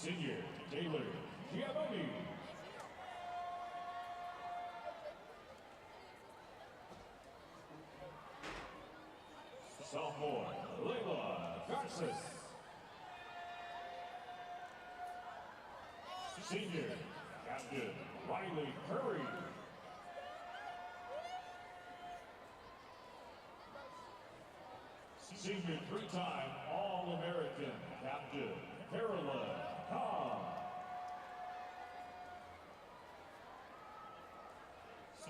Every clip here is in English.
Senior, Taylor Giamoni. Sophomore, Layla Garces. Senior, Captain Riley Curry. Senior three-time All-American Captain Carolyn Cobb.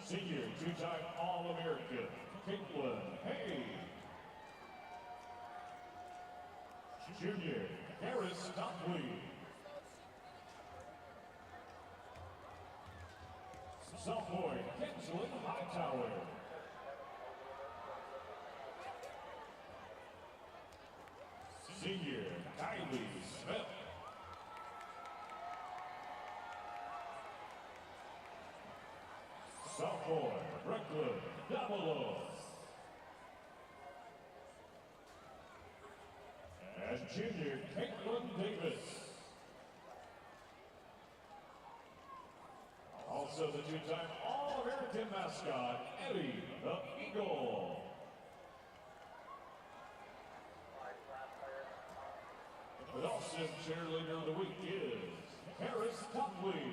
Senior two-time All-American Caitlin Hay. Junior Harris Stockley. Sophomore Kinsley Hightower. Senior Kylie Smith. Sophomore Brooklyn Davalos. And junior Caitlin Davis. Also the two-time All-American mascot, Eddie the Eagle. The Dawson cheerleader of the week is Harris Copley.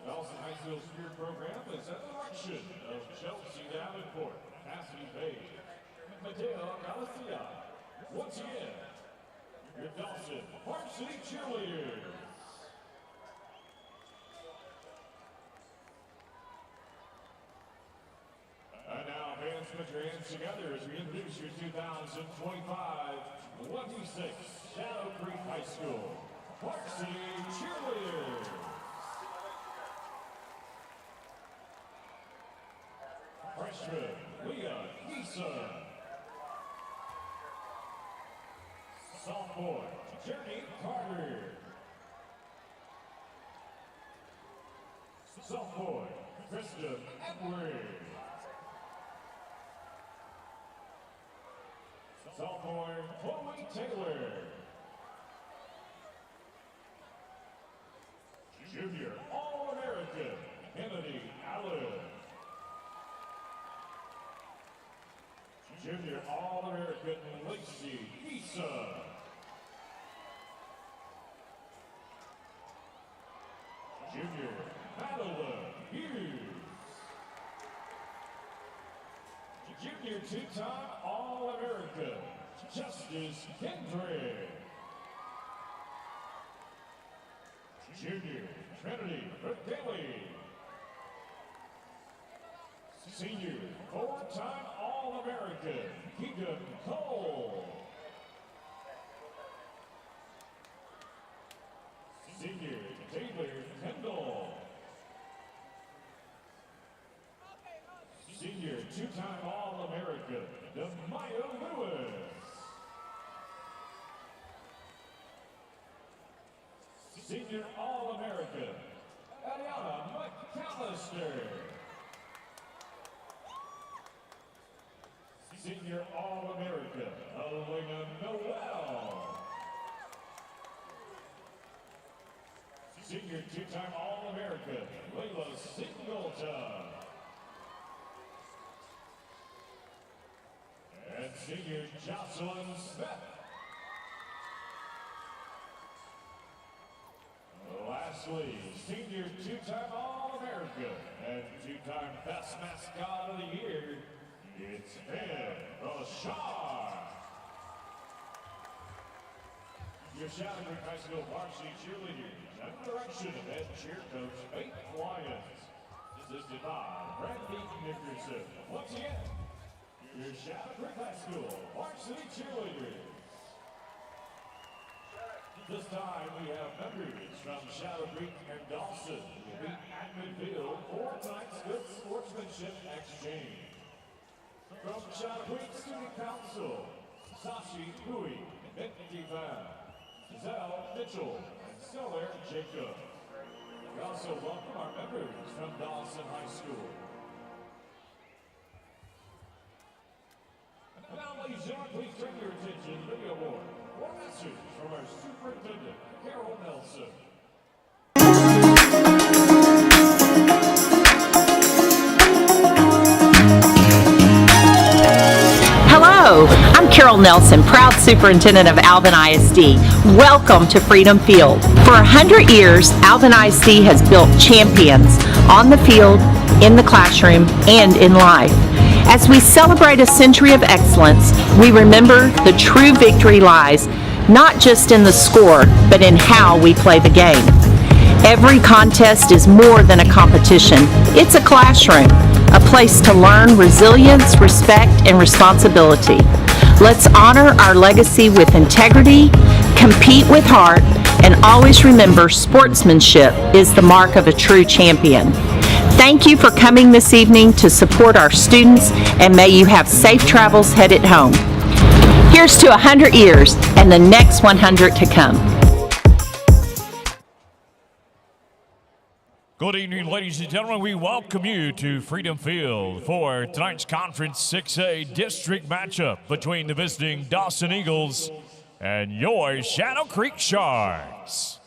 Dawson High School Spirit Program is at the direction of Chelsea Davenport, Cassie Page, Mateo Galicia. Once again, your Dawson Varsity Cheerleaders. And now, fans, put your hands together as we introduce your 2025-26 Shadow Creek High School Varsity Cheerleaders. Freshman Leah Eason. Sophomore Jenny Carter. Sophomore Kristen Edwards. Sophomore Chloe Taylor. Junior All-American Kennedy Allen. Junior All-American Lacey Issa. Junior Madeline Hughes. Junior two-time All-American Justice Kendrick. Junior Trinity Kelly. Senior four-time All-American Keegan Cole. Senior Taylor Kendall. Senior two-time All-American Demaya Lewis. Senior All-American Ariana McAllister. Senior All-American Elena Noel. Senior two-time All-American Layla Singleton. And senior Jocelyn Smith. Lastly, senior two-time All-American and two-time Best Mascot of the Year, it's Ed Bashar. Your Shadow Creek High School Varsity Cheerleaders under the direction of head cheer coach Faith Lyons, assisted by Brandy Nickerson. Once again, your Shadow Creek High School Varsity Cheerleaders. This time we have members from Shadow Creek and Dawson who will meet at midfield for tonight's good sportsmanship exchange. From Shadow Creek Student Council, Sashi Hui, Bentley Van, Giselle Mitchell, and Stellar Jacob. We also welcome our members from Dawson High School. And now, ladies and gentlemen, please turn your attention to the award for Best message from our Superintendent, Carol Nelson. Hello, I'm Carol Nelson, proud superintendent of Alvin ISD. Welcome to Freedom Field. For 100 years, Alvin ISD has built champions on the field, in the classroom, and in life. As we celebrate a century of excellence, we remember the true victory lies not just in the score, but in how we play the game. Every contest is more than a competition. It's a classroom, a place to learn resilience, respect, and responsibility. Let's honor our legacy with integrity, compete with heart, and always remember sportsmanship is the mark of a true champion. Thank you for coming this evening to support our students, and may you have safe travels headed home. Here's to 100 years and the next 100 to come. Good evening, ladies and gentlemen. We welcome you to Freedom Field for tonight's Conference 6A district matchup between the visiting Dawson Eagles and your Shadow Creek Sharks.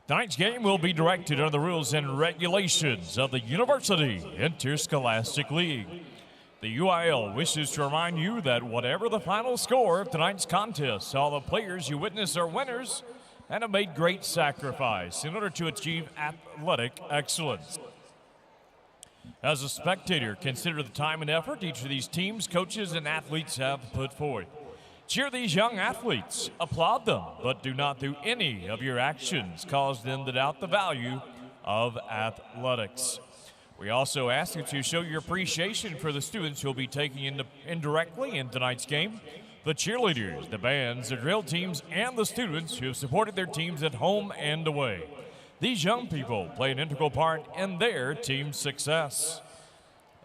Tonight's game will be directed under the rules and regulations of the University Interscholastic League. The UIL wishes to remind you that whatever the final score of tonight's contest, all the players you witness are winners and have made great sacrifice in order to achieve athletic excellence. As a spectator, consider the time and effort each of these teams, coaches, and athletes have put forth. Cheer these young athletes, applaud them, but do not through any of your actions cause them to doubt the value of athletics. We also ask that you show your appreciation for the students who will be taking indirectly in tonight's game. The cheerleaders, the bands, the drill teams, and the students who have supported their teams at home and away. These young people play an integral part in their team's success.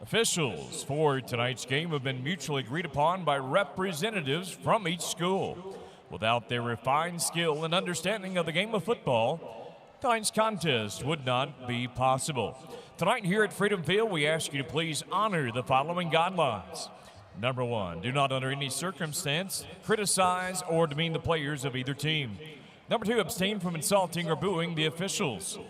Officials for tonight's game have been mutually agreed upon by representatives from each school. Without their refined skill and understanding of the game of football, tonight's contest would not be possible. Tonight here at Freedom Field, we ask you to please honor the following guidelines. Number 1, do not under any circumstance criticize or demean the players of either team. Number 2, abstain from insulting or booing the officials.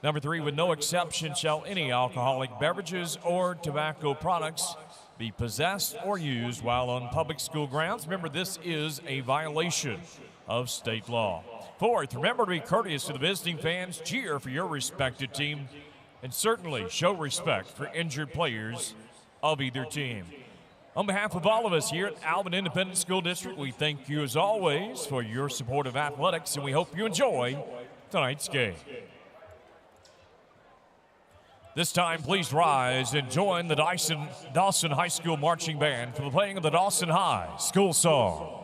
Number 3, with no exception shall any alcoholic beverages or tobacco products be possessed or used while on public school grounds. Remember, this is a violation of state law. 4th, remember to be courteous to the visiting fans, cheer for your respected team, and certainly show respect for injured players of either team. On behalf of all of us here at Alvin Independent School District, we thank you as always for your support of athletics, and we hope you enjoy tonight's game. This time, please rise and join the Dawson High School Marching Band for the playing of the Dawson High School Song.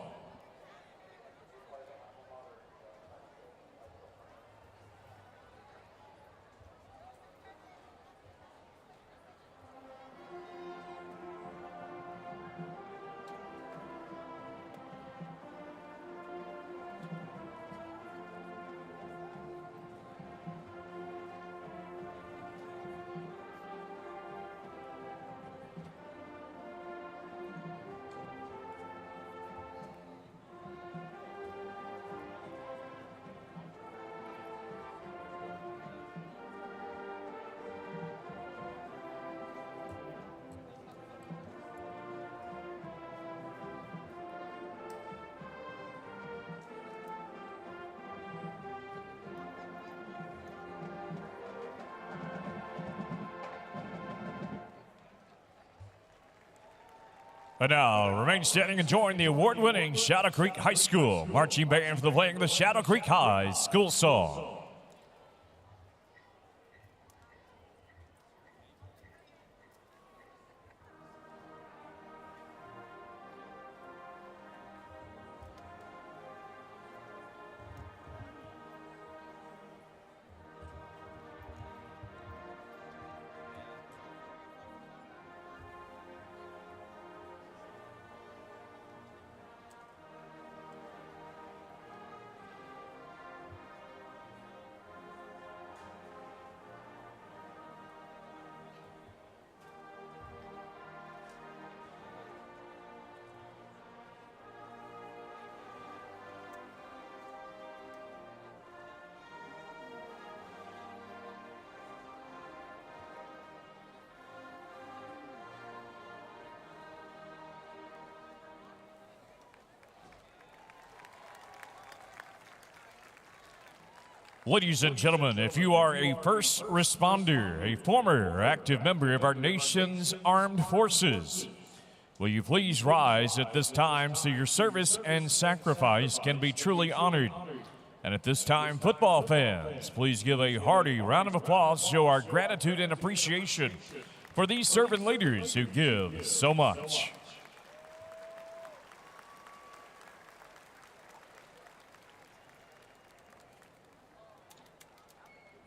And now, remain standing and join the award-winning Shadow Creek High School Marching Band for the playing of the Shadow Creek High School Song. Ladies and gentlemen, if you are a first responder, a former or active member of our nation's armed forces, will you please rise at this time so your service and sacrifice can be truly honored? And at this time, football fans, please give a hearty round of applause to show our gratitude and appreciation for these servant leaders who give so much.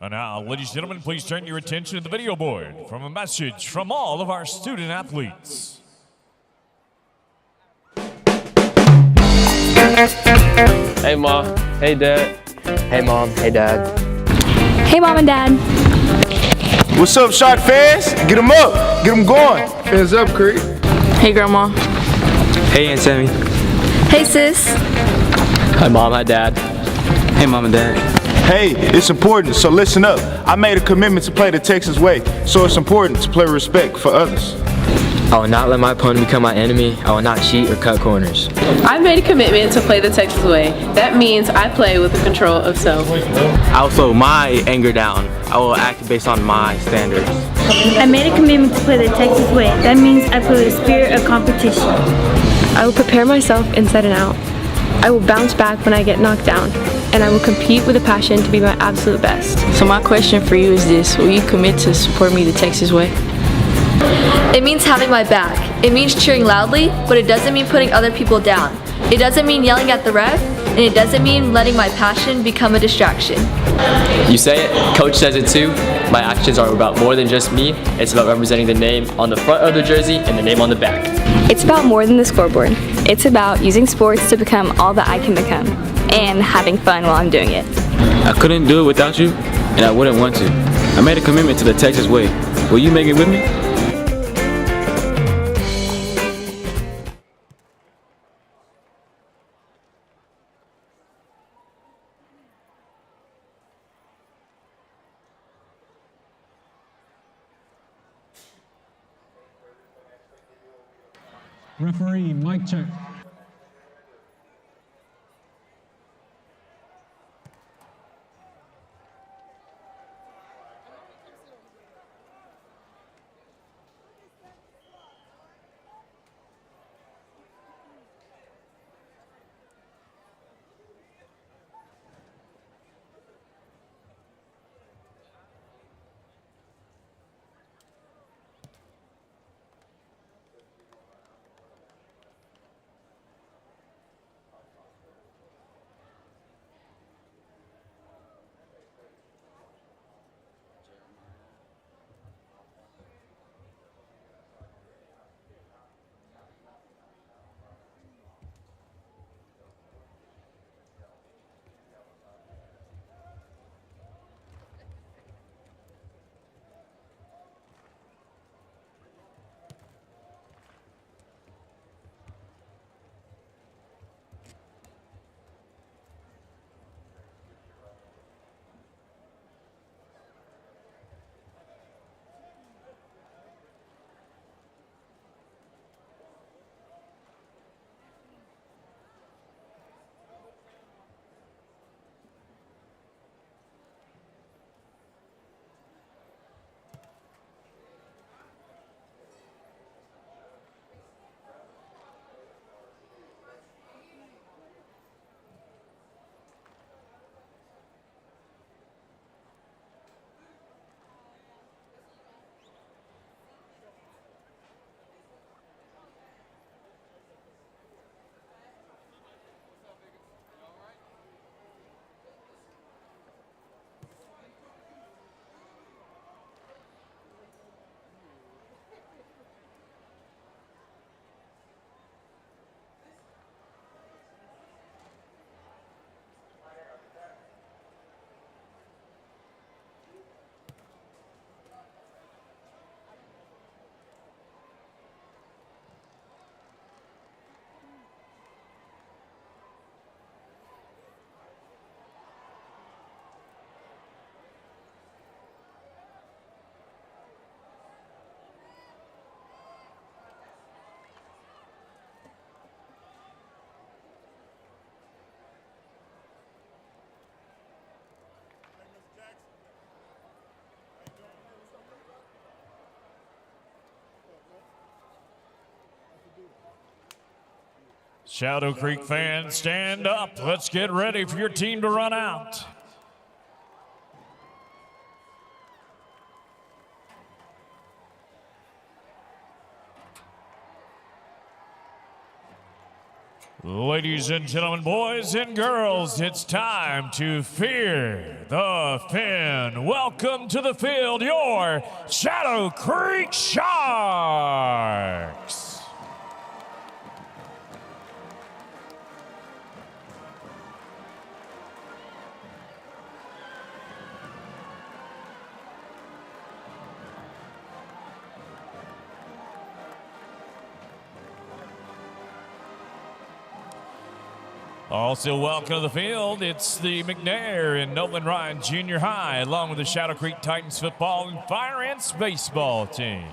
And now, ladies and gentlemen, please turn your attention to the video board from a message from all of our student athletes. Hey, Mom. Hey, Dad. Hey, Mom. Hey, Dad. Hey, Mom and Dad. What's up, Shark fans? Get them up. Get them going. Fans up, Creek. Hey, Grandma. Hey, Aunt Sammy. Hey, sis. Hi, Mom. Hi, Dad. Hey, Mom and Dad. Hey, it's important, so listen up. I made a commitment to play the Texas way, so it's important to play with respect for others. I will not let my opponent become my enemy. I will not cheat or cut corners. I've made a commitment to play the Texas way. That means I play with the control of self. I will slow my anger down. I will act based on my standards. I made a commitment to play the Texas way. That means I play with a spirit of competition. I will prepare myself inside and out. I will bounce back when I get knocked down, and I will compete with a passion to be my absolute best. So my question for you is this: will you commit to support me the Texas way? It means having my back. It means cheering loudly, but it doesn't mean putting other people down. It doesn't mean yelling at the ref, and it doesn't mean letting my passion become a distraction. You say it, Coach says it too. My actions are about more than just me. It's about representing the name on the front of the jersey and the name on the back. It's about more than the scoreboard. It's about using sports to become all that I can become, and having fun while I'm doing it. I couldn't do it without you, and I wouldn't want to. I made a commitment to the Texas way. Will you make it with me? Referee, mic check. Shadow Creek fans, stand up. Let's get ready for your team to run out. Ladies and gentlemen, boys and girls, it's time to fear the Fin. Welcome to the field, your Shadow Creek Sharks. Also welcome to the field, it's the McNair and Nolan Ryan Junior High, along with the Shadow Creek Titans football and Fire Ants baseball team.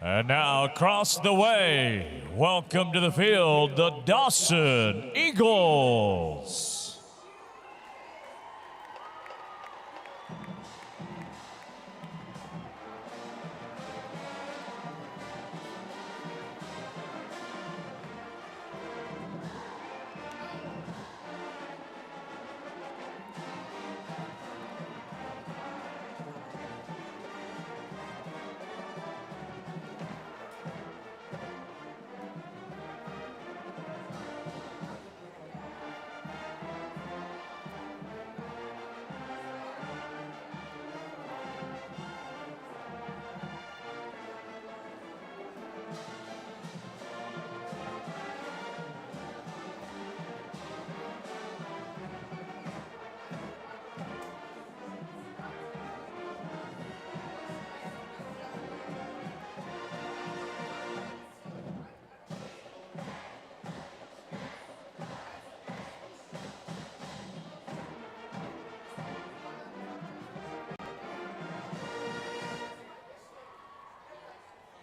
And now across the way, welcome to the field, the Dawson Eagles.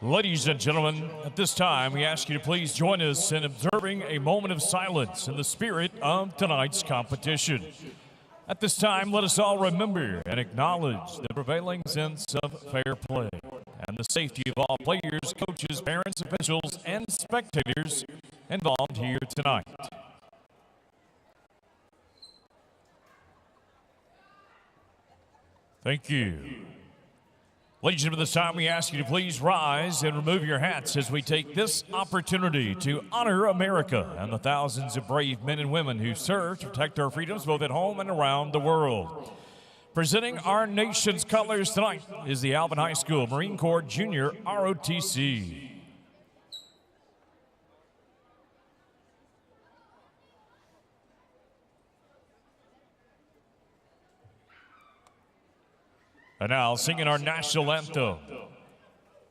Ladies and gentlemen, at this time, we ask you to please join us in observing a moment of silence in the spirit of tonight's competition. At this time, let us all remember and acknowledge the prevailing sense of fair play and the safety of all players, coaches, parents, officials, and spectators involved here tonight. Thank you. Ladies and gentlemen, this time we ask you to please rise and remove your hats as we take this opportunity to honor America and the thousands of brave men and women who serve to protect our freedoms both at home and around the world. Presenting our nation's colors tonight is the Alvin High School Marine Corps Junior ROTC. And now, singing our national anthem,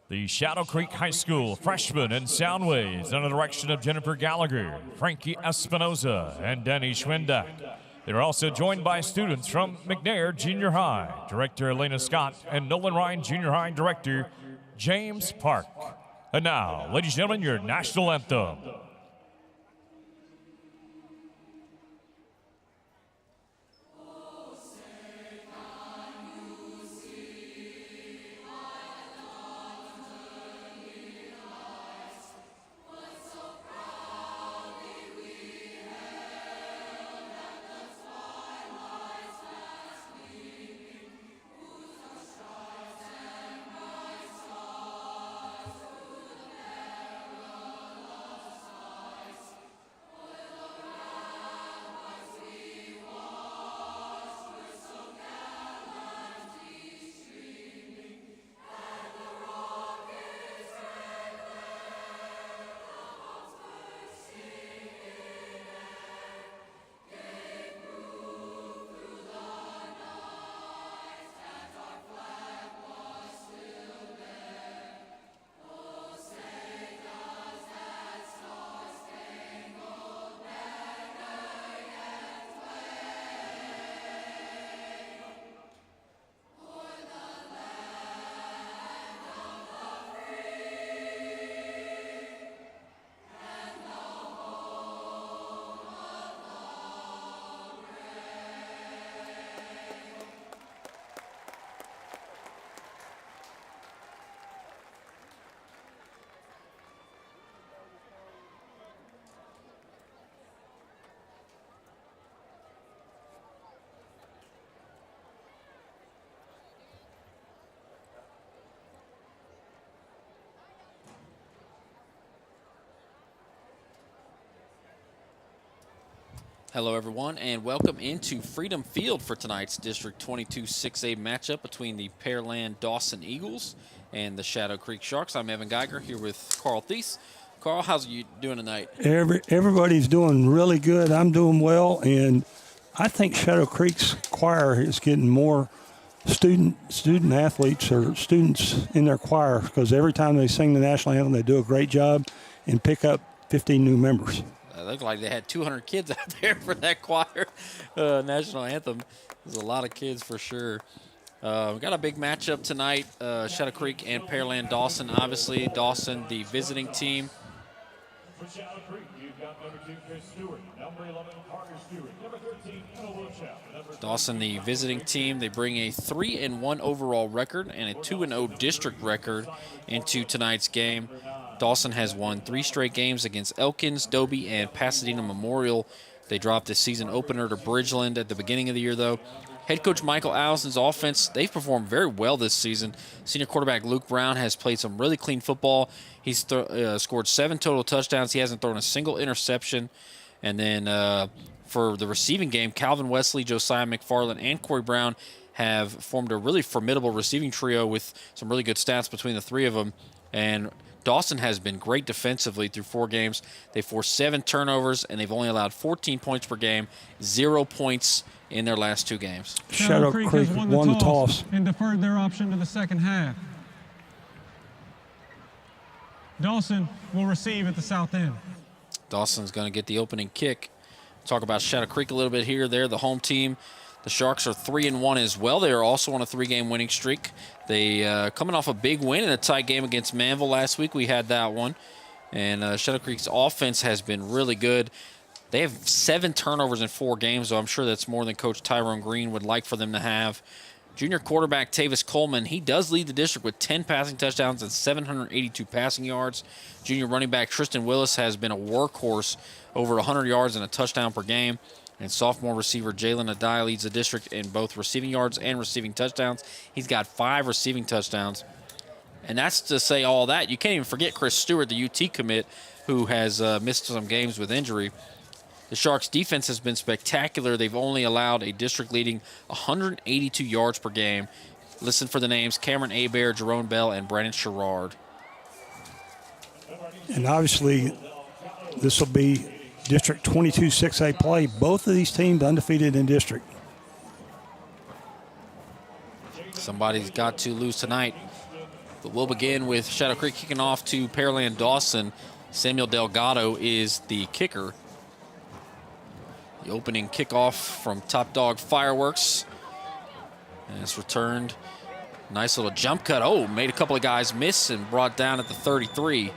the Shadow Creek High School freshmen and sound waves under the direction of Jennifer Gallagher, Frankie Espinoza, and Danny Schwindak. They're also joined by students from McNair Junior High, Director Elena Scott, and Nolan Ryan Junior High Director James Park. And now, ladies and gentlemen, your national anthem. Hello everyone, and welcome into Freedom Field for tonight's District 22 6A matchup between the Pearland Dawson Eagles and the Shadow Creek Sharks. I'm Evan Geiger here with Carl Thies. Carl, how's you doing tonight? Everybody's doing really good. I'm doing well, and I think Shadow Creek's choir is getting more student athletes or students in their choir, because every time they sing the national anthem, they do a great job and pick up 15 new members. It looked like they had 200 kids out there for that choir national anthem. There's a lot of kids for sure. We got a big matchup tonight, Shadow Creek and Pearland Dawson. Obviously, Dawson, the visiting team. For Shadow Creek, you've got number 2, Chris Stewart, number 11, Carter Stewart, number 13, Ella Wilczak. Dawson, the visiting team, they bring a 3-1 overall record and a 2-0 district record into tonight's game. Dawson has won 3 straight games against Elkins, Dobie, and Pasadena Memorial. They dropped the season opener to Bridgeland at the beginning of the year, though. Head coach Michael Allison's offense, they've performed very well this season. Senior quarterback Luke Brown has played some really clean football. He's scored 7 total touchdowns. He hasn't thrown a single interception. And then for the receiving game, Calvin Wesley, Josiah McFarland, and Corey Brown have formed a really formidable receiving trio with some really good stats between the 3 of them. And Dawson has been great defensively through 4 games. They forced 7 turnovers, and they've only allowed 14 points per game, 0 points in their last 2 games. Shadow Creek has won the toss and deferred their option to the second half. Dawson will receive at the south end. Dawson's going to get the opening kick. Talk about Shadow Creek a little bit here. They're the home team. The Sharks are 3-1 as well. They are also on a 3-game winning streak. They coming off a big win in a tight game against Manville last week. We had that one. And Shadow Creek's offense has been really good. They have 7 turnovers in 4 games, so I'm sure that's more than Coach Tyrone Green would like for them to have. Junior quarterback Tavis Coleman, he does lead the district with 10 passing touchdowns and 782 passing yards. Junior running back Tristan Willis has been a workhorse, over 100 yards and a touchdown per game. And sophomore receiver Jalen Adai leads the district in both receiving yards and receiving touchdowns. He's got 5 receiving touchdowns. And that's to say all that. You can't even forget Chris Stewart, the UT commit, who has missed some games with injury. The Sharks' defense has been spectacular. They've only allowed a district-leading 182 yards per game. Listen for the names: Cameron Abair, Jerome Bell, and Brandon Sherrard. And obviously, this will be District 22 6A play. Both of these teams undefeated in district. Somebody's got to lose tonight. But we'll begin with Shadow Creek kicking off to Pearland Dawson. Samuel Delgado is the kicker. The opening kickoff from Top Dog Fireworks. And it's returned. Nice little jump cut. Oh, made a couple of guys miss and brought down at the 33.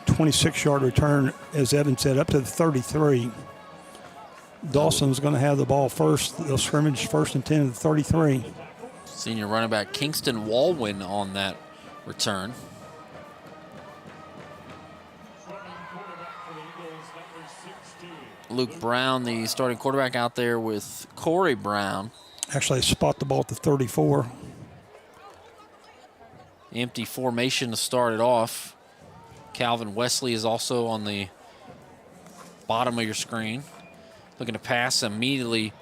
26-yard return, as Evan said, up to the 33. Dawson's going to have the ball first. They'll scrimmage first and 10 at the 33. Senior running back Kingston Walwyn on that return. Luke Brown, the starting quarterback, out there with Corey Brown. Actually, spot the ball at the 34. Empty formation to start it off. Calvin Wesley is also on the bottom of your screen. Looking to pass, immediately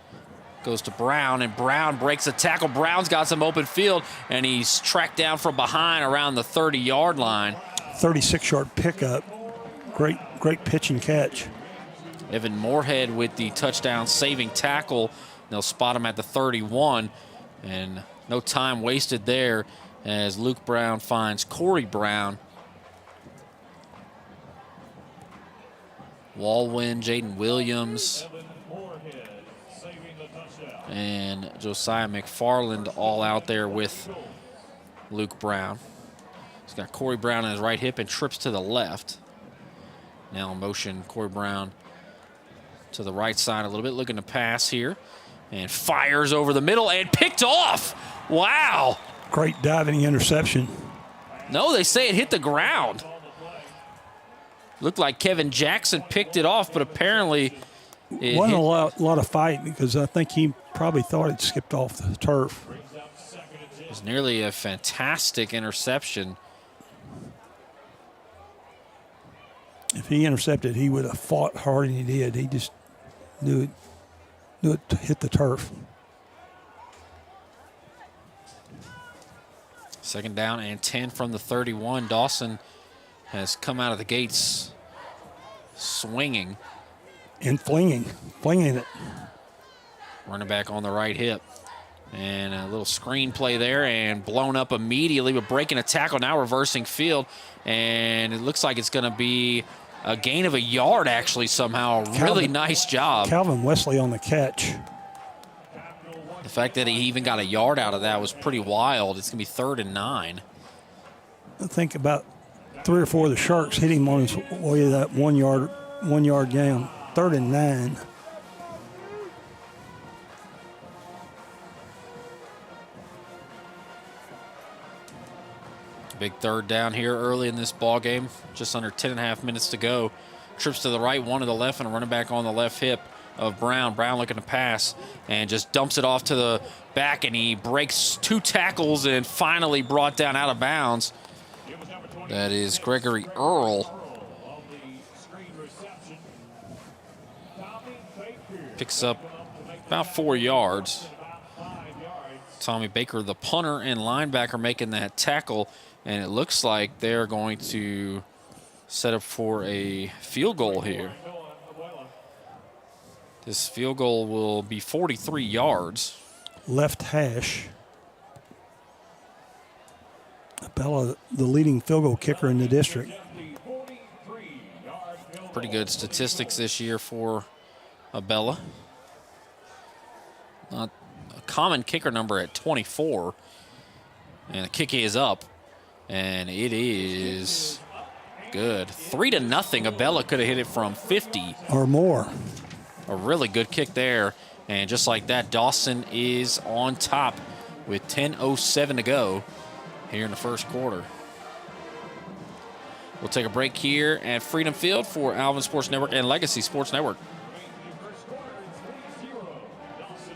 goes to Brown, and Brown breaks a tackle. Brown's got some open field, and he's tracked down from behind around the 30-yard line. 36-yard pickup. Great pitch and catch. Evan Moorhead with the touchdown-saving tackle. They'll spot him at the 31, and no time wasted there as Luke Brown finds Corey Brown. Walwyn, Jaden Williams, and Josiah McFarland all out there with Luke Brown. He's got Corey Brown on his right hip and trips to the left. Now in motion, Corey Brown to the right side a little bit, looking to pass here, and fires over the middle and picked off. Wow. Great diving interception. No, they say it hit the ground. Looked like Kevin Jackson picked it off, but apparently it wasn't a lot of fight, because I think he probably thought it skipped off the turf. It was nearly a fantastic interception. If he intercepted, he would have fought harder than he did. He just knew it hit the turf. Second down and 10 from the 31. Dawson has come out of the gates swinging. And flinging it. Running back on the right hip. And a little screen play there and blown up immediately, but breaking a tackle, now reversing field. And it looks like it's going to be a gain of a yard, actually, somehow. Really nice job. Calvin Wesley on the catch. The fact that he even got a yard out of that was pretty wild. It's going to be 3rd and 9. I think about 3 or 4 of the Sharks hit him on his way to that 1 yard down. 3rd and 9. Big 3rd down here early in this ball game. Just under 10.5 minutes to go. Trips to the right, one to the left, and a running back on the left hip of Brown. Brown looking to pass and just dumps it off to the back, and he breaks 2 tackles and finally brought down out of bounds. That is Gregory Earl. Picks up about 4 yards. Tommy Baker, the punter and linebacker, making that tackle, and it looks like they're going to set up for a field goal here. This field goal will be 43 yards. Left hash. Abella, the leading field goal kicker in the district. Pretty good statistics this year for Abella. Not a common kicker number at 24. And the kick is up. And it is good. 3-0. Abella could have hit it from 50. Or more. A really good kick there. And just like that, Dawson is on top with 10:07 to go here in the first quarter. We'll take a break here at Freedom Field for Alvin Sports Network and Legacy Sports Network.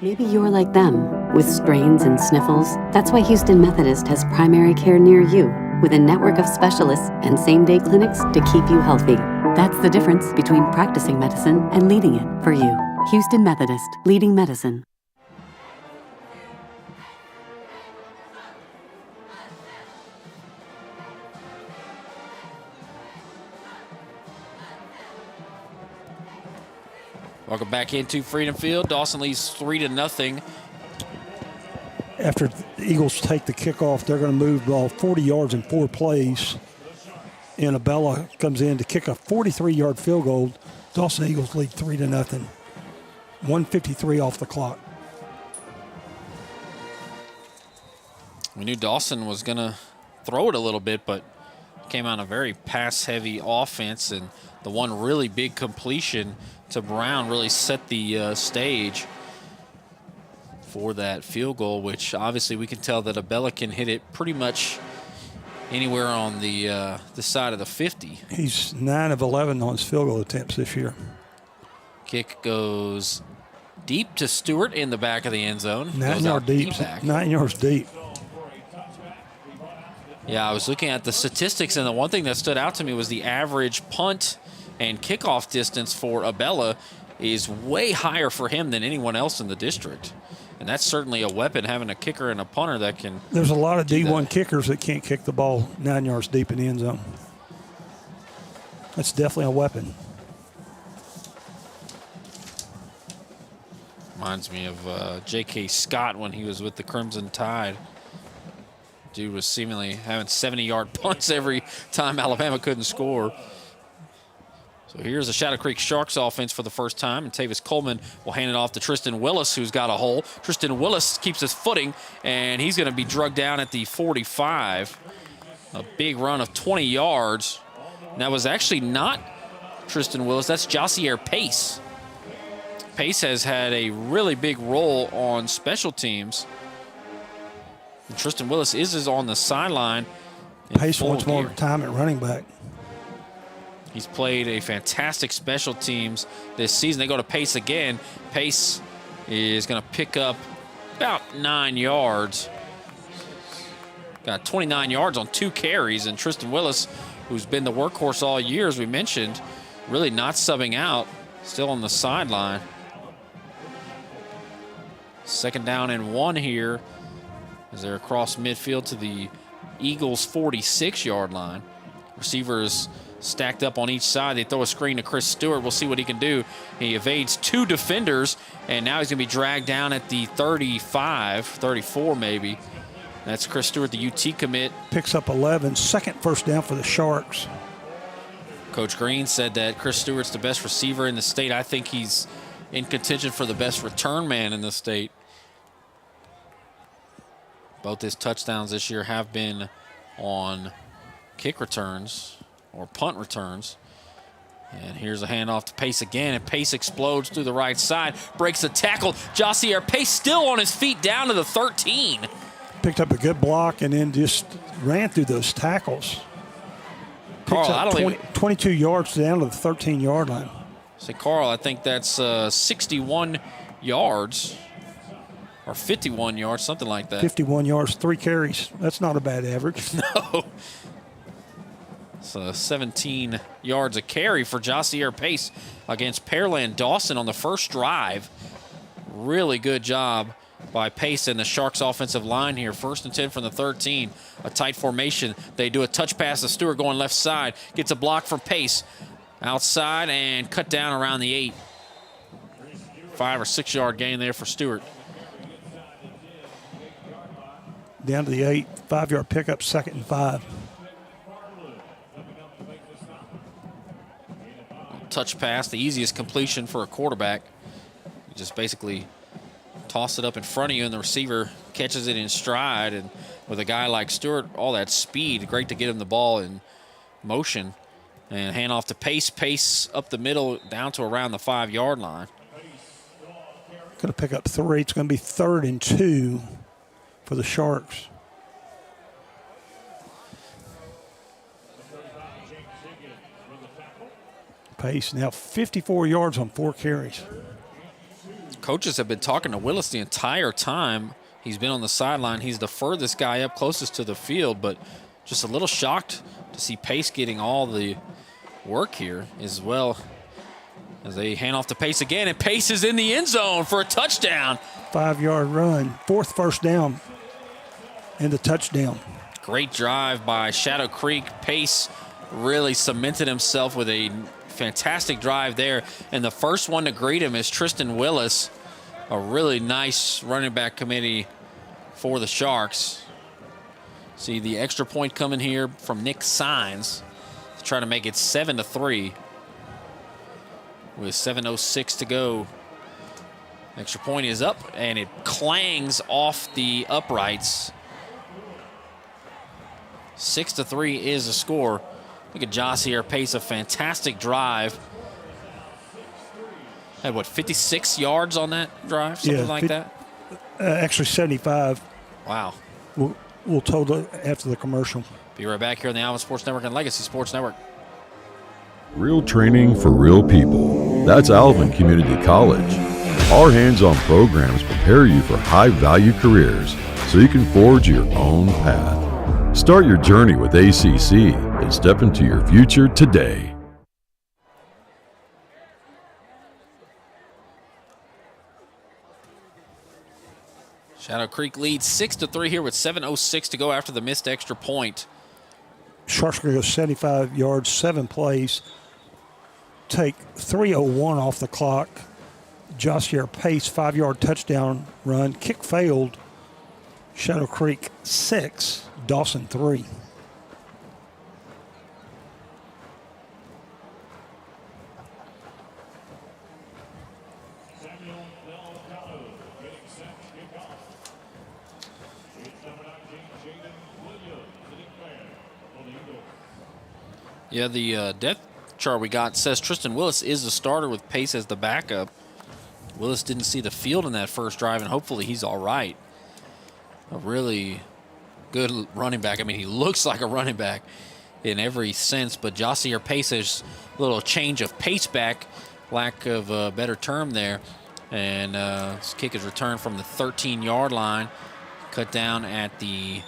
Maybe you're like them, with strains and sniffles. That's why Houston Methodist has primary care near you, with a network of specialists and same-day clinics to keep you healthy. That's the difference between practicing medicine and leading it for you. Houston Methodist, leading medicine. Welcome back into Freedom Field. Dawson leads 3-0. After the Eagles take the kickoff, they're going to move the ball 40 yards in 4 plays. And Abella comes in to kick a 43-yard field goal. Dawson Eagles lead 3-0. 1:53 off the clock. We knew Dawson was going to throw it a little bit, but came on a very pass-heavy offense, and the one really big completion to Brown really set the stage for that field goal, which obviously we can tell that Abella can hit it pretty much anywhere on the side of the 50. He's 9 of 11 on his field goal attempts this year. Kick goes deep to Stewart in the back of the end zone. 9 yards deep. 9 yards deep. Yeah, I was looking at the statistics, and the one thing that stood out to me was the average punt and kickoff distance for Abella is way higher for him than anyone else in the district. And that's certainly a weapon, having a kicker and a punter that can. There's a lot of D1 kickers that can't kick the ball 9 yards deep in the end zone. That's definitely a weapon. Reminds me of J.K. Scott when he was with the Crimson Tide. Dude was seemingly having 70-yard punts every time Alabama couldn't score. So here's the Shadow Creek Sharks offense for the first time, and Tavis Coleman will hand it off to Tristan Willis, who's got a hole. Tristan Willis keeps his footing, and he's going to be drugged down at the 45. A big run of 20 yards. And that was actually not Tristan Willis. That's Jossier Pace. Pace has had a really big role on special teams. And Tristan Willis is on the sideline. Pace wants more time at running back. He's played a fantastic special teams this season. They go to Pace again. Pace is going to pick up about 9 yards. Got 29 yards on 2 carries, and Tristan Willis who's been the workhorse all year, as we mentioned, really not subbing out, still on the sideline. 2nd down and 1 here as they're across midfield to the Eagles' 46-yard line. Receivers stacked up on each side. They throw a screen to Chris Stewart. We'll see what he can do. He evades 2 defenders, and now he's going to be dragged down at the 35, 34 maybe. That's Chris Stewart, the UT commit. Picks up 11, second first down for the Sharks. Coach Green said that Chris Stewart's the best receiver in the state. I think he's in contention for the best return man in the state. Both his touchdowns this year have been on kick returns or punt returns. And here's a handoff to Pace again, and Pace explodes through the right side, breaks a tackle. Josier Pace still on his feet down to the 13. Picked up a good block and then just ran through those tackles. Carl, I don't 22 yards down to the 13-yard line. Say, Carl, I think that's 61 yards or 51 yards, something like that. 51 yards, 3 carries. That's not a bad average. No. So 17 yards a carry for Josier Pace against Pearland Dawson on the first drive. Really good job by Pace and the Sharks offensive line here. 1st and 10 from the 13. A tight formation. They do a touch pass to Stewart going left side. Gets a block from Pace. Outside and cut down around the 8. 5 or 6 yard gain there for Stewart. Down to the 8, 5-yard pickup, 2nd and 5. Touch pass, the easiest completion for a quarterback. You just basically toss it up in front of you and the receiver catches it in stride. And with a guy like Stewart, all that speed, great to get him the ball in motion. And hand off to Pace. Pace up the middle down to around the 5-yard line. Going to pick up 3. It's going to be 3rd and 2 for the Sharks. Pace now 54 yards on 4 carries. Coaches have been talking to Willis the entire time. He's been on the sideline. He's the furthest guy up closest to the field, but just a little shocked to see Pace getting all the work here as well. As they hand off to Pace again, and Pace is in the end zone for a touchdown. 5-yard run, 4th first down, and the touchdown. Great drive by Shadow Creek. Pace really cemented himself with a fantastic drive there. And the first one to greet him is Tristan Willis, a really nice running back committee for the Sharks. See the extra point coming here from Nick Sines to try to make it 7-3 with 7:06 to go. Extra point is up, and it clangs off the uprights. 6-3 is the score. Look at Josier Pace, a fantastic drive. Had, what, 56 yards on that drive? Something like that? Actually, 75. Wow. We'll total after the commercial. Be right back here on the Alvin Sports Network and Legacy Sports Network. Real training for real people. That's Alvin Community College. Our hands-on programs prepare you for high-value careers so you can forge your own path. Start your journey with ACC and step into your future today. Shadow Creek leads 6-3 here with 7:06 to go after the missed extra point. Sharks are going to go 75 yards, 7 plays. Take 3:01 off the clock. Josier Pace, 5-yard touchdown run. Kick failed. Shadow Creek 6, Dawson 3. Yeah, the depth chart we got says Tristan Willis is the starter with Pace as the backup. Willis didn't see the field in that first drive, and hopefully he's all right. A really good running back. I mean, he looks like a running back in every sense, but Josier Pace is a little change of pace back, lack of a better term there. And this kick is returned from the 13-yard line, cut down at the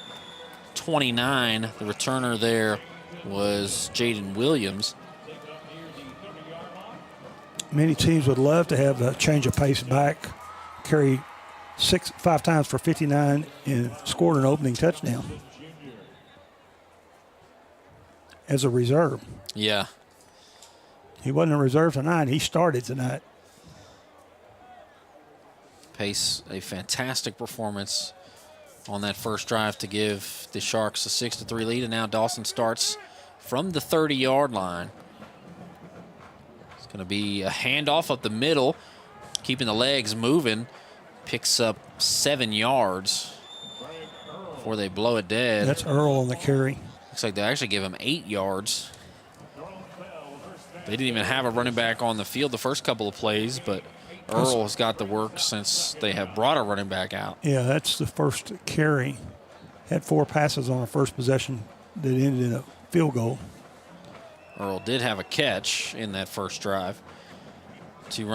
29. The returner there was Jaden Williams. Many teams would love to have a change of pace back, carry 5 times for 59, and scored an opening touchdown as a reserve. Yeah. He wasn't a reserve tonight. He started tonight. Pace, a fantastic performance on that first drive to give the Sharks a 6-3 lead, and now Dawson starts from the 30-yard line. It's going to be a handoff up the middle, keeping the legs moving. Picks up 7 yards before they blow it dead. That's Earl on the carry. Looks like they actually give him 8 yards. They didn't even have a running back on the field the first couple of plays, but Earl has got the work since they have brought a running back out. Yeah, that's the first carry. Had 4 passes on the first possession that ended in a field goal. Earl did have a catch in that first drive. 2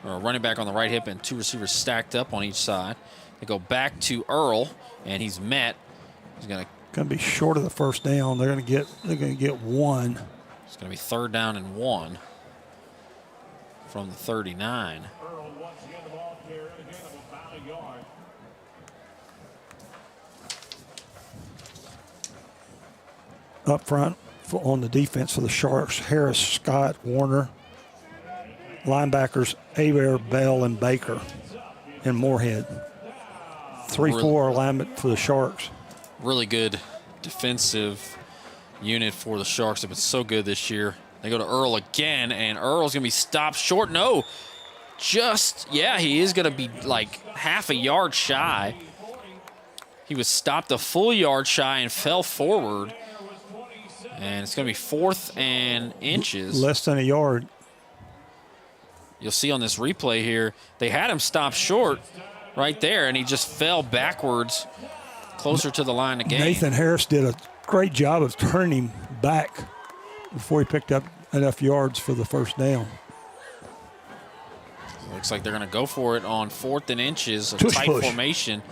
running back on the right hip and 2 receivers stacked up on each side. They go back to Earl, and he's met. He's going to be short of the first down. They're going to get 1. It's going to be 3rd down and 1 from the 39. Up front on the defense for the Sharks, Harris, Scott, Warner. Linebackers, Abear, Bell, and Baker, and Moorhead. 3-4 alignment for the Sharks. Really good defensive unit for the Sharks. They've been so good this year. They go to Earl again, and Earl's going to be stopped short. No, he is going to be like half a yard shy. He was stopped a full yard shy and fell forward. And it's going to be 4th and inches. Less than a yard. You'll see on this replay here, they had him stop short right there, and he just fell backwards closer to the line of game. Nathan Harris did a great job of turning him back before he picked up enough yards for the first down. Looks like they're going to go for it on 4th and inches, a tight formation.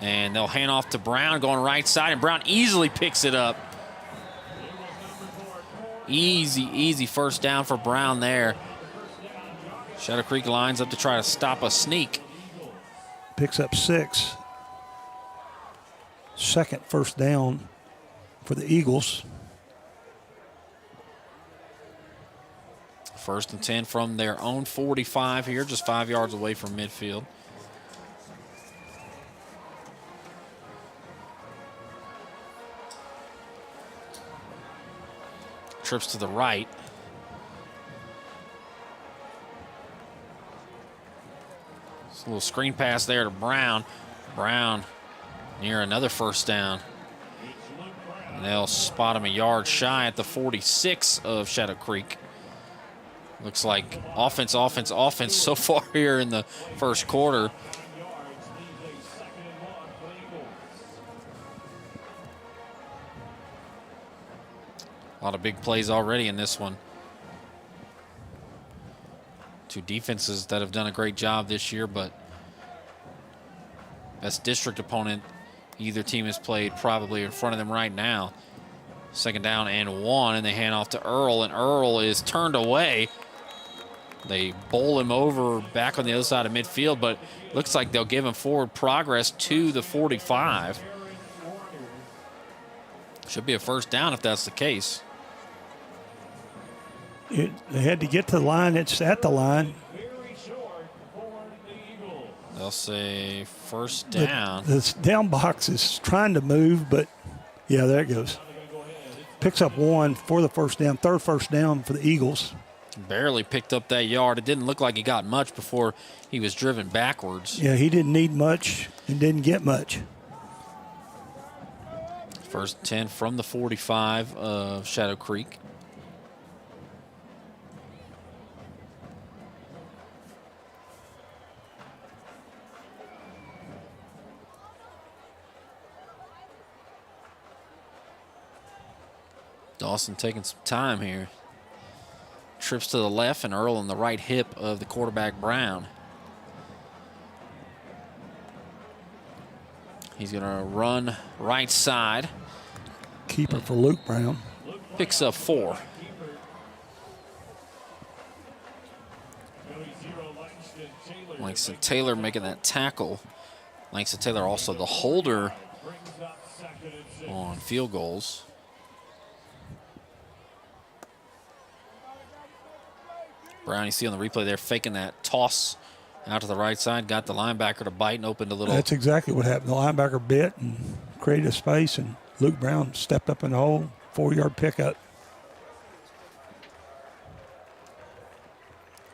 And they'll hand off to Brown going right side, and Brown easily picks it up. Easy first down for Brown there. Shadow Creek lines up to try to stop a sneak. Picks up 6. Second first down for the Eagles. 1st and 10 from their own 45 here, just 5 yards away from midfield. Trips to the right. A little screen pass there to Brown. Brown near another first down. And they'll spot him a yard shy at the 46 of Shadow Creek. Looks like offense so far here in the first quarter. A lot of big plays already in this one. 2 defenses that have done a great job this year, but best district opponent either team has played probably in front of them right now. 2nd down and 1, and they hand off to Earl, and Earl is turned away. They bowl him over back on the other side of midfield, but looks like they'll give him forward progress to the 45. Should be a first down if that's the case. They had to get to the line. It's at the line. They'll say first down. The down box is trying to move, but yeah, there it goes. Picks up 1 for the first down. 3rd first down for the Eagles. Barely picked up that yard. It didn't look like he got much before he was driven backwards. Yeah, he didn't need much and didn't get much. 1st and 10 from the 45 of Shadow Creek. Dawson taking some time here. Trips to the left and Earl on the right hip of the quarterback Brown. He's going to run right side. keeper for Luke Brown. Picks up 4. Langston Taylor making that tackle. Langston Taylor also the holder on field goals. Brown, you see on the replay there, faking that toss out to the right side, got the linebacker to bite and opened a little. That's exactly what happened. The linebacker bit and created a space, and Luke Brown stepped up in the hole, 4-yard pickup.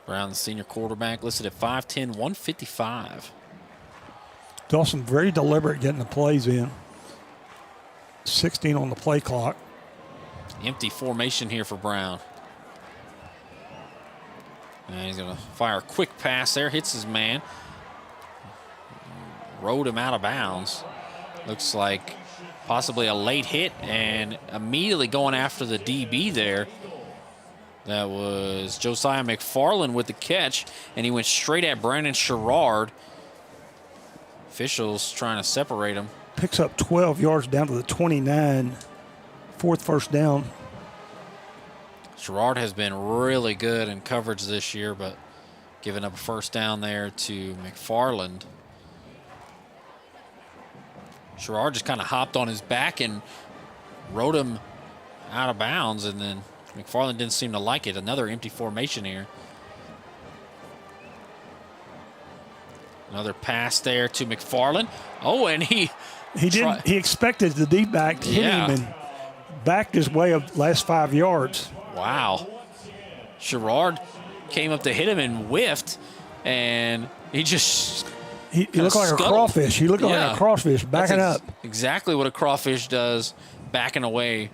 Brown, the senior quarterback, listed at 5'10", 155. Dawson very deliberate getting the plays in. 16 on the play clock. Empty formation here for Brown. And he's going to fire a quick pass there, hits his man. Rode him out of bounds. Looks like possibly a late hit, and immediately going after the DB there. That was Josiah McFarland with the catch, and he went straight at Brandon Sherrard. Officials trying to separate him. Picks up 12 yards down to the 29. 4th first down. Sherrard has been really good in coverage this year, but giving up a first down there to McFarland. Sherrard just kind of hopped on his back and rode him out of bounds, and then McFarland didn't seem to like it. Another empty formation here. Another pass there to McFarland. Oh, and he didn't. He expected the deep back to hit him and backed his way up last 5 yards. Wow. Sherrard came up to hit him and whiffed, and he just he looked like a crawfish. He looked like a crawfish backing up. Exactly what a crawfish does, backing away.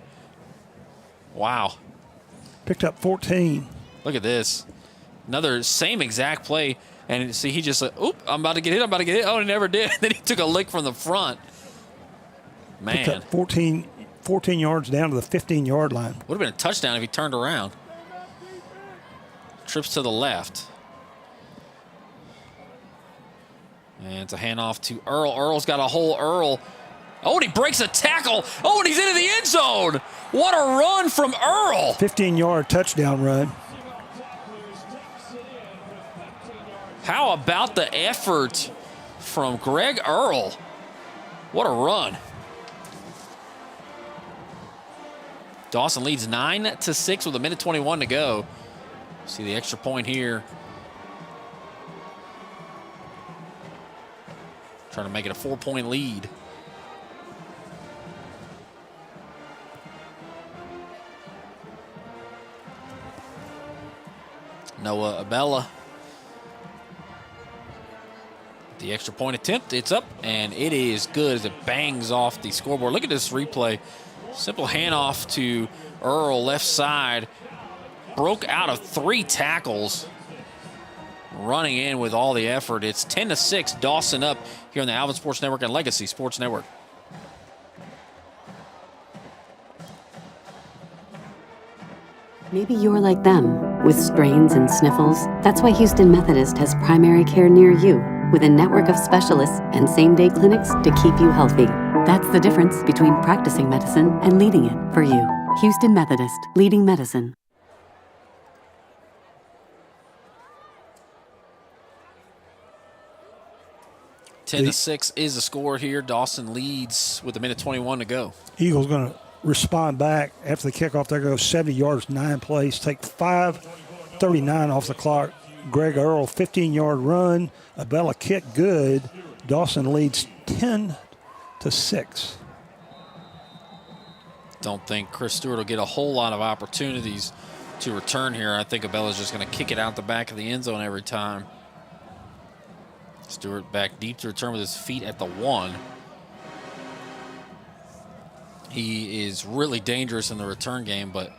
Wow. Picked up 14. Look at this. Another same exact play. And see, he just, oop, I'm about to get hit, I'm about to get hit. Oh, he never did. Then he took a lick from the front. Man. Picked up 14 yards down to the 15-yard line. Would have been a touchdown if he turned around. Trips to the left. And it's a handoff to Earl. Earl's got a hole. Earl. Oh, and he breaks a tackle. Oh, and he's into the end zone. What a run from Earl. 15-yard touchdown run. How about the effort from Greg Earl? What a run. Dawson leads 9-6 with 1:21 to go. See the extra point here. Trying to make it a 4-point lead. Noah Abella. The extra point attempt, it's up, and it is good as it bangs off the scoreboard. Look at this replay. Simple handoff to Earl, left side. Broke out of 3 tackles. Running in with all the effort. It's 10-6, Dawson up here on the Alvin Sports Network and Legacy Sports Network. Maybe you're like them, with strains and sniffles. That's why Houston Methodist has primary care near you, with a network of specialists and same-day clinics to keep you healthy. That's the difference between practicing medicine and leading it for you. Houston Methodist, leading medicine. Ten to 6 is the score here. Dawson leads with 1:21 to go. Eagles going to respond back after the kickoff. They're going to go 70 yards, 9 plays, take 5:39 off the clock. Greg Earl, 15-yard run. Abella kick good. Dawson leads 10-6. Don't think Chris Stewart will get a whole lot of opportunities to return here. I think Abella's just going to kick it out the back of the end zone every time. Stewart back deep to return with his feet at the 1. He is really dangerous in the return game, but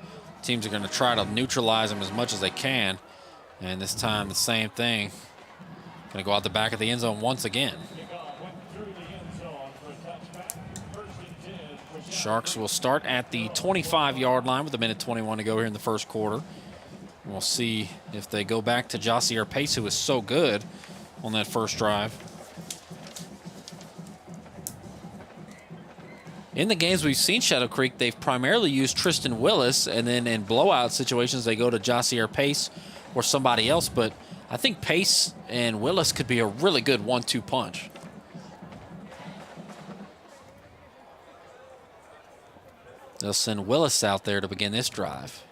teams are going to try to neutralize him as much as they can. And this time, the same thing. Going to go out the back of the end zone once again. Sharks will start at the 25-yard line with 1:21 to go here in the first quarter. We'll see if they go back to Josier Pace, who was so good on that first drive. In the games we've seen Shadow Creek, they've primarily used Tristan Willis, and then in blowout situations, they go to Josier Pace or somebody else. But I think Pace and Willis could be a really good 1-2 punch. They'll send Willis out there to begin this drive.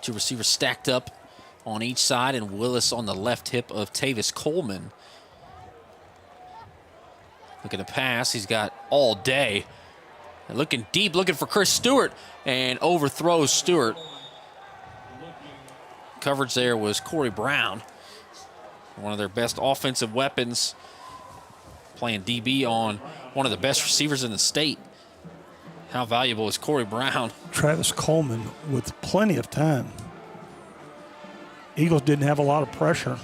Two receivers stacked up on each side, and Willis on the left hip of Tavis Coleman. Look at the pass. He's got all day. And looking deep, looking for Chris Stewart, and overthrows Stewart. Coverage there was Corey Brown, one of their best offensive weapons, playing DB on one of the best receivers in the state. How valuable is Corey Brown? Travis Coleman with plenty of time. Eagles didn't have a lot of pressure.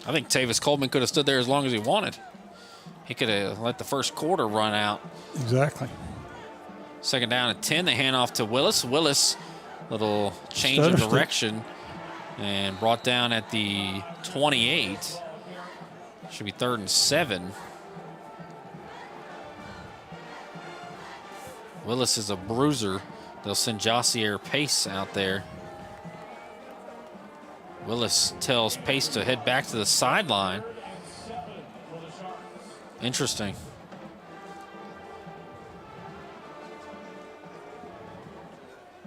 I think Tavis Coleman could have stood there as long as he wanted. He could have let the first quarter run out. Exactly. Second down and 10. They hand off to Willis. Willis, little change of direction, and brought down at the 28. Should be 3rd and 7. Willis is a bruiser. They'll send Josier Pace out there. Willis tells Pace to head back to the sideline. Interesting.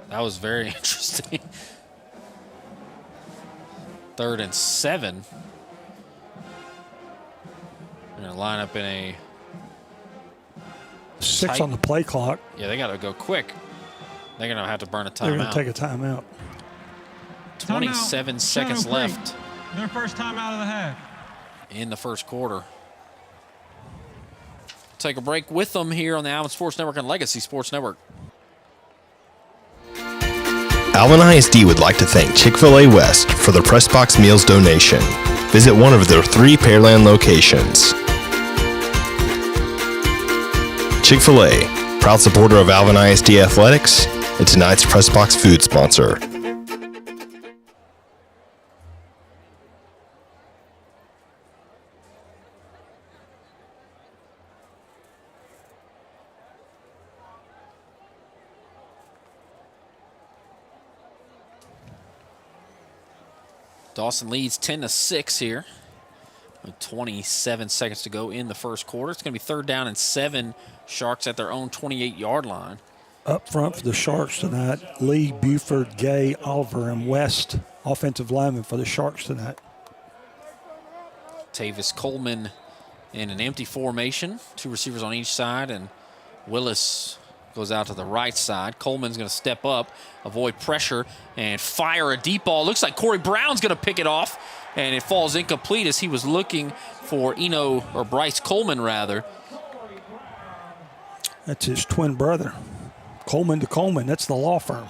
That was very interesting. 3rd and 7. They're going to line up in a 6 tight on the play clock. Yeah, they got to go quick. They're going to have to burn a timeout. They're going to take a timeout. 27 seconds left. Their first time out of the half. In the first quarter. Take a break with them here on the Alvin Sports Network and Legacy Sports Network. Alvin ISD would like to thank Chick-fil-A West for their Press Box Meals donation. Visit one of their 3 Pearland locations. Chick-fil-A, proud supporter of Alvin ISD Athletics, and tonight's Press Box food sponsor. Dawson leads 10-6 here. With 27 seconds to go in the first quarter. It's going to be 3rd down and 7. Sharks at their own 28-yard line. Up front for the Sharks tonight, Lee, Buford, Gay, Oliver, and West, offensive linemen for the Sharks tonight. Tavis Coleman in an empty formation. 2 receivers on each side, and Willis goes out to the right side. Coleman's going to step up, avoid pressure, and fire a deep ball. Looks like Corey Brown's going to pick it off, and it falls incomplete as he was looking for Bryce Coleman, rather. That's his twin brother. Coleman to Coleman, that's the law firm.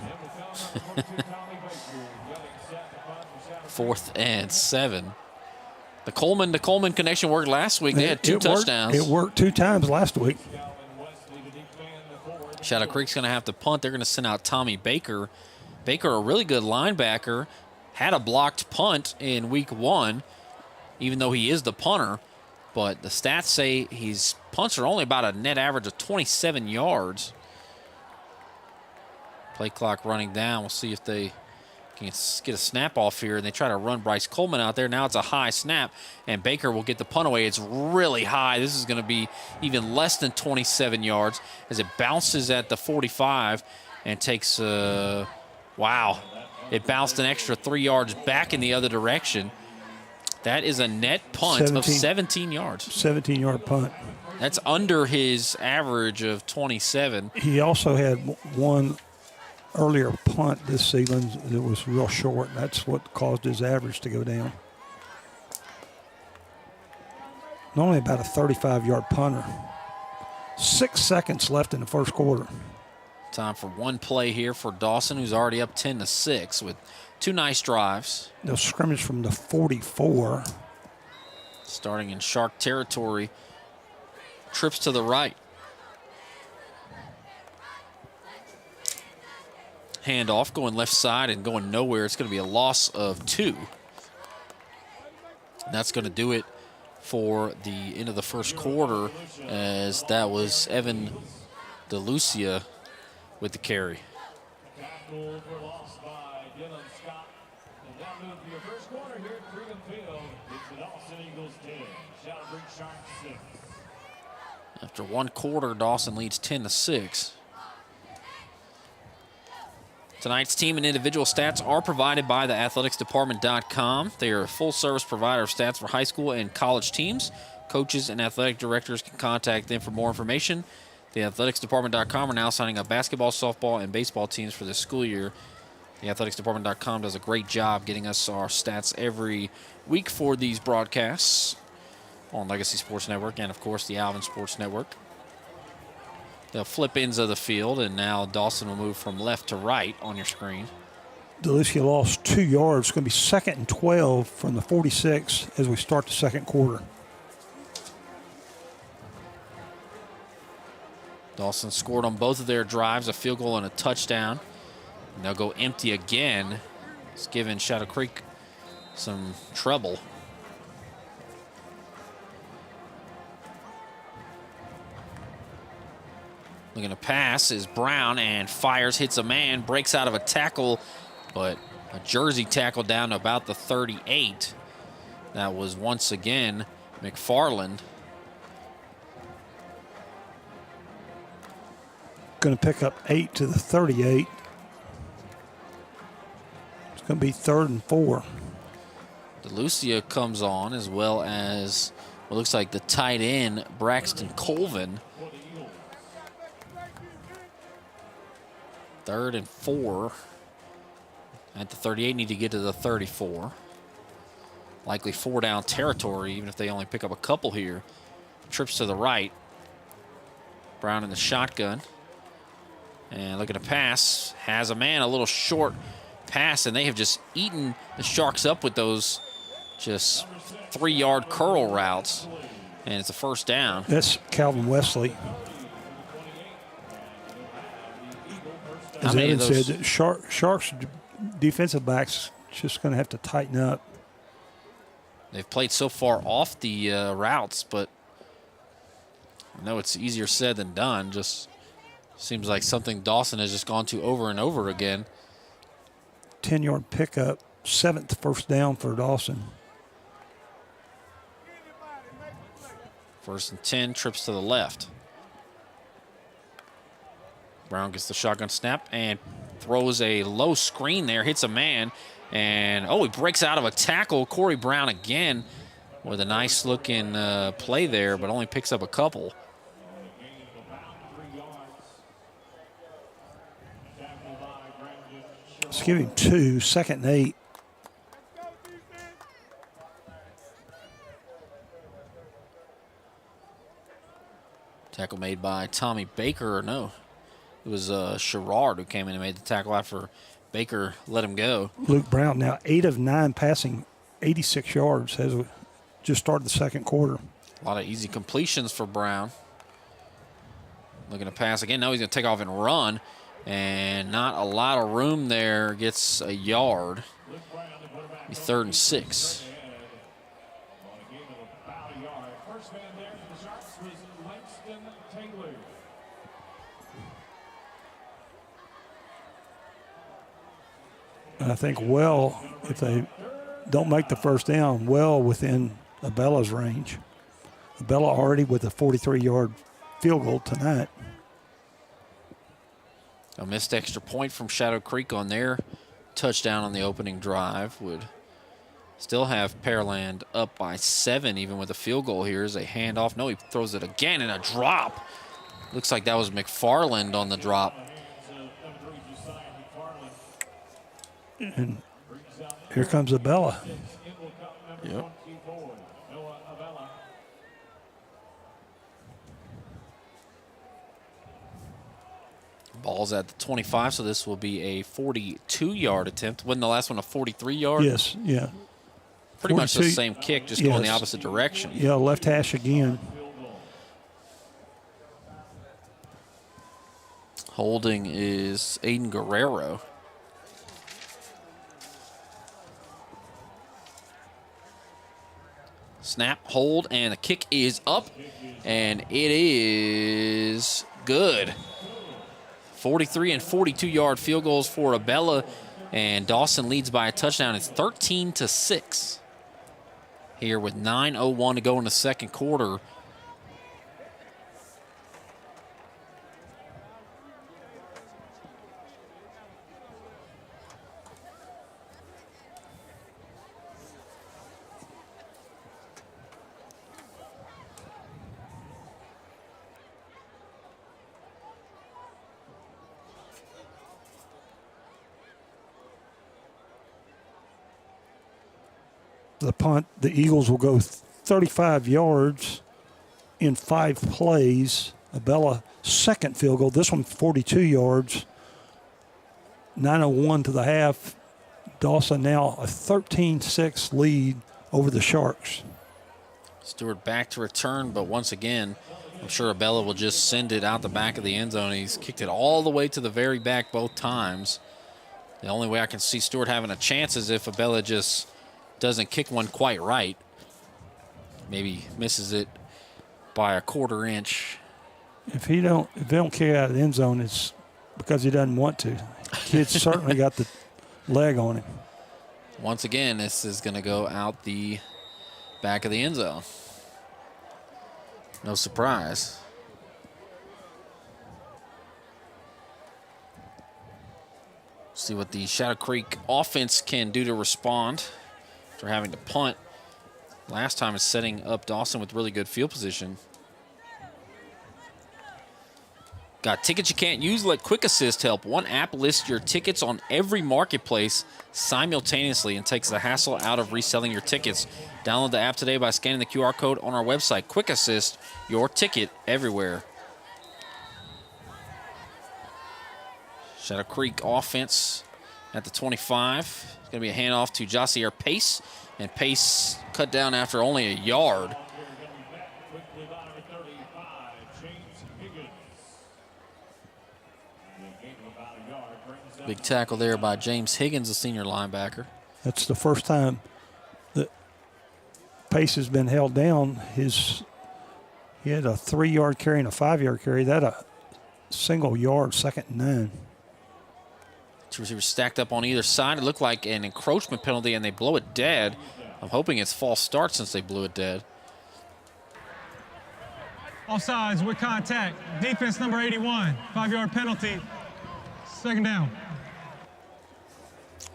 4th and 7. The Coleman to Coleman connection worked last week. They had 2 touchdowns. It worked 2 times last week. Shadow Creek's going to have to punt. They're going to send out Tommy Baker. Baker, a really good linebacker, had a blocked punt in week 1, even though he is the punter. But the stats say his punts are only about a net average of 27 yards. Play clock running down. We'll see if they can get a snap off here. And they try to run Bryce Coleman out there. Now it's a high snap, and Baker will get the punt away. It's really high. This is going to be even less than 27 yards as it bounces at the 45 and takes, wow. It bounced an extra 3 yards back in the other direction. That is a net punt of 17 yards. 17-yard punt. That's under his average of 27. He also had one earlier punt this season that was real short. That's what caused his average to go down. Only about a 35-yard punter. 6 seconds left in the first quarter. Time for one play here for Dawson, who's already up 10-6 with 2 nice drives. They'll scrimmage from the 44. Starting in Shark territory. Trips to the right. Handoff going left side and going nowhere. It's going to be a loss of 2. And that's going to do it for the end of the first quarter, as that was Evan DeLucia with the carry. Tackle for loss by Dylan Scott. And that moved to your first quarter here at Freedom Field. It's the Dawson Eagles 10, Shadow Creek Sharks 6. After one quarter, Dawson leads 10-6. Tonight's team and individual stats are provided by the athleticsdepartment.com. They are a full-service provider of stats for high school and college teams. Coaches and athletic directors can contact them for more information. The athleticsdepartment.com are now signing up basketball, softball, and baseball teams for this school year. The athleticsdepartment.com does a great job getting us our stats every week for these broadcasts on Legacy Sports Network and, of course, the Alvin Sports Network. They'll flip ends of the field, and now Dawson will move from left to right on your screen. DeLucia lost 2 yards. It's going to be 2nd and 12 from the 46 as we start the second quarter. Dawson scored on both of their drives, a field goal and a touchdown. And they'll go empty again. It's giving Shadow Creek some trouble. Looking to pass is Brown, and fires, hits a man, breaks out of a tackle, but a jersey tackle down to about the 38. That was once again McFarland. Going to pick up 8 to the 38. It's going to be 3rd and 4. DeLucia comes on, as well as what looks like the tight end, Braxton Colvin. 3rd and 4. At the 38, need to get to the 34. Likely 4-down territory, even if they only pick up a couple here. Trips to the right. Brown in the shotgun. And looking to pass. Has a man, a little short pass, and they have just eaten the Sharks up with those just 3-yard curl routes. And it's a 1st down. That's Calvin Wesley. As Evan said, Sharks defensive backs just going to have to tighten up. They've played so far off the routes, but I know it's easier said than done. Just seems like something Dawson has just gone to over and over again. 10-yard pickup, 7th 1st down for Dawson. 1st and 10, trips to the left. Brown gets the shotgun snap and throws a low screen there, hits a man, and he breaks out of a tackle. Corey Brown again with a nice looking play there, but only picks up a couple. Let's give him 2, 2nd and 8. Tackle made by Tommy Baker, no. It was Sherrard who came in and made the tackle after Baker let him go. Luke Brown now 8 of 9 passing, 86 yards as we just started the second quarter. A lot of easy completions for Brown. Looking to pass again. Now he's going to take off and run. And not a lot of room there. Gets a yard. Be 3rd and 6. And I think if they don't make the 1st down, within Abella's range. Abella already with a 43-yard field goal tonight. A missed extra point from Shadow Creek on their touchdown on the opening drive would still have Pearland up by 7, even with a field goal here as a handoff. No, he throws it again in a drop. Looks like that was McFarland on the drop. And here comes Abella. Yep. Ball's at the 25, so this will be a 42-yard attempt. Wasn't the last one a 43-yard? Yes, yeah. Pretty much the same kick, just going the opposite direction. Yeah, left hash again. Holding is Aiden Guerrero. Snap, hold, and the kick is up, and it is good. 43 and 42-yard field goals for Abella, and Dawson leads by a touchdown. It's 13-6 here with 9:01 to go in the second quarter. The punt, the Eagles will go 35 yards in 5 plays. Abella, second field goal. This one 42 yards. 9:01 to the half. Dawson now a 13-6 lead over the Sharks. Stewart back to return, but once again, I'm sure Abella will just send it out the back of the end zone. He's kicked it all the way to the very back both times. The only way I can see Stewart having a chance is if Abella just doesn't kick one quite right. Maybe misses it by a 1/4 inch. If they don't kick it out of the end zone, it's because he doesn't want to. Kid's certainly got the leg on him. Once again, this is going to go out the back of the end zone. No surprise. See what the Shadow Creek offense can do to respond after having to punt. Last time is setting up Dawson with really good field position. Got tickets you can't use? Let Quick Assist help. One app lists your tickets on every marketplace simultaneously and takes the hassle out of reselling your tickets. Download the app today by scanning the QR code on our website. Quick Assist, your ticket everywhere. Shadow Creek offense at the 25. It's going to be a handoff to Josier Pace, and Pace cut down after only a yard. Big tackle there by James Higgins, the senior linebacker. That's the first time that Pace has been held down. He had a 3-yard carry and a 5-yard carry. That a single yard, 2nd and 9. Two receivers stacked up on either side. It looked like an encroachment penalty, and they blow it dead. I'm hoping it's false start since they blew it dead. Offsides with contact. Defense number 81. 5-yard penalty. 2nd down.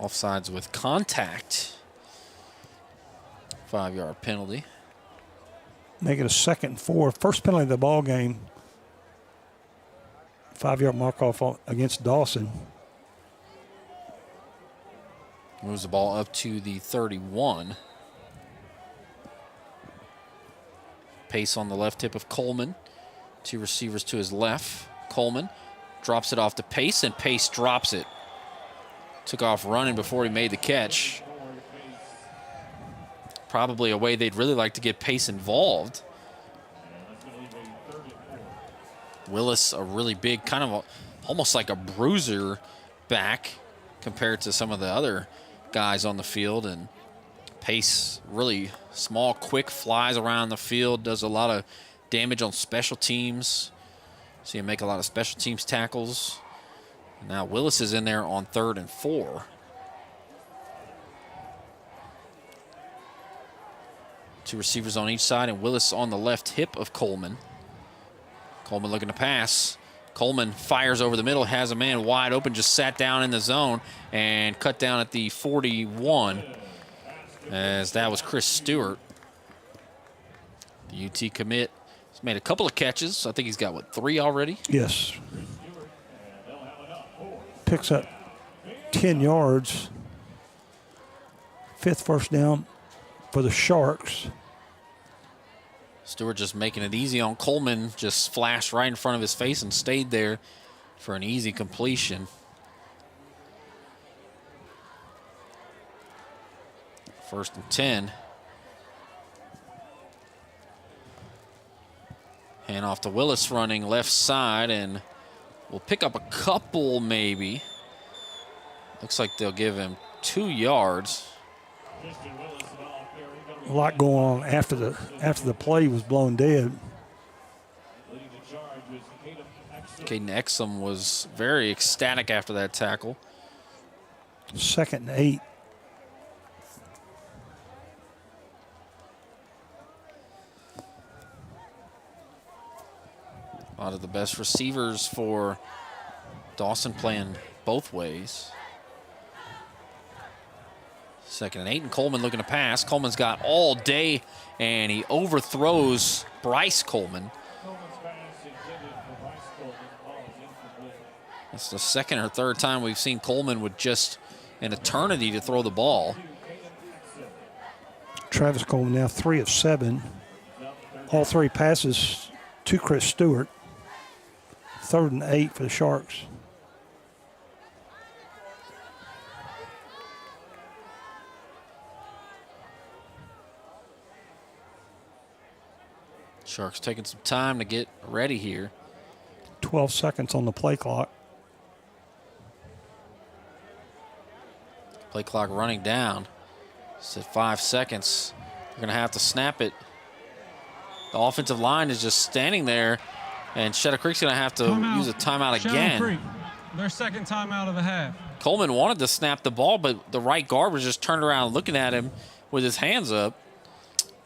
Offsides with contact. 5-yard penalty. Make it a 2nd and 4. First penalty of the ball game. 5-yard mark off against Dawson. Moves the ball up to the 31. Pace on the left hip of Coleman. 2 receivers to his left. Coleman drops it off to Pace, and Pace drops it. Took off running before he made the catch. Probably a way they'd really like to get Pace involved. Willis, a really big, kind of almost like a bruiser back compared to some of the other guys on the field, and Pace really small, quick, flies around the field, does a lot of damage on special teams. See him make a lot of special teams tackles. And now Willis is in there on 3rd and 4. 2 receivers on each side, and Willis on the left hip of Coleman. Coleman looking to pass. Coleman fires over the middle, has a man wide open, just sat down in the zone and cut down at the 41, as that was Chris Stewart. The UT commit has made a couple of catches. I think he's got, 3 already? Yes. Picks up 10 yards. 5th first down for the Sharks. Stewart just making it easy on Coleman, just flashed right in front of his face and stayed there for an easy completion. 1st and 10. Hand off to Willis running left side, and we'll pick up a couple maybe. Looks like they'll give him 2 yards. a lot going on after the play was blown dead. Caden Exum was very ecstatic after that tackle. 2nd and 8. A lot of the best receivers for Dawson playing both ways. 2nd and 8, and Coleman looking to pass. Coleman's got all day, and he overthrows Bryce Coleman. That's the 2nd or 3rd time we've seen Coleman with just an eternity to throw the ball. Travis Coleman now 3 of 7. All 3 passes to Chris Stewart. 3rd and 8 for the Sharks. Sharks taking some time to get ready here. 12 seconds on the play clock. Play clock running down. It's at 5 seconds. They're going to have to snap it. The offensive line is just standing there, and Shadow Creek's going to have to use a timeout again. Shadow Creek, their 2nd timeout of the half. Coleman wanted to snap the ball, but the right guard was just turned around looking at him with his hands up.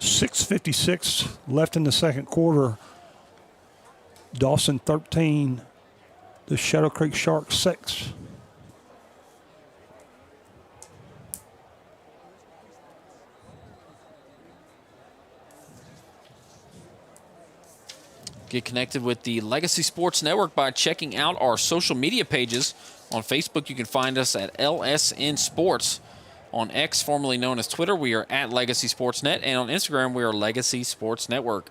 6:56 left in the 2nd quarter. Dawson 13, the Shadow Creek Sharks 6. Get connected with the Legacy Sports Network by checking out our social media pages. On Facebook, you can find us at LSN Sports. On X, formerly known as Twitter, we are at Legacy Sports Net. And on Instagram, we are Legacy Sports Network.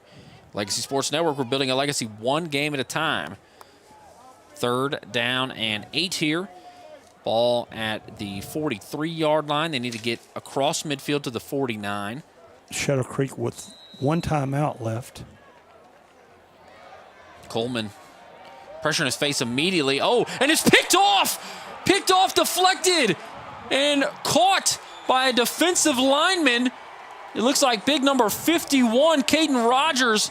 Legacy Sports Network, we're building a legacy one game at a time. 3rd down and 8 here. Ball at the 43-yard line. They need to get across midfield to the 49. Shadow Creek with 1 timeout left. Coleman, pressure in his face immediately. Oh, and it's picked off! Picked off, deflected, and caught by a defensive lineman. It looks like big number 51, Caden Rogers,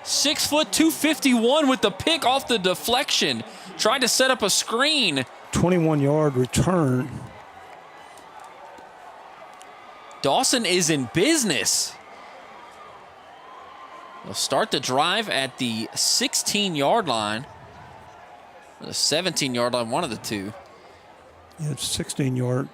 6 foot 251 with the pick off the deflection. Tried to set up a screen. 21-yard return. Dawson is in business. They'll start the drive at the 16-yard line. Or the 17-yard line, one of the two. Yeah, it's 16-yard.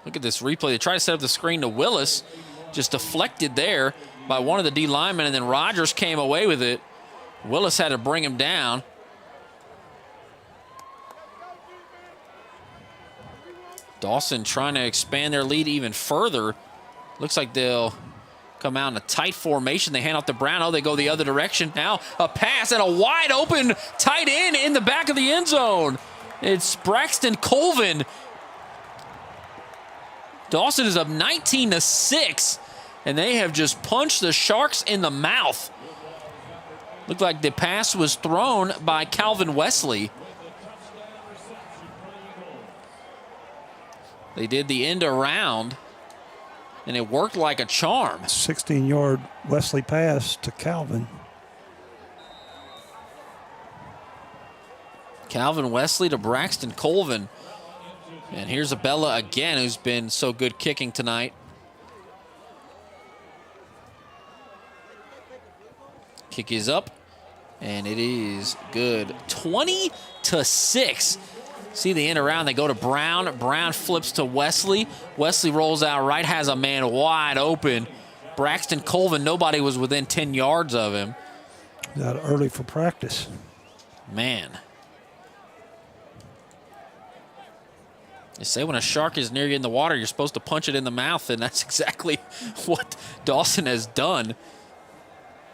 Look at this replay. They try to set up the screen to Willis. Just deflected there by one of the D linemen, and then Rogers came away with it. Willis had to bring him down. Dawson trying to expand their lead even further. Looks like they'll come out in a tight formation. They hand off to Brown. Oh, they go the other direction. Now a pass and a wide open tight end in the back of the end zone. It's Braxton Colvin. Dawson is up 19-6, and they have just punched the Sharks in the mouth. Looked like the pass was thrown by Calvin Wesley. They did the end around, and it worked like a charm. 16-yard Wesley pass to Calvin. Calvin Wesley to Braxton Colvin. And here's Abella again, who's been so good kicking tonight. Kick is up, and it is good. 20-6. See the end around. They go to Brown. Brown flips to Wesley. Wesley rolls out right, has a man wide open. Braxton Colvin, nobody was within 10 yards of him. Got early for practice. Man. They say when a shark is near you in the water, you're supposed to punch it in the mouth, and that's exactly what Dawson has done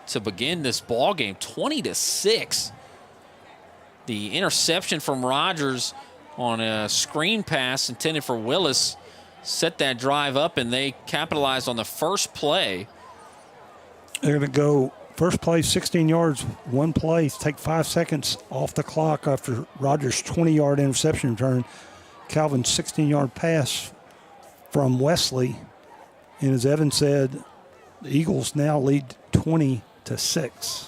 to begin this ball game. 20-6. The interception from Rogers on a screen pass intended for Willis set that drive up, and they capitalized on the first play. They're going to go first play, 16 yards, one play, take 5 seconds off the clock after Rogers' 20-yard interception return. Calvin's 16-yard pass from Wesley. And as Evan said, the Eagles now lead 20-6.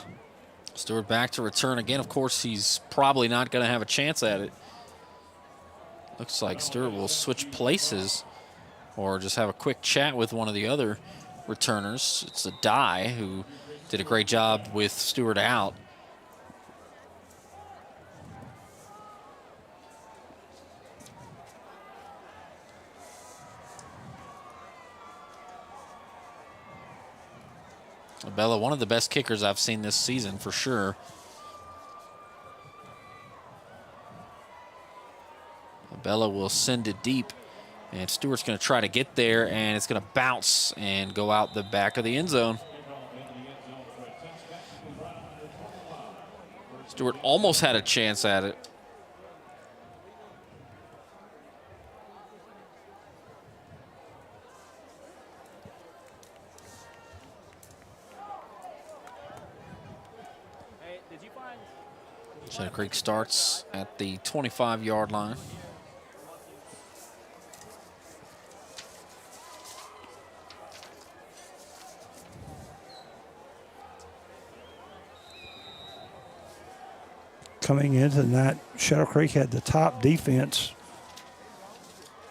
Stewart back to return again. Of course, he's probably not going to have a chance at it. Looks like Stewart will switch places or just have a quick chat with one of the other returners. It's a Dye who did a great job with Stewart out. Bella, one of the best kickers I've seen this season for sure. Bella will send it deep, and Stewart's going to try to get there, and it's going to bounce and go out the back of the end zone. Stewart almost had a chance at it. Shadow Creek starts at the 25-yard line. Coming into the night, Shadow Creek had the top defense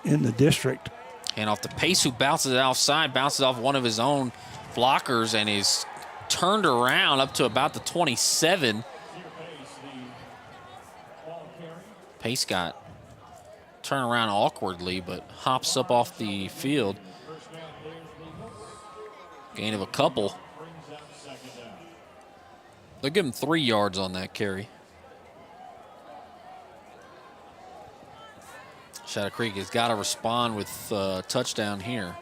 in the district. And off the Pace, who bounces it outside, bounces off one of his own blockers and is turned around up to about the 27. Pace got turned around awkwardly, but hops up off the field. Gain of a couple. They'll give him 3 yards on that carry. Shadow Creek has got to respond with a touchdown here.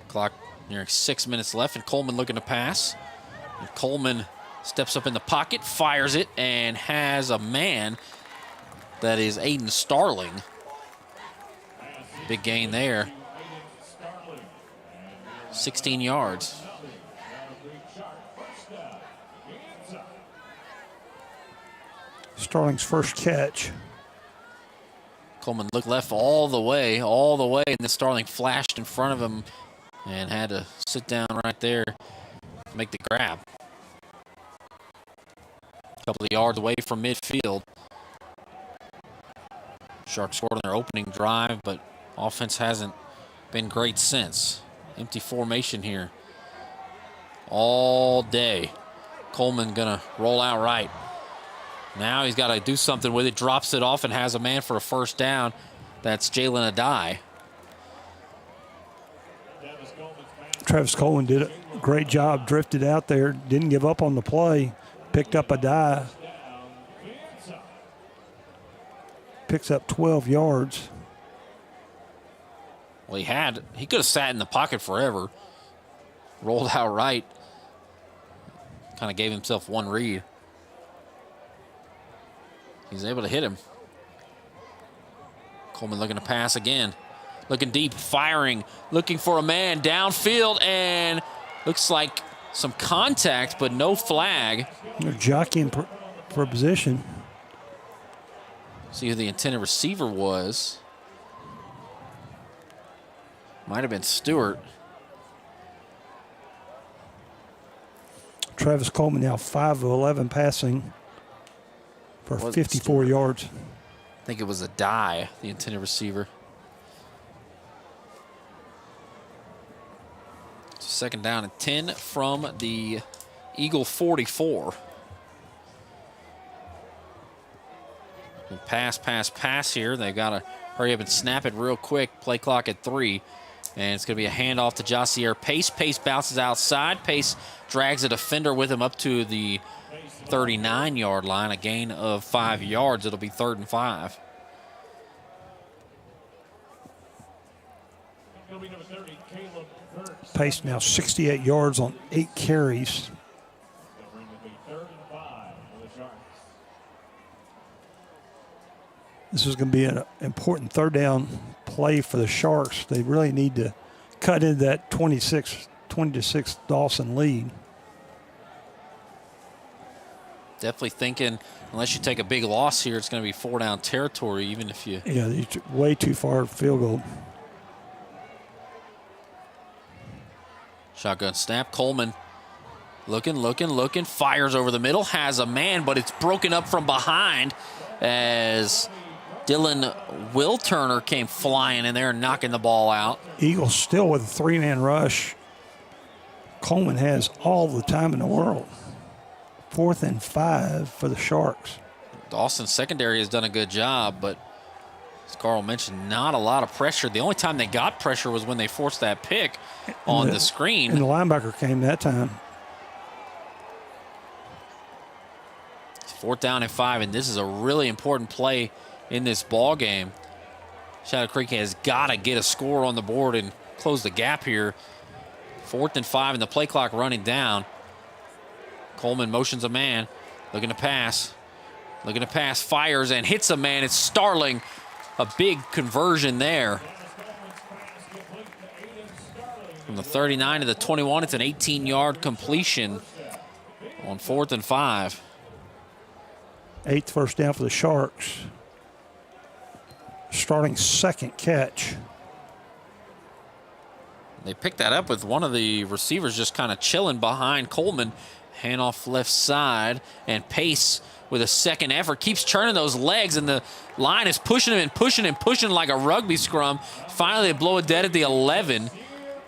Clock nearing 6 minutes left, and Coleman looking to pass. And Coleman steps up in the pocket, fires it, and has a man. That is Aiden Starling. Big gain there. 16 yards. Starling's first catch. Coleman looked left all the way, and then Starling flashed in front of him and had to sit down right there to make the grab. A couple of yards away from midfield. Sharks scored on their opening drive, but offense hasn't been great since. Empty formation here all day. Coleman gonna roll out right. Now he's got to do something with it, drops it off and has a man for a first down. That's Jalen Adai. Travis Coleman did a great job, drifted out there, didn't give up on the play, picked up Adai. Picks up 12 yards. Well, he could have sat in the pocket forever. Rolled out right. Kind of gave himself one read. He's able to hit him. Coleman looking to pass again. Looking deep, firing, looking for a man downfield, and looks like some contact, but no flag. They're jockeying for position. See who the intended receiver was. Might have been Stewart. Travis Coleman now 5 of 11 passing for 54 yards. I think it was Adai, the intended receiver. Second down and 10 from the Eagle 44. Pass here. They've got to hurry up and snap it real quick. Play clock at 3. And it's going to be a handoff to Josier Pace. Pace bounces outside. Pace drags a defender with him up to the 39-yard line. A gain of 5 yards. It'll be 3rd and 5. Pace now 68 yards on 8 carries. This is going to be an important 3rd down play for the Sharks. They really need to cut into that 20-6 Dawson lead. definitely thinking unless you take a big loss here, it's going to be 4-down territory, even if you. Yeah, you're way too far field goal. Shotgun snap. Coleman looking, fires over the middle, has a man, but it's broken up from behind as Dylan Wilturner came flying in there and knocking the ball out. Eagles still with a 3-man rush. Coleman has all the time in the world. 4th and 5 for the Sharks. Dawson's secondary has done a good job, but as Carl mentioned, not a lot of pressure. The only time they got pressure was when they forced that pick on the screen. And the linebacker came that time. 4th down and 5, and this is a really important play in this ball game. Shadow Creek has got to get a score on the board and close the gap here. 4th and 5, and the play clock running down. Coleman motions a man, looking to pass, fires and hits a man. It's Starling. A big conversion there. From the 39 to the 21, it's an 18-yard completion on 4th and 5. 8th first down for the Sharks. Starting second catch. They picked that up with one of the receivers just kind of chilling behind Coleman. Handoff left side, and Pace with a second effort keeps churning those legs, and the line is pushing him and pushing like a rugby scrum. Finally, they blow it dead at the 11.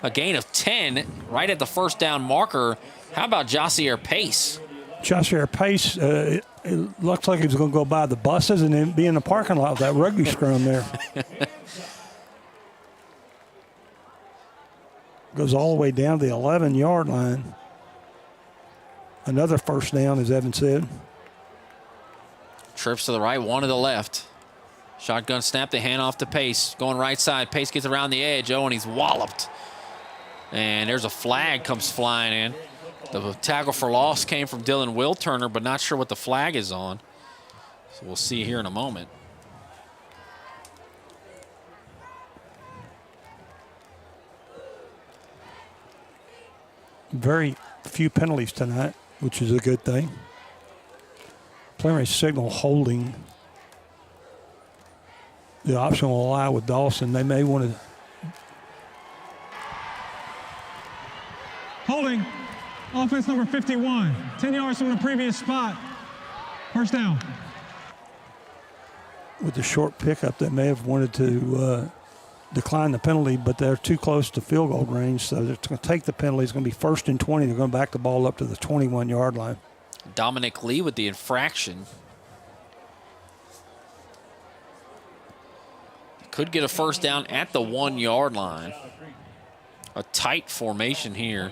A gain of 10 right at the first down marker. How about Jossier Pace? Jossier Pace, it looks like he's going to go by the buses and then be in the parking lot with that rugby scrum there. Goes all the way down to the 11-yard line. Another first down, as Evan said. Trips to the right, one to the left. Shotgun snap, they hand off to Pace. Going right side, Pace gets around the edge. Oh, and he's walloped. And there's a flag comes flying in. The tackle for loss came from Dylan Wilturner, but not sure what the flag is on. So we'll see here in a moment. Very few penalties tonight, which is a good thing. Preliminary signal holding. The option will allow with Dawson. They may want to. Holding. Offense number 51. 10 yards from the previous spot. First down. With the short pickup, they may have wanted to decline the penalty, but they're too close to field goal range, so they're going to take the penalty. It's going to be 1st and 20. They're going to back the ball up to the 21-yard line. Dominic Lee with the infraction. Could get a first down at the 1-yard line. A tight formation here.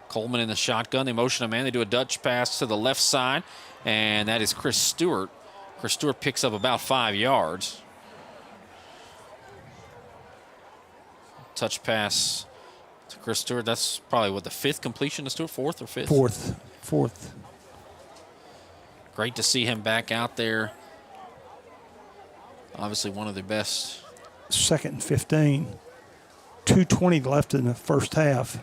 Coleman in the shotgun. They motion a man. They do a Dutch pass to the left side, and that is Chris Stewart. Chris Stewart picks up about 5 yards. Touch pass to Chris Stewart. That's probably what, the 5th completion to Stewart? 4th or 5th? Fourth. Great to see him back out there. Obviously one of the best. 2nd and 15. 2:20 left in the first half.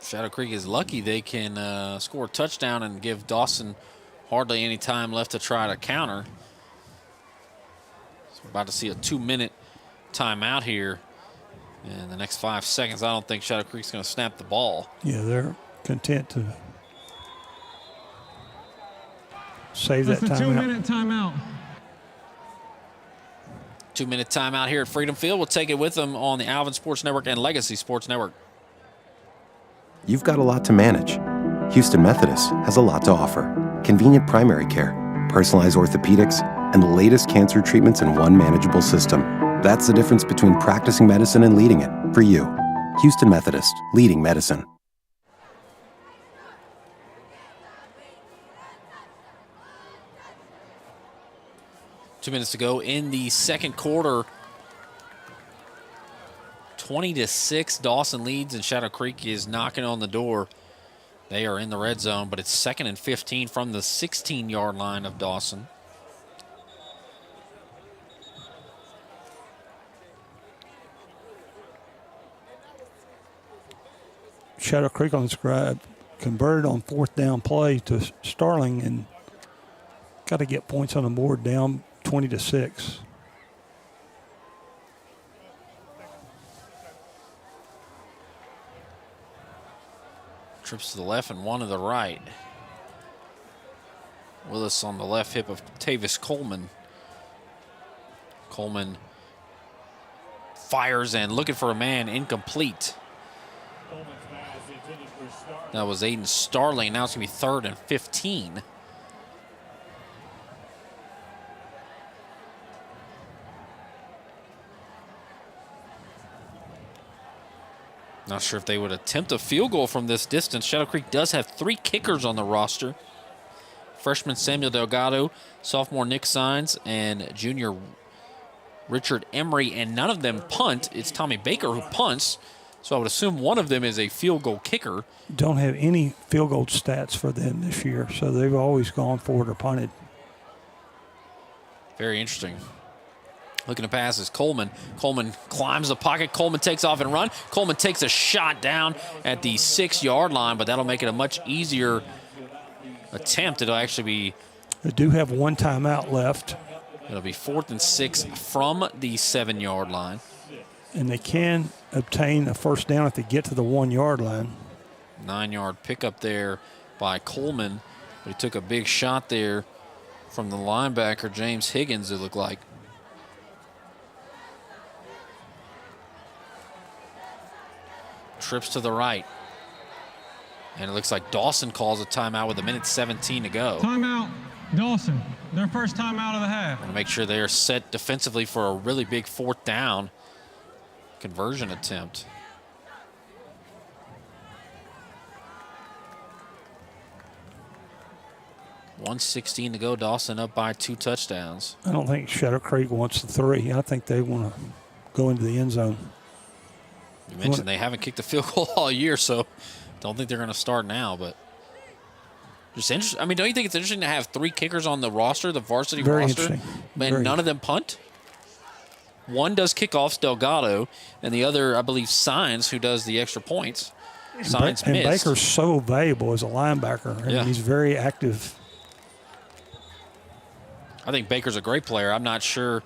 Shadow Creek is lucky they can score a touchdown and give Dawson hardly any time left to try to counter. So we're about to see a 2-minute timeout here in the next 5 seconds. I don't think Shadow Creek's going to snap the ball. Yeah, they're content to save that timeout. That's a 2-minute timeout. 2-minute timeout here at Freedom Field. We'll take it with them on the Alvin Sports Network and Legacy Sports Network. You've got a lot to manage. Houston Methodist has a lot to offer. Convenient primary care, personalized orthopedics, and the latest cancer treatments in one manageable system. That's the difference between practicing medicine and leading it. For you, Houston Methodist, leading medicine. Two minutes to go in the second quarter. 20-6, Dawson leads, and Shadow Creek is knocking on the door. They are in the red zone, but it's 2nd and 15 from the 16-yard line of Dawson. Shadow Creek on the scribe converted on 4th down play to Starling and got to get points on the board, down 20-6. Trips to the left and one to the right. Willis on the left hip of Tavis Coleman. Coleman fires and looking for a man, incomplete. That was Aiden Starling. Now it's going to be 3rd and 15. Not sure if they would attempt a field goal from this distance. Shadow Creek does have 3 kickers on the roster. Freshman Samuel Delgado, sophomore Nick Sines, and junior Richard Emery, and none of them punt. It's Tommy Baker who punts, so I would assume one of them is a field goal kicker. Don't have any field goal stats for them this year, so they've always gone forward or punted. Very interesting. Looking to pass is Coleman. Coleman climbs the pocket. Coleman takes off and run. Coleman takes a shot down at the 6-yard line, but that'll make it a much easier attempt. It'll actually be... They do have 1 timeout left. It'll be 4th and 6 from the 7-yard line. And they can obtain a first down if they get to the 1-yard line. 9-yard pickup there by Coleman, but he took a big shot there from the linebacker, James Higgins, it looked like. Trips to the right. And it looks like Dawson calls a timeout with 1:17 to go. Timeout, Dawson. Their first timeout of the half. Want to make sure they are set defensively for a really big 4th down conversion attempt. $1:16 to go. Dawson up by 2 touchdowns. I don't think Shadow Creek wants the 3. I think they want to go into the end zone. You mentioned they haven't kicked a field goal all year, so don't think they're going to start now. But just interesting. I mean, don't you think it's interesting to have 3 kickers on the roster, the varsity Very roster, interesting. and none of them punt? One does kickoffs, Delgado, and the other, I believe, Sines, who does the extra points. Sines and missed. Baker's so valuable as a linebacker. I mean, he's very active. I think Baker's a great player. I'm not sure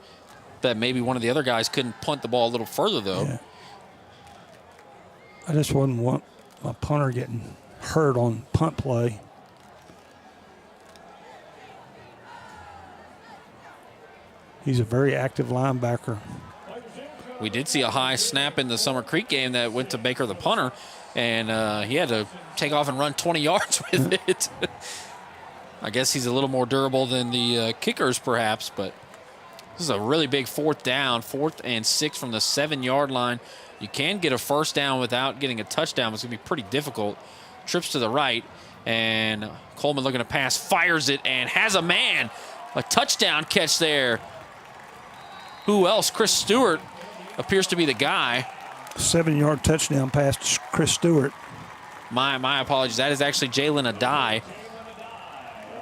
that maybe one of the other guys couldn't punt the ball a little further, though. Yeah. I just wouldn't want my punter getting hurt on punt play. He's a very active linebacker. We did see a high snap in the Summer Creek game that went to Baker, the punter, and he had to take off and run 20 yards with it. I guess he's a little more durable than the kickers, perhaps, but this is a really big 4th down, 4th and 6 from the 7-yard line. You can get a first down without getting a touchdown. It's going to be pretty difficult. Trips to the right, and Coleman looking to pass, fires it, and has a man. A touchdown catch there. Who else? Chris Stewart appears to be the guy. 7-yard touchdown pass to Chris Stewart. My apologies. That is actually Jalen Adai.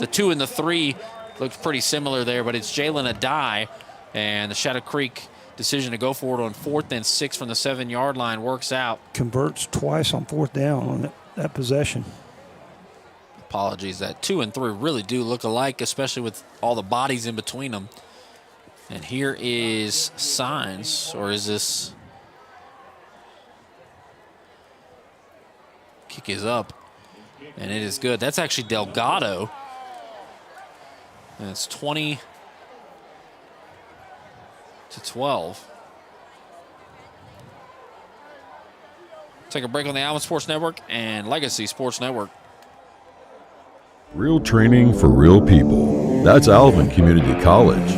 The 2 and the 3 looked pretty similar there, but it's Jalen Adai, and the Shadow Creek decision to go forward on 4th and 6 from the 7-yard line works out. Converts twice on 4th down on that possession. Apologies. That 2 and 3 really do look alike, especially with all the bodies in between them. And here is Sines, or is this? Kick is up, and it is good. That's actually Delgado. And it's 20-12. Take a break on the Alvin Sports Network and Legacy Sports Network. Real training for real people. That's Alvin Community College.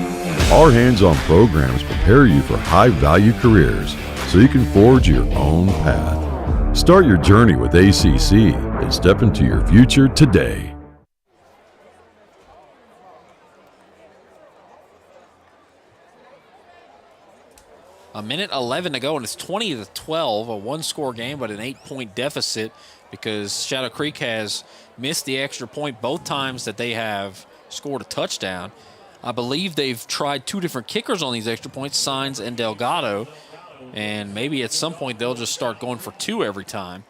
Our hands-on programs prepare you for high-value careers so you can forge your own path. Start your journey with ACC and step into your future today. A minute 11 to go, and it's 20-12, a 1-score game, but an 8-point deficit because Shadow Creek has missed the extra point both times that they have scored a touchdown. I believe they've tried 2 different kickers on these extra points, Sines and Delgado, and maybe at some point they'll just start going for 2 every time.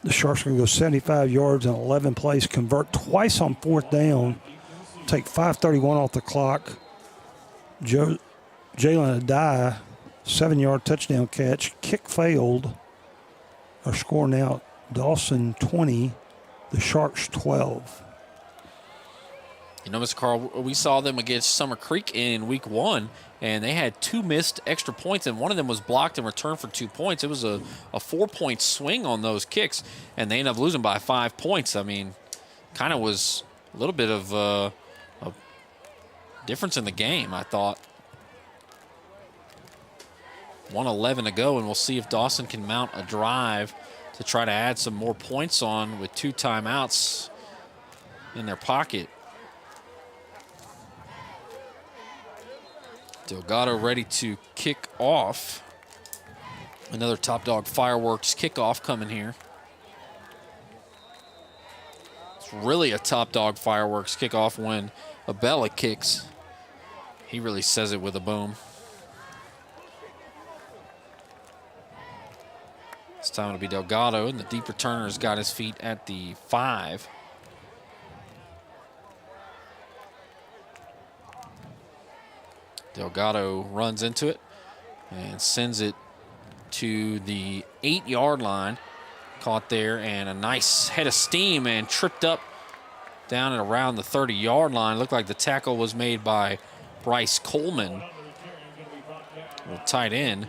The Sharks are going to go 75 yards in 11 plays, convert twice on 4th down, take 5:31 off the clock. Jalen Adai, 7-yard touchdown catch, kick failed. Our score now, Dawson 20, the Sharks 12. You know, Mr. Carl, we saw them against Summer Creek in week 1, and they had 2 missed extra points, and one of them was blocked and returned for 2 points. It was a 4-point swing on those kicks, and they ended up losing by 5 points. I mean, kind of was a little bit of a difference in the game, I thought. 1:11 to go, and we'll see if Dawson can mount a drive to try to add some more points on with 2 timeouts in their pocket. Delgado ready to kick off. Another Top Dog Fireworks kickoff coming here. It's really a Top Dog Fireworks kickoff when Abella kicks. He really says it with a boom. This time it'll be Delgado, and the deep returner's got his feet at the 5. Delgado runs into it and sends it to the 8-yard line. Caught there, and a nice head of steam, and tripped up down and around the 30-yard line. Looked like the tackle was made by Bryce Coleman, a tight end.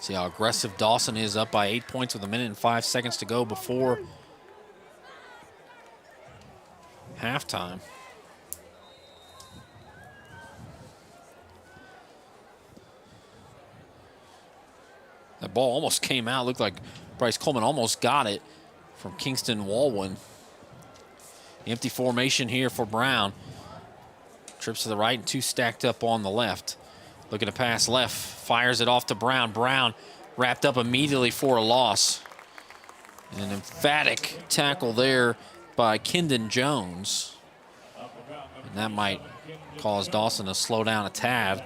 See how aggressive Dawson is, up by 8 points with 1 minute and 5 seconds to go before halftime. That ball almost came out. Looked like Bryce Coleman almost got it from Kingston Walwyn. Empty formation here for Brown. Trips to the right and 2 stacked up on the left. Looking to pass left, fires it off to Brown. Brown wrapped up immediately for a loss. An emphatic tackle there by Kendon Jones. And that might cause Dawson to slow down a tad.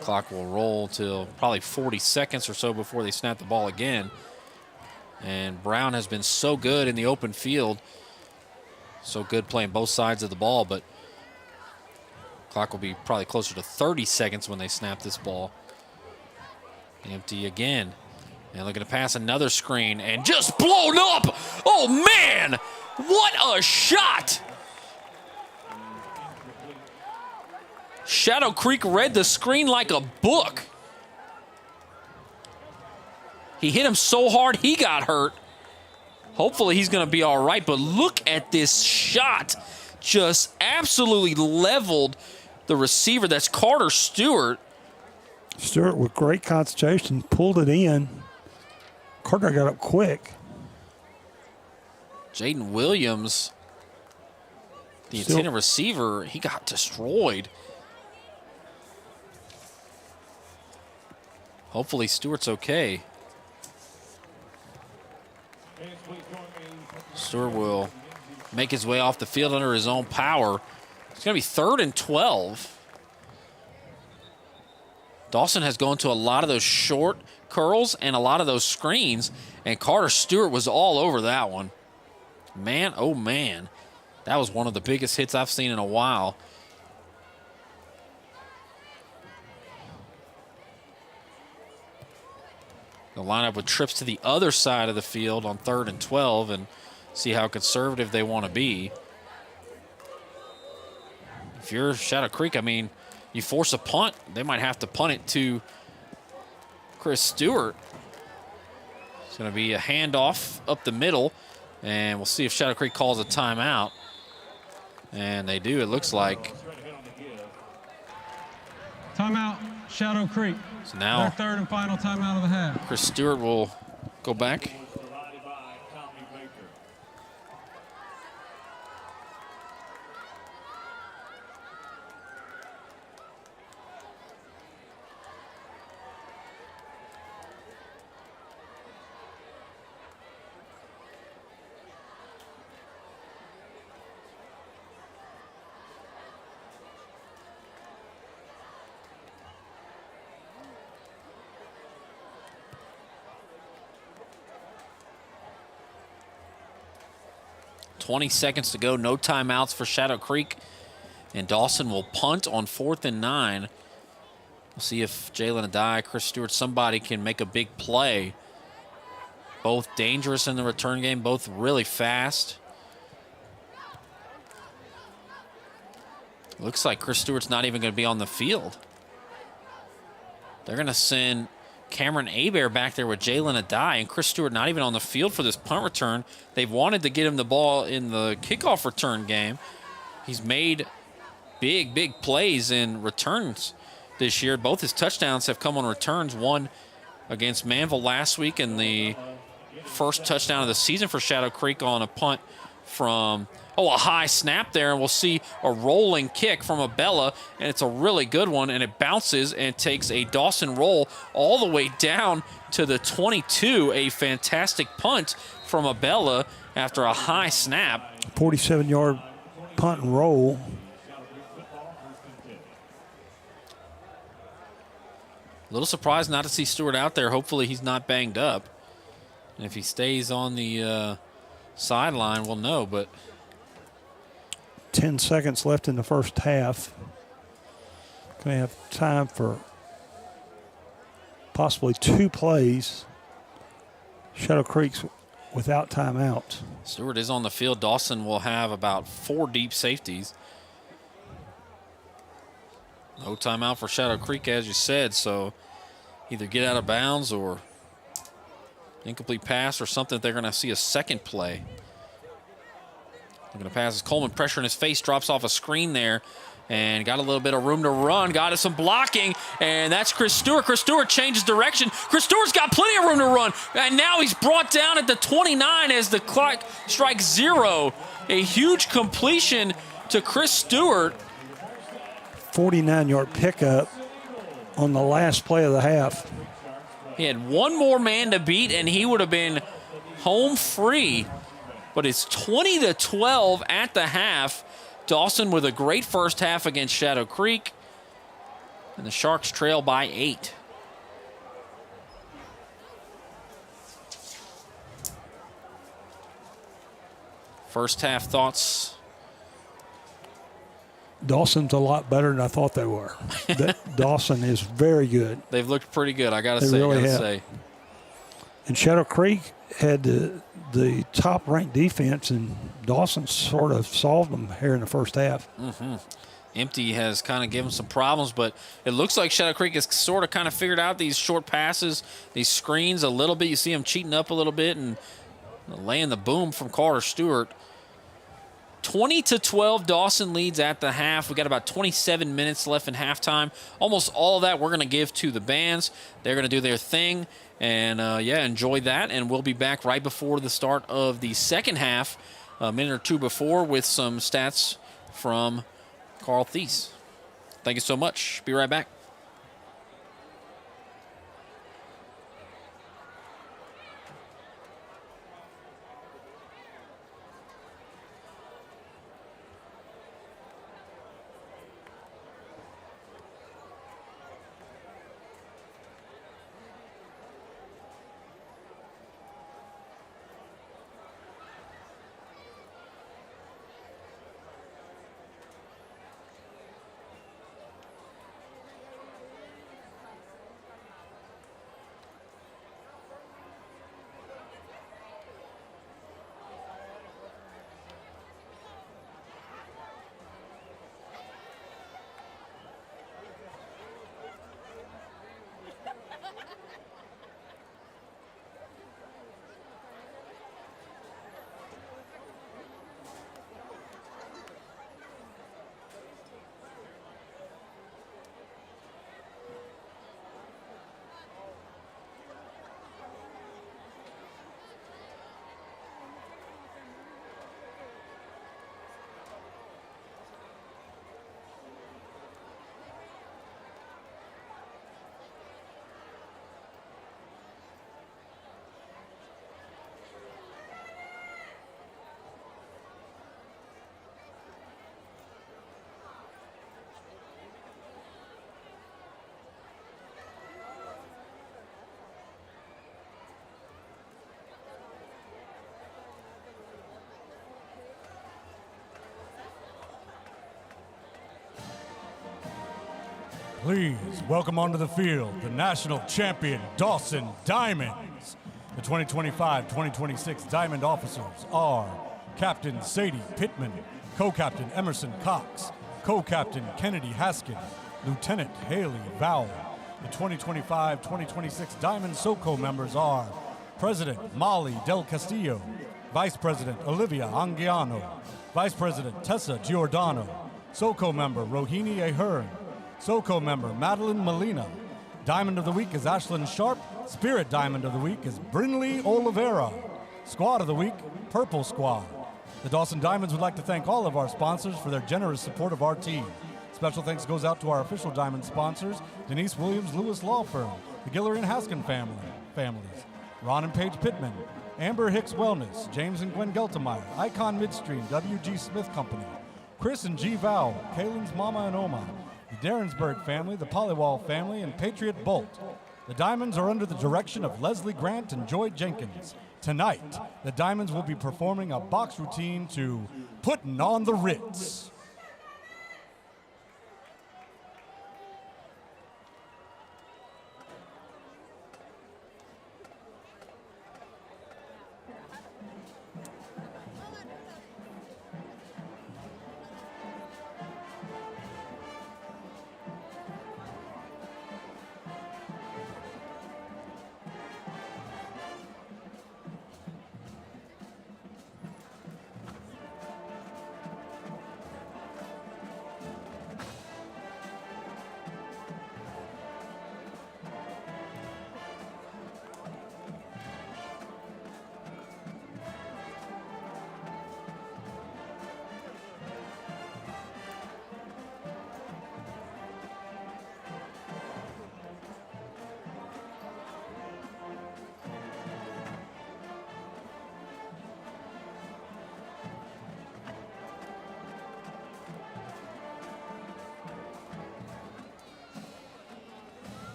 Clock will roll till probably 40 seconds or so before they snap the ball again. And Brown has been so good in the open field. So good playing both sides of the ball, but clock will be probably closer to 30 seconds when they snap this ball. Empty again. And looking to pass another screen and just blown up. Oh, man. What a shot. Shadow Creek read the screen like a book. He hit him so hard he got hurt. Hopefully he's going to be all right, but look at this shot. Just absolutely leveled the receiver. That's Carter Stewart. Stewart with great concentration pulled it in. Carter got up quick. Jaden Williams, the intended receiver, he got destroyed. Hopefully Stewart's okay. Stewart will make his way off the field under his own power. It's going to be 3rd and 12. Dawson has gone to a lot of those short curls and a lot of those screens, and Carter Stewart was all over that one. Man, oh man, that was one of the biggest hits I've seen in a while. They'll line up with trips to the other side of the field on 3rd and 12 and see how conservative they want to be. If you're Shadow Creek, I mean, you force a punt, they might have to punt it to Chris Stewart. It's going to be a handoff up the middle, and we'll see if Shadow Creek calls a timeout. And they do, it looks like. Timeout, Shadow Creek. So now, their 3rd and final timeout of the half. Chris Stewart will go back. 20 seconds to go, no timeouts for Shadow Creek. And Dawson will punt on 4th and 9. We'll see if Jalen Adai, Chris Stewart, somebody can make a big play. Both dangerous in the return game, both really fast. Looks like Chris Stewart's not even going to be on the field. They're going to send Cameron Abear back there with Jalen Adai, and Chris Stewart not even on the field for this punt return. They've wanted to get him the ball in the kickoff return game. He's made big plays in returns this year. Both his touchdowns have come on returns, one against Manville last week and the first touchdown of the season for Shadow Creek on a punt from, a high snap there, and we'll see a rolling kick from Abella, and it's a really good one, and it bounces and takes a Dawson roll all the way down to the 22. A fantastic punt from Abella after a high snap. 47-yard punt and roll. A little surprised not to see Stewart out there. Hopefully he's not banged up. And if he stays on the sideline, we'll know, but 10 seconds left in the first half. Going to have time for possibly 2 plays. Shadow Creek's without timeouts. Stewart is on the field. Dawson will have about 4 deep safeties. No timeout for Shadow Creek, as you said, so either get out of bounds or incomplete pass or something. They're going to see a second play. They're going to pass as Coleman, pressure in his face, drops off a screen there, and got a little bit of room to run. Got some blocking, and that's Chris Stewart. Chris Stewart changes direction. Chris Stewart's got plenty of room to run, and now he's brought down at the 29 as the clock strikes 0. A huge completion to Chris Stewart. 49-yard pickup on the last play of the half. He had one more man to beat, and he would have been home free. But it's 20-12 at the half. Dawson with a great first half against Shadow Creek. And the Sharks trail by 8. First half thoughts? Dawson's a lot better than I thought they were. Dawson is very good. They've looked pretty good, I got to say. Really And Shadow Creek had the top-ranked defense, and Dawson sort of solved them here in the first half. Empty has kind of given some problems, but it looks like Shadow Creek has sort of kind of figured out these short passes, these screens a little bit. You see them cheating up a little bit and laying the boom from Carter Stewart. 20-12, Dawson leads at the half. We got about 27 minutes left in halftime. Almost all of that we're going to give to the bands. They're going to do their thing, and enjoy that. And we'll be back right before the start of the second half, a minute or two before, with some stats from Carl Thies. Thank you so much. Be right back. Please welcome onto the field the national champion Dawson Diamonds. The 2025-2026 Diamond officers are Captain Sadie Pittman, Co-Captain Emerson Cox, Co-Captain Kennedy Haskin, Lieutenant Haley Vowell. The 2025-2026 Diamond SoCo members are President Molly Del Castillo, Vice President Olivia Angiano, Vice President Tessa Giordano, SoCo member Rohini Ahern, SoCo member Madeline Molina. Diamond of the Week is Ashlyn Sharp. Spirit Diamond of the Week is Brinley Oliveira. Squad of the Week, Purple Squad. The Dawson Diamonds would like to thank all of our sponsors for their generous support of our team. Special thanks goes out to our official Diamond sponsors, Denise Williams Lewis Law Firm, the Guillory and Haskin families, Ron and Paige Pittman, Amber Hicks Wellness, James and Gwen Geltemeyer, Icon Midstream, W.G. Smith Company, Chris and G. Vowell, Kaylin's Mama and Oma, the Darrensburg family, the Pollywall family, and Patriot Bolt. The Diamonds are under the direction of Leslie Grant and Joy Jenkins. Tonight, the Diamonds will be performing a box routine to Puttin' on the Ritz.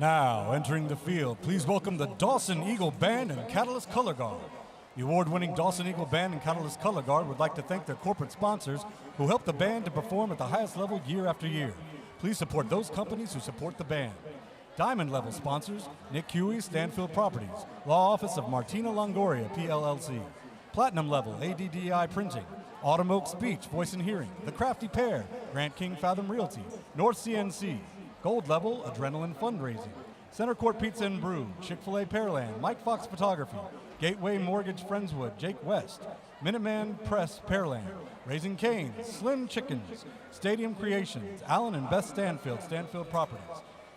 Now, entering the field, please welcome the Dawson Eagle Band and Catalyst Color Guard. The award-winning Dawson Eagle Band and Catalyst Color Guard would like to thank their corporate sponsors who help the band to perform at the highest level year after year. Please support those companies who support the band. Diamond level sponsors, Nick Huey, Stanfield Properties, Law Office of Martina Longoria, PLLC. Platinum level, ADDI Printing, Autumn Oak Speech, Voice and Hearing, The Crafty Pair, Grant King Fathom Realty, North CNC. Gold level, Adrenaline Fundraising, Center Court Pizza and Brew, Chick-fil-A Pearland, Mike Fox Photography, Gateway Mortgage Friendswood, Jake West, Minuteman Press Pearland, Raising Cane's, Slim Chickens, Stadium Creations, Allen and Beth Stanfield, Stanfield Properties.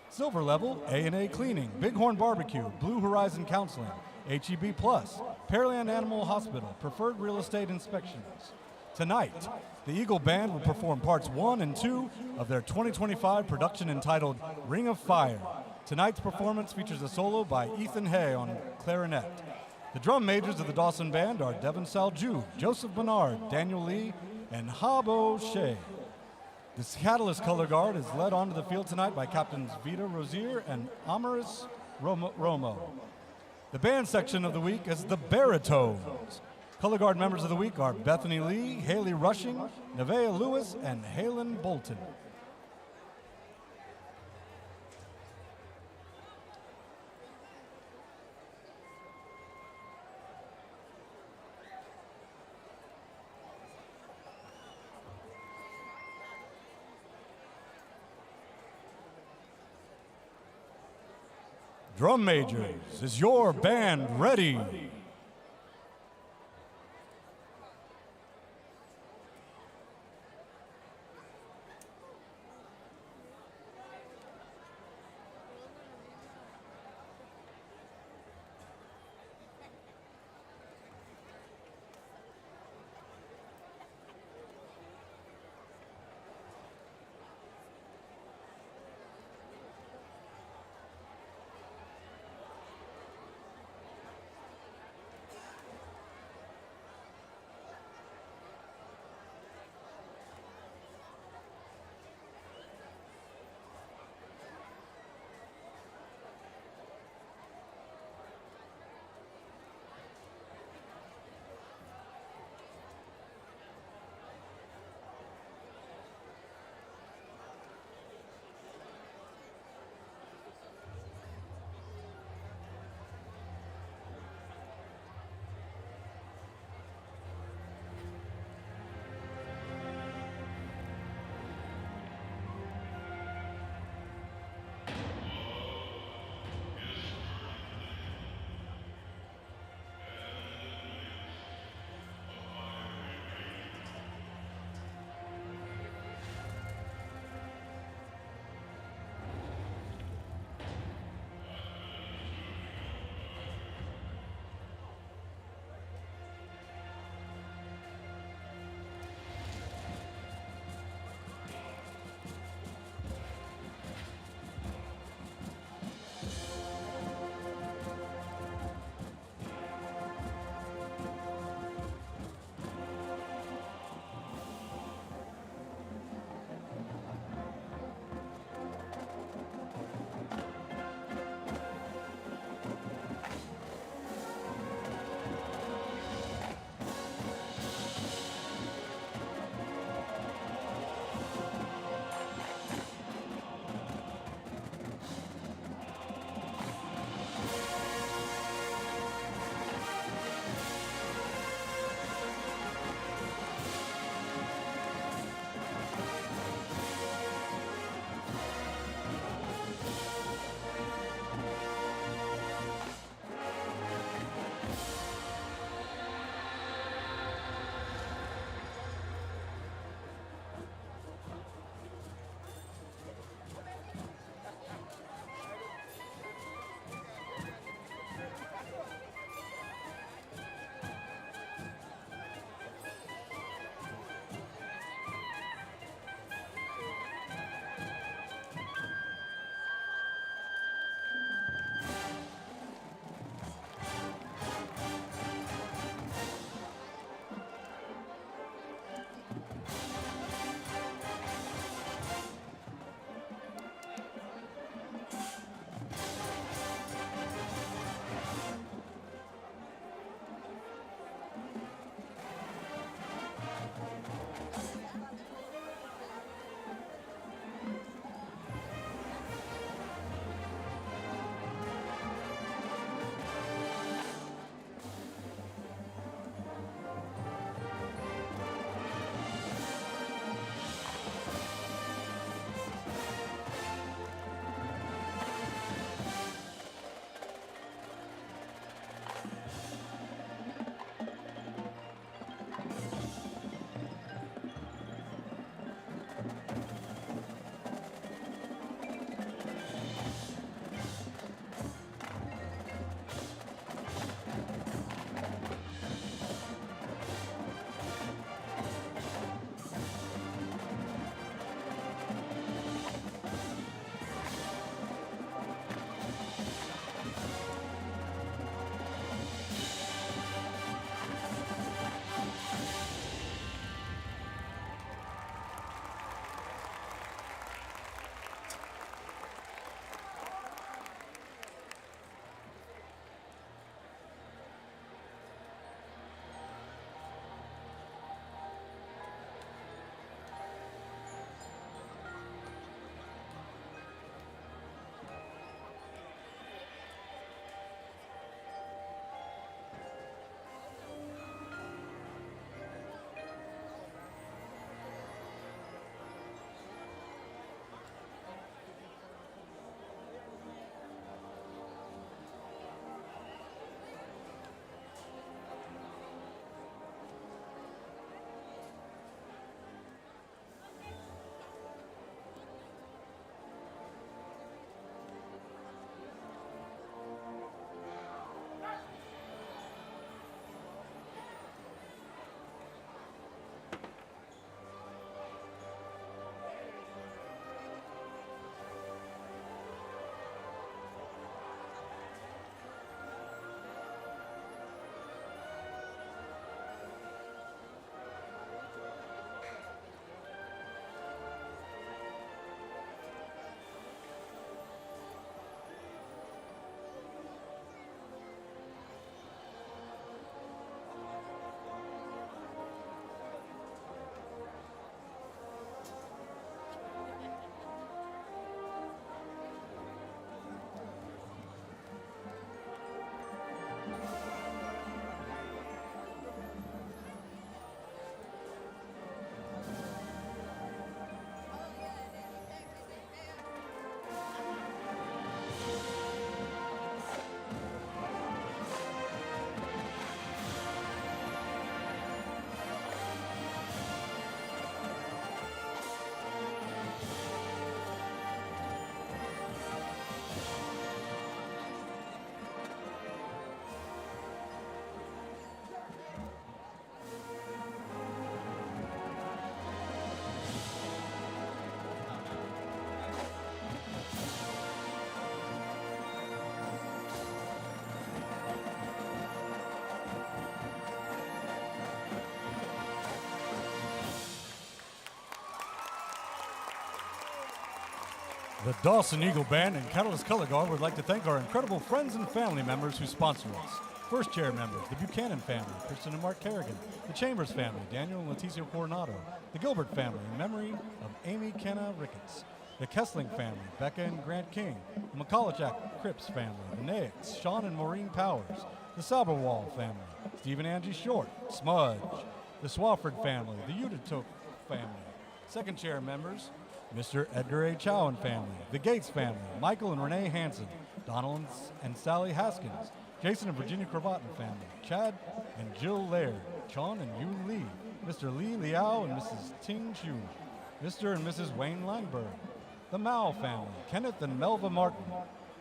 Silver level, A&A Cleaning, Bighorn Barbecue, Blue Horizon Counseling, HEB Plus, Pearland Animal Hospital, Preferred Real Estate Inspections. Tonight, the Eagle Band will perform parts 1 and 2 of their 2025 production entitled Ring of Fire. Tonight's performance features a solo by Ethan Hay on clarinet. The drum majors of the Dawson Band are Devin Salju, Joseph Bernard, Daniel Lee, and Habo Shea. The Catalyst Color Guard is led onto the field tonight by Captains Vita Rozier and Amaris Romo. The band section of the week is the Baritones. Color Guard members of the week are Bethany Lee, Haley Rushing, Nevaeh Lewis, and Halen Bolton. Drum majors, is your band ready? The Dawson Eagle Band and Catalyst Color Guard would like to thank our incredible friends and family members who sponsor us. First chair members, the Buchanan family, Kristen and Mark Kerrigan, the Chambers family, Daniel and Leticia Coronado, the Gilbert family, in memory of Amy Kenna Ricketts, the Kessling family, Becca and Grant King, the McCulloch Cripps family, the Nayicks, Sean and Maureen Powers, the Sauberwall family, Steve and Angie Short, Smudge, the Swafford family, the Uditoke family. Second chair members, Mr. Edgar A. Chow and family, the Gates family, Michael and Renee Hansen, Donald and Sally Haskins, Jason and Virginia Cravatin family, Chad and Jill Laird, Chon and Yoon Lee, Mr. Lee Liao and Mrs. Ting Chu, Mr. and Mrs. Wayne Langberg, the Mao family, Kenneth and Melva Martin,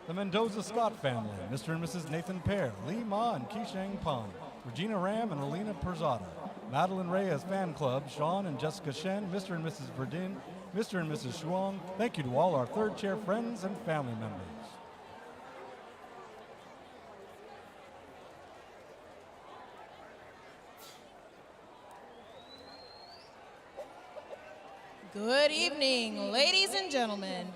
the Mendoza Scott family, Mr. and Mrs. Nathan Pear, Lee Ma and Kishang Pan, Regina Ram and Alina Perzada, Madeline Reyes Fan Club, Sean and Jessica Shen, Mr. and Mrs. Verdin, Mr. and Mrs. Shuang. Thank you to all our third chair friends and family members. Good evening, ladies and gentlemen.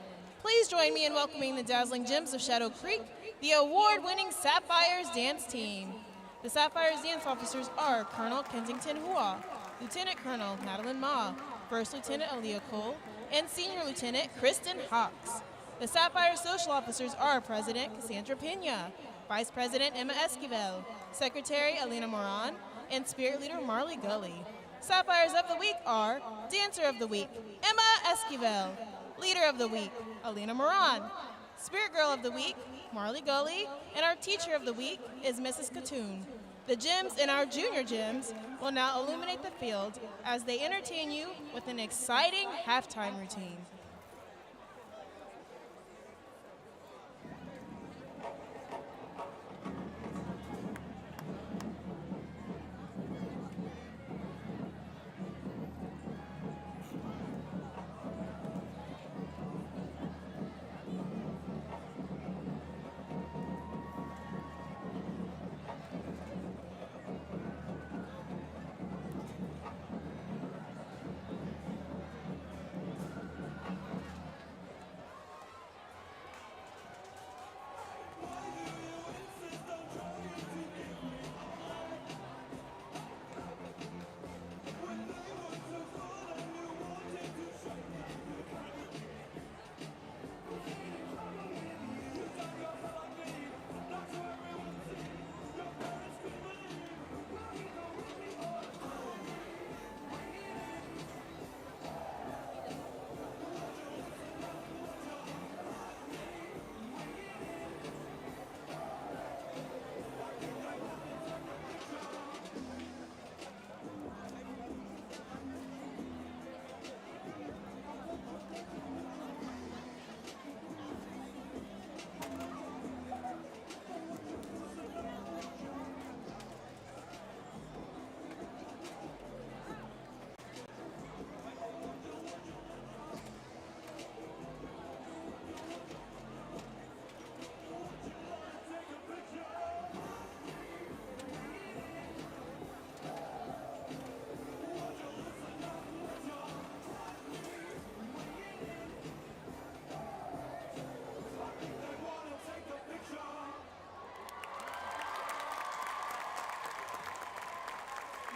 Please join me in welcoming the dazzling gems of Shadow Creek, the award-winning Sapphires Dance Team. The Sapphires Dance officers are Colonel Kensington Hua, Lieutenant Colonel Madeline Ma, First Lieutenant Aaliyah Cole, and Senior Lieutenant Kristen Hawks. The Sapphire Social Officers are President Cassandra Pena, Vice President Emma Esquivel, Secretary Alina Moran, and Spirit Leader Marley Gully. Sapphires of the Week are Dancer of the Week, Emma Esquivel, Leader of the Week, Alina Moran, Spirit Girl of the Week, Marley Gully, and our Teacher of the Week is Mrs. Katoon. The gems and our junior gems will now illuminate the field as they entertain you with an exciting halftime routine.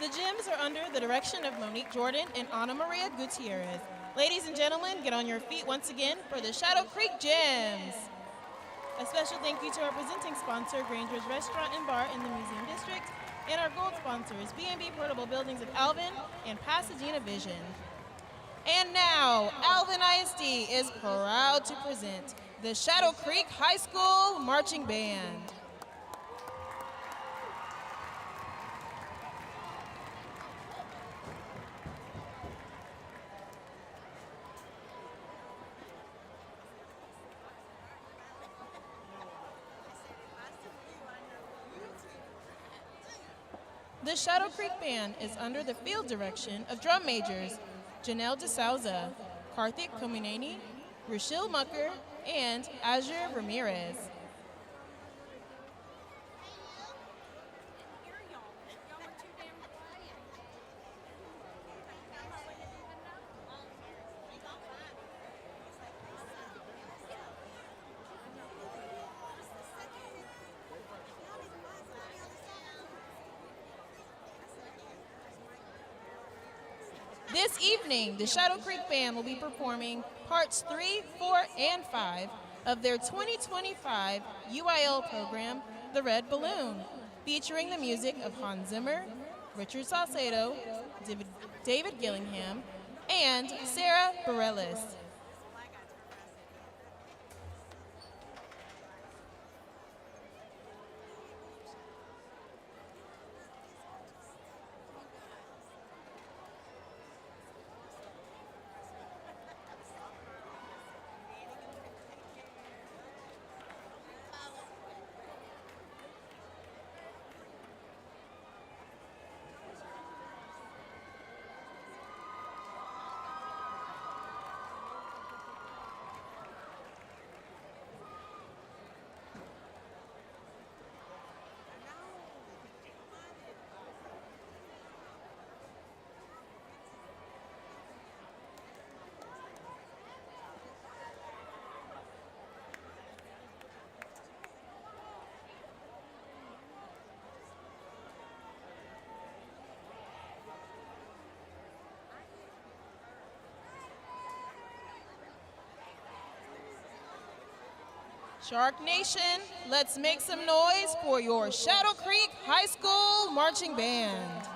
The gems are under the direction of Monique Jordan and Ana Maria Gutierrez. Ladies and gentlemen, get on your feet once again for the Shadow Creek Gems. A special thank you to our presenting sponsor, Granger's Restaurant and Bar in the Museum District, and our gold sponsors, B&B Portable Buildings of Alvin and Pasadena Vision. And now, Alvin ISD is proud to present the Shadow Creek High School Marching Band. The Shadow Creek Band is under the field direction of drum majors Janelle DeSouza, Karthik Komineni, Rushil Mucker, and Azure Ramirez. This evening, the Shadow Creek Band will be performing parts 3, 4, and 5 of their 2025 UIL program, The Red Balloon, featuring the music of Hans Zimmer, Richard Salcedo, David Gillingham, and Sarah Bareilles. Shark Nation, let's make some noise for your Shadow Creek High School Marching Band.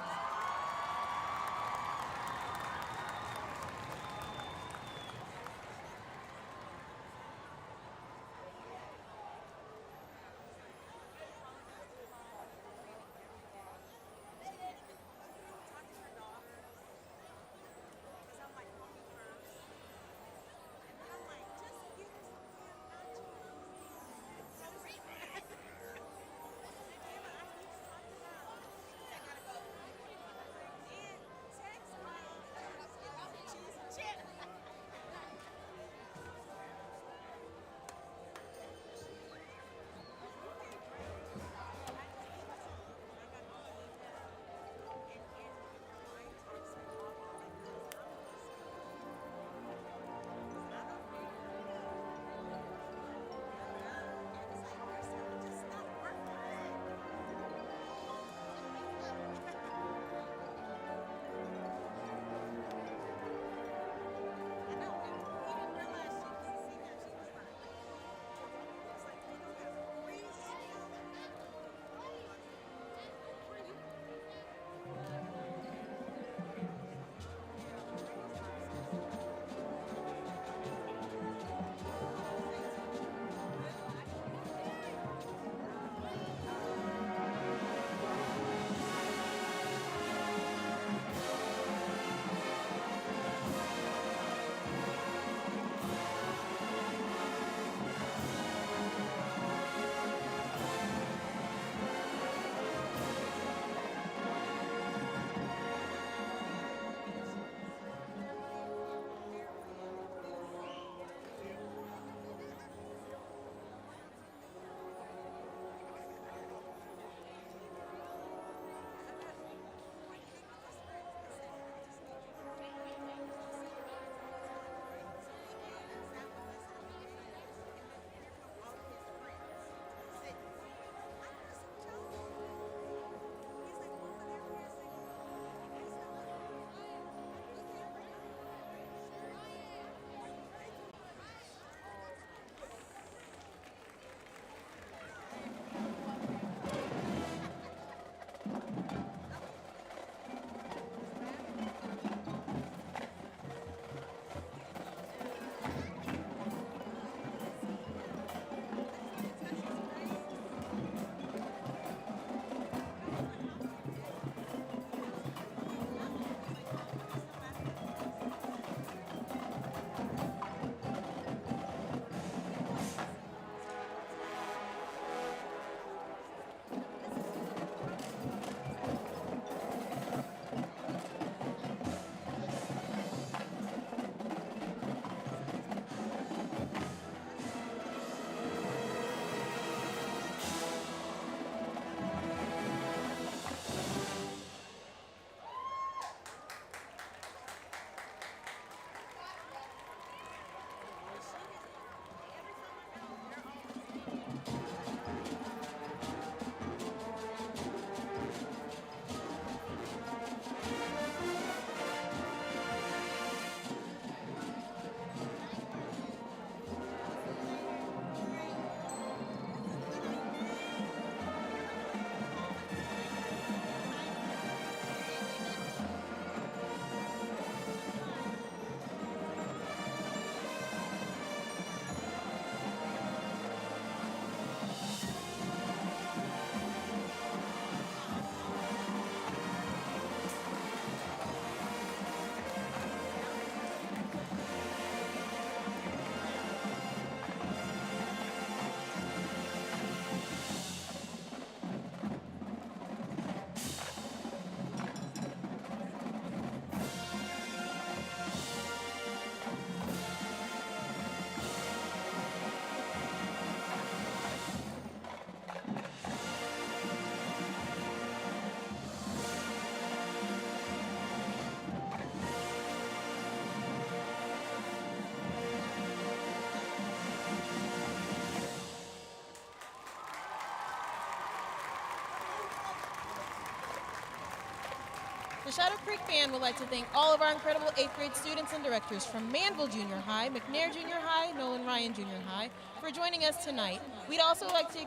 The Shadow Creek Band would like to thank all of our incredible 8th grade students and directors from Manville Junior High, McNair Junior High, Nolan Ryan Junior High for joining us tonight. We'd also like to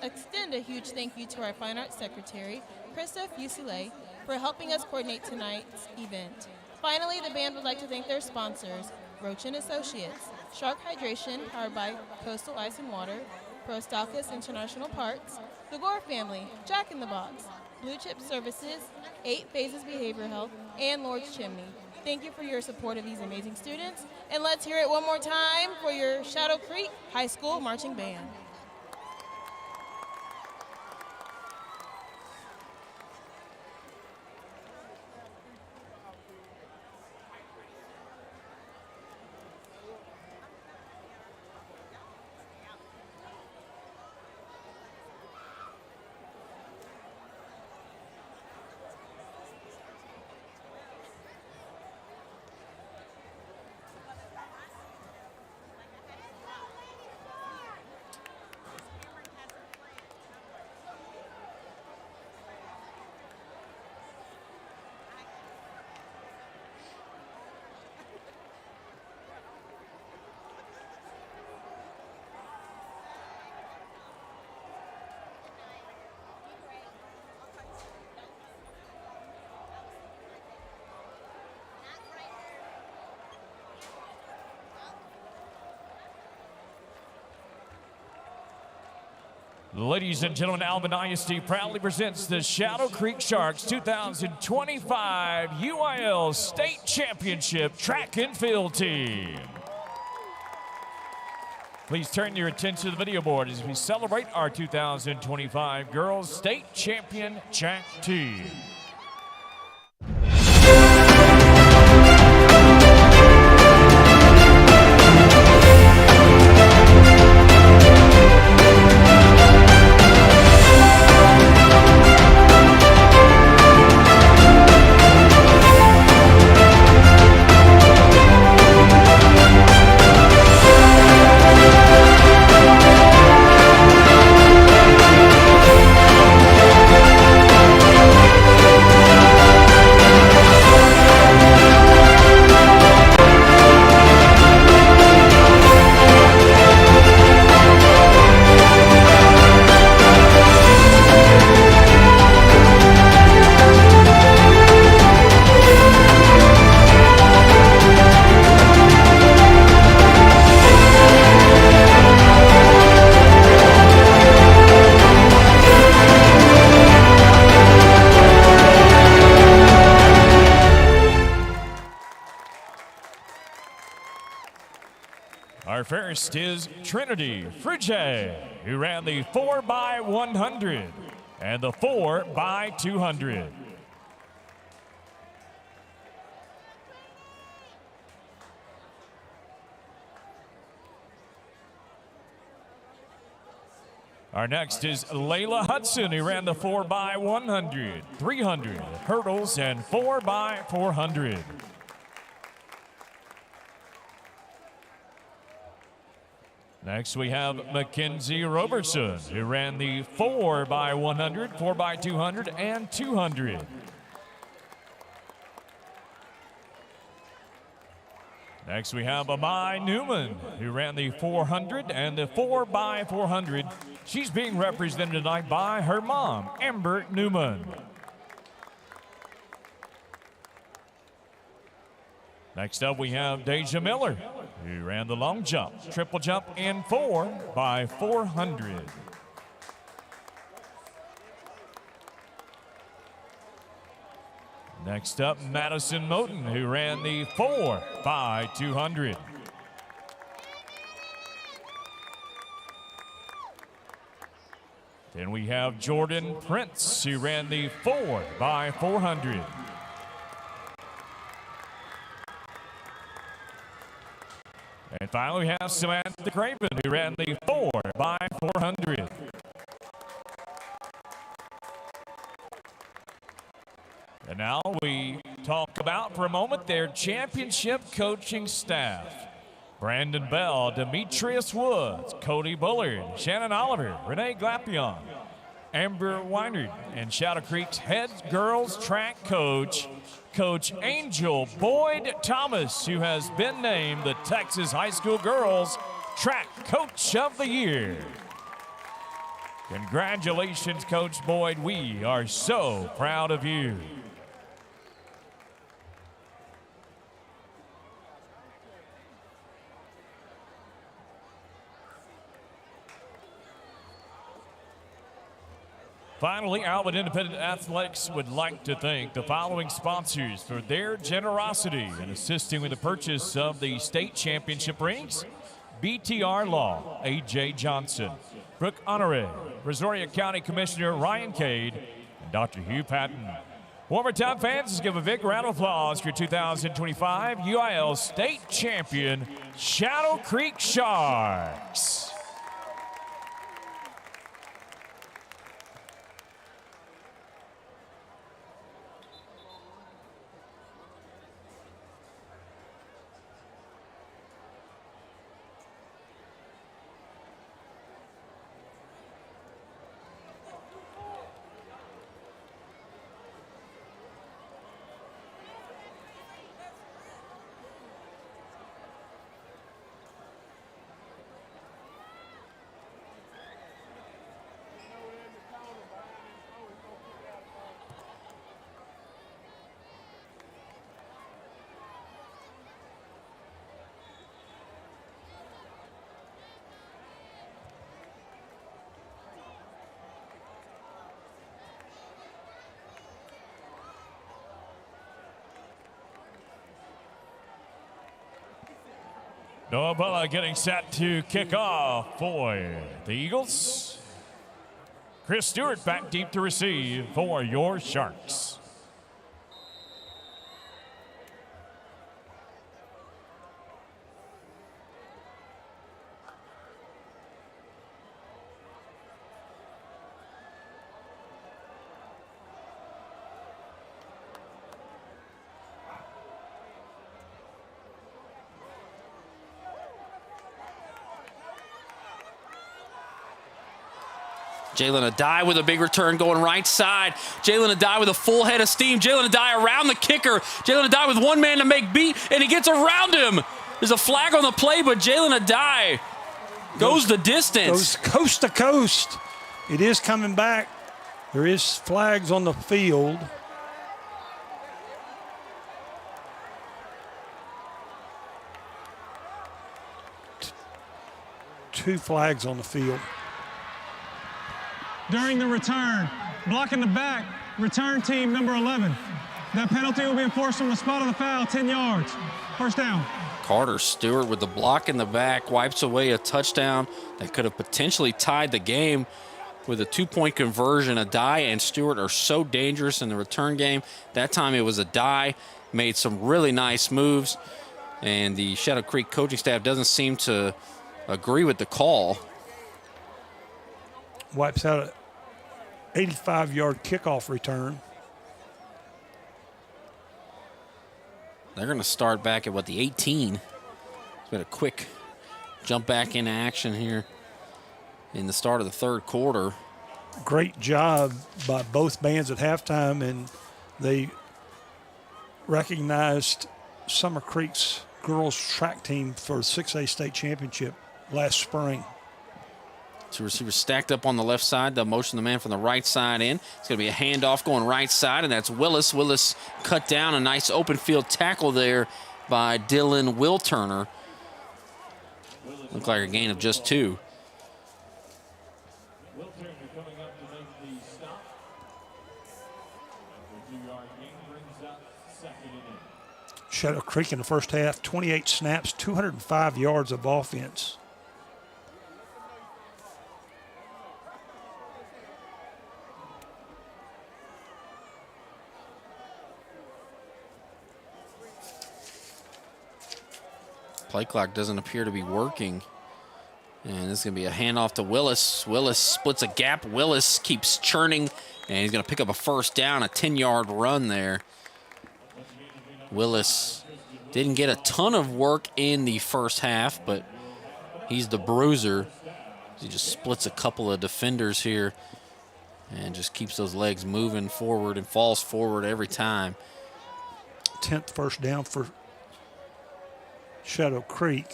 extend a huge thank you to our Fine Arts Secretary, Krista Fusile, for helping us coordinate tonight's event. Finally, the band would like to thank their sponsors, Roach & Associates, Shark Hydration, powered by Coastal Ice and Water, Prostalkis International Parks, the Gore Family, Jack in the Box, Blue Chip Services, 8 Phases Behavioral Health, and Lord's Chimney. Thank you for your support of these amazing students, and let's hear it one more time for your Shadow Creek High School Marching Band. Ladies and gentlemen, Alvin ISD proudly presents the Shadow Creek Sharks 2025 UIL State Championship Track and Field Team. Please turn your attention to the video board as we celebrate our 2025 Girls State Champion Track Team. Our first is Trinity Frigge, who ran the 4x100 and the 4x200. Our next is Layla Hudson, who ran the 4x100, 300 hurdles, and 4x400. Next, we have Mackenzie Roberson, who ran the 4x100, 4x200, and 200. Next, we have Amai Newman, who ran the 400 and the 4x400. She's being represented tonight by her mom, Amber Newman. Next up, we have Deja Miller, who ran the long jump, triple jump, and 4x400. Next up, Madison Moten, who ran the 4x200. Then we have Jordan Prince, who ran the 4x400. And finally, we have Samantha Craven, who ran the 4x400. And now we talk about, for a moment, their championship coaching staff. Brandon Bell, Demetrius Woods, Cody Bullard, Shannon Oliver, Renee Glapion, Amber Weinert, and Shadow Creek's head girls track coach, Coach Angel Boyd Thomas, who has been named the Texas High School Girls Track Coach of the Year. Congratulations, Coach Boyd. We are so proud of you. Finally, Alvin Independent Athletics would like to thank the following sponsors for their generosity in assisting with the purchase of the state championship rings. BTR Law, A.J. Johnson, Brooke Honore, Brazoria County Commissioner Ryan Cade, and Dr. Hugh Patton. One more time, fans, let's give a big round of applause for 2025 UIL State Champion, Shadow Creek Sharks. Noah Bella getting set to kick off for the Eagles. Chris Stewart back deep to receive for your Sharks. Jalen Adai with a big return going right side. Jalen Adai with a full head of steam. Jalen Adai around the kicker. Jalen Adai with one man to make beat, and he gets around him. There's a flag on the play, but Jalen Adai goes the distance. Goes coast to coast. It is coming back. There is flags on the field. Two flags on the field. During the return, blocking the back, return team number 11. That penalty will be enforced from the spot of the foul, 10 yards. First down. Carter Stewart with the block in the back wipes away a touchdown that could have potentially tied the game with a two-point conversion. Adai and Stewart are so dangerous in the return game. That time it was Adai, made some really nice moves, and the Shadow Creek coaching staff doesn't seem to agree with the call. Wipes out an 85-yard kickoff return. They're going to start back at, the 18. It's been a quick jump back into action here in the start of the third quarter. Great job by both bands at halftime, and they recognized Summer Creek's girls track team for the 6A state championship last spring. Two receivers stacked up on the left side. They'll motion the man from the right side in. It's going to be a handoff going right side, and that's Willis. Willis cut down a nice open field tackle there by Dylan Wilturner. Looked like a gain of just 2. Shadow Creek in the first half, 28 snaps, 205 yards of offense. Play clock doesn't appear to be working. And this is going to be a handoff to Willis. Willis splits a gap. Willis keeps churning, and he's going to pick up a first down, a 10-yard run there. Willis didn't get a ton of work in the first half, but he's the bruiser. He just splits a couple of defenders here And just keeps those legs moving forward and falls forward every time. 10th first down for Shadow Creek.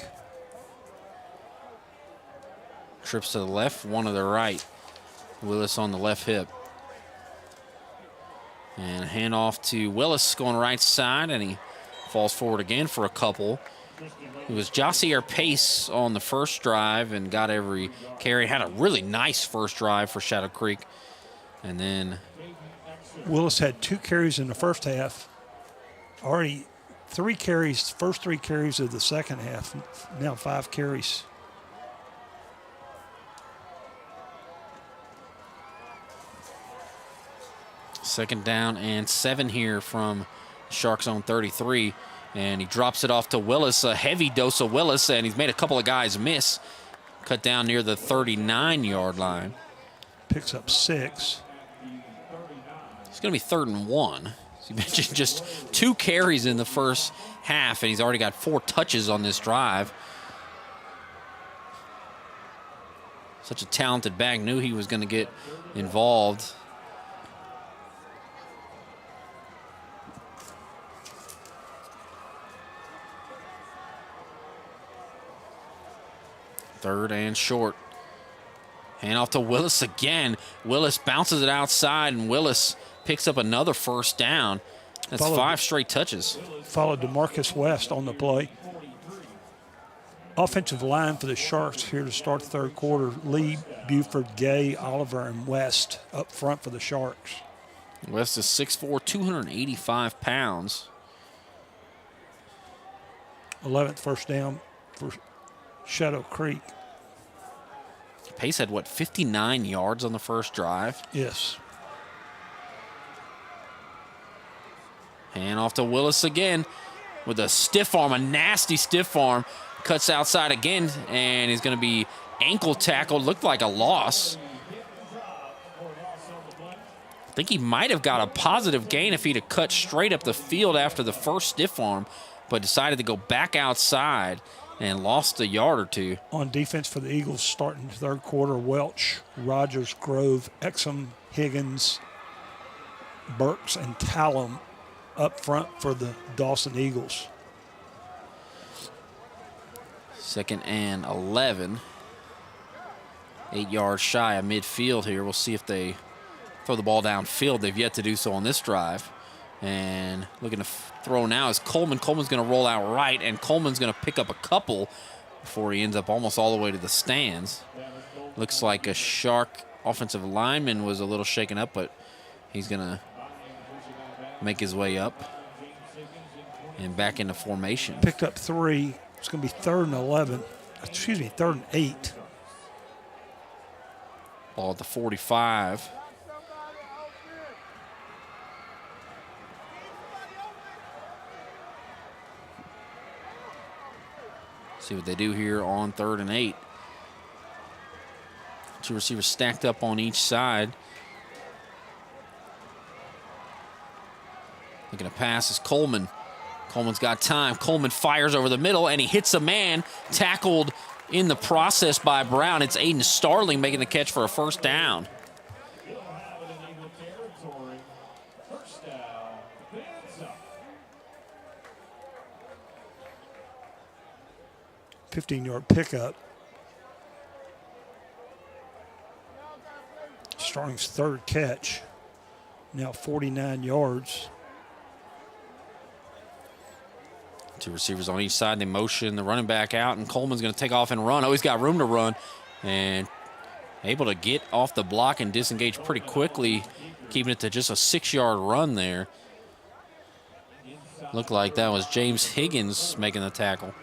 Trips to the left, one to the right. Willis on the left hip. And a handoff to Willis going right side, and he falls forward again for a couple. It was Jossier Pace on the first drive and got every carry. Had a really nice first drive for Shadow Creek. And then Willis had 2 carries in the first half. Already 3 carries, first 3 carries of the second half. Now 5 carries. Second down and 7 here from Sharks on 33. And he drops it off to Willis, a heavy dose of Willis, and he's made a couple of guys miss. Cut down near the 39-yard line. Picks up 6. It's going to be 3rd and 1. As you mentioned, just 2 carries in the first half, and he's already got 4 touches on this drive. Such a talented back, knew he was going to get involved. Third and short. Hand off to Willis again. Willis bounces it outside, and Willis picks up another first down. That's 5 straight touches. Followed DeMarcus West on the play. Offensive line for the Sharks here to start the third quarter. Lee, Buford, Gay, Oliver, and West up front for the Sharks. West is 6'4", 285 pounds. 11th first down for Shadow Creek. Pace had, what, 59 yards on the first drive? Yes. Hand off to Willis again with a stiff arm, a nasty stiff arm. Cuts outside again, and he's going to be ankle tackled. Looked like a loss. I think he might have got a positive gain if he'd have cut straight up the field after the first stiff arm, but decided to go back outside and lost a yard or 2. On defense for the Eagles starting the third quarter, Welch, Rogers, Grove, Exum, Higgins, Burks, and Tallum up front for the Dawson Eagles. 2nd and 11. 8 yards shy of midfield here. We'll see if they throw the ball downfield. They've yet to do so on this drive. And looking to throw now is Coleman. Coleman's going to roll out right, and Coleman's going to pick up a couple before he ends up almost all the way to the stands. Looks like a Shark offensive lineman was a little shaken up, but he's going to make his way up and back into formation. Picked up 3. It's going to be 3rd and 11. Excuse me, 3rd and 8. Ball at the 45. See what they do here on 3rd and 8. 2 receivers stacked up on each side. Looking to pass is Coleman. Coleman's got time. Coleman fires over the middle, and he hits a man. Tackled in the process by Brown. It's Aiden Starling making the catch for a first down. 15-yard pickup. Starling's 3rd catch. Now 49 yards. 2 receivers on each side. They motion the running back out, and Coleman's going to take off and run. Oh, he's got room to run, and able to get off the block and disengage pretty quickly, keeping it to just a 6-yard run there. Looked like that was James Higgins making the tackle.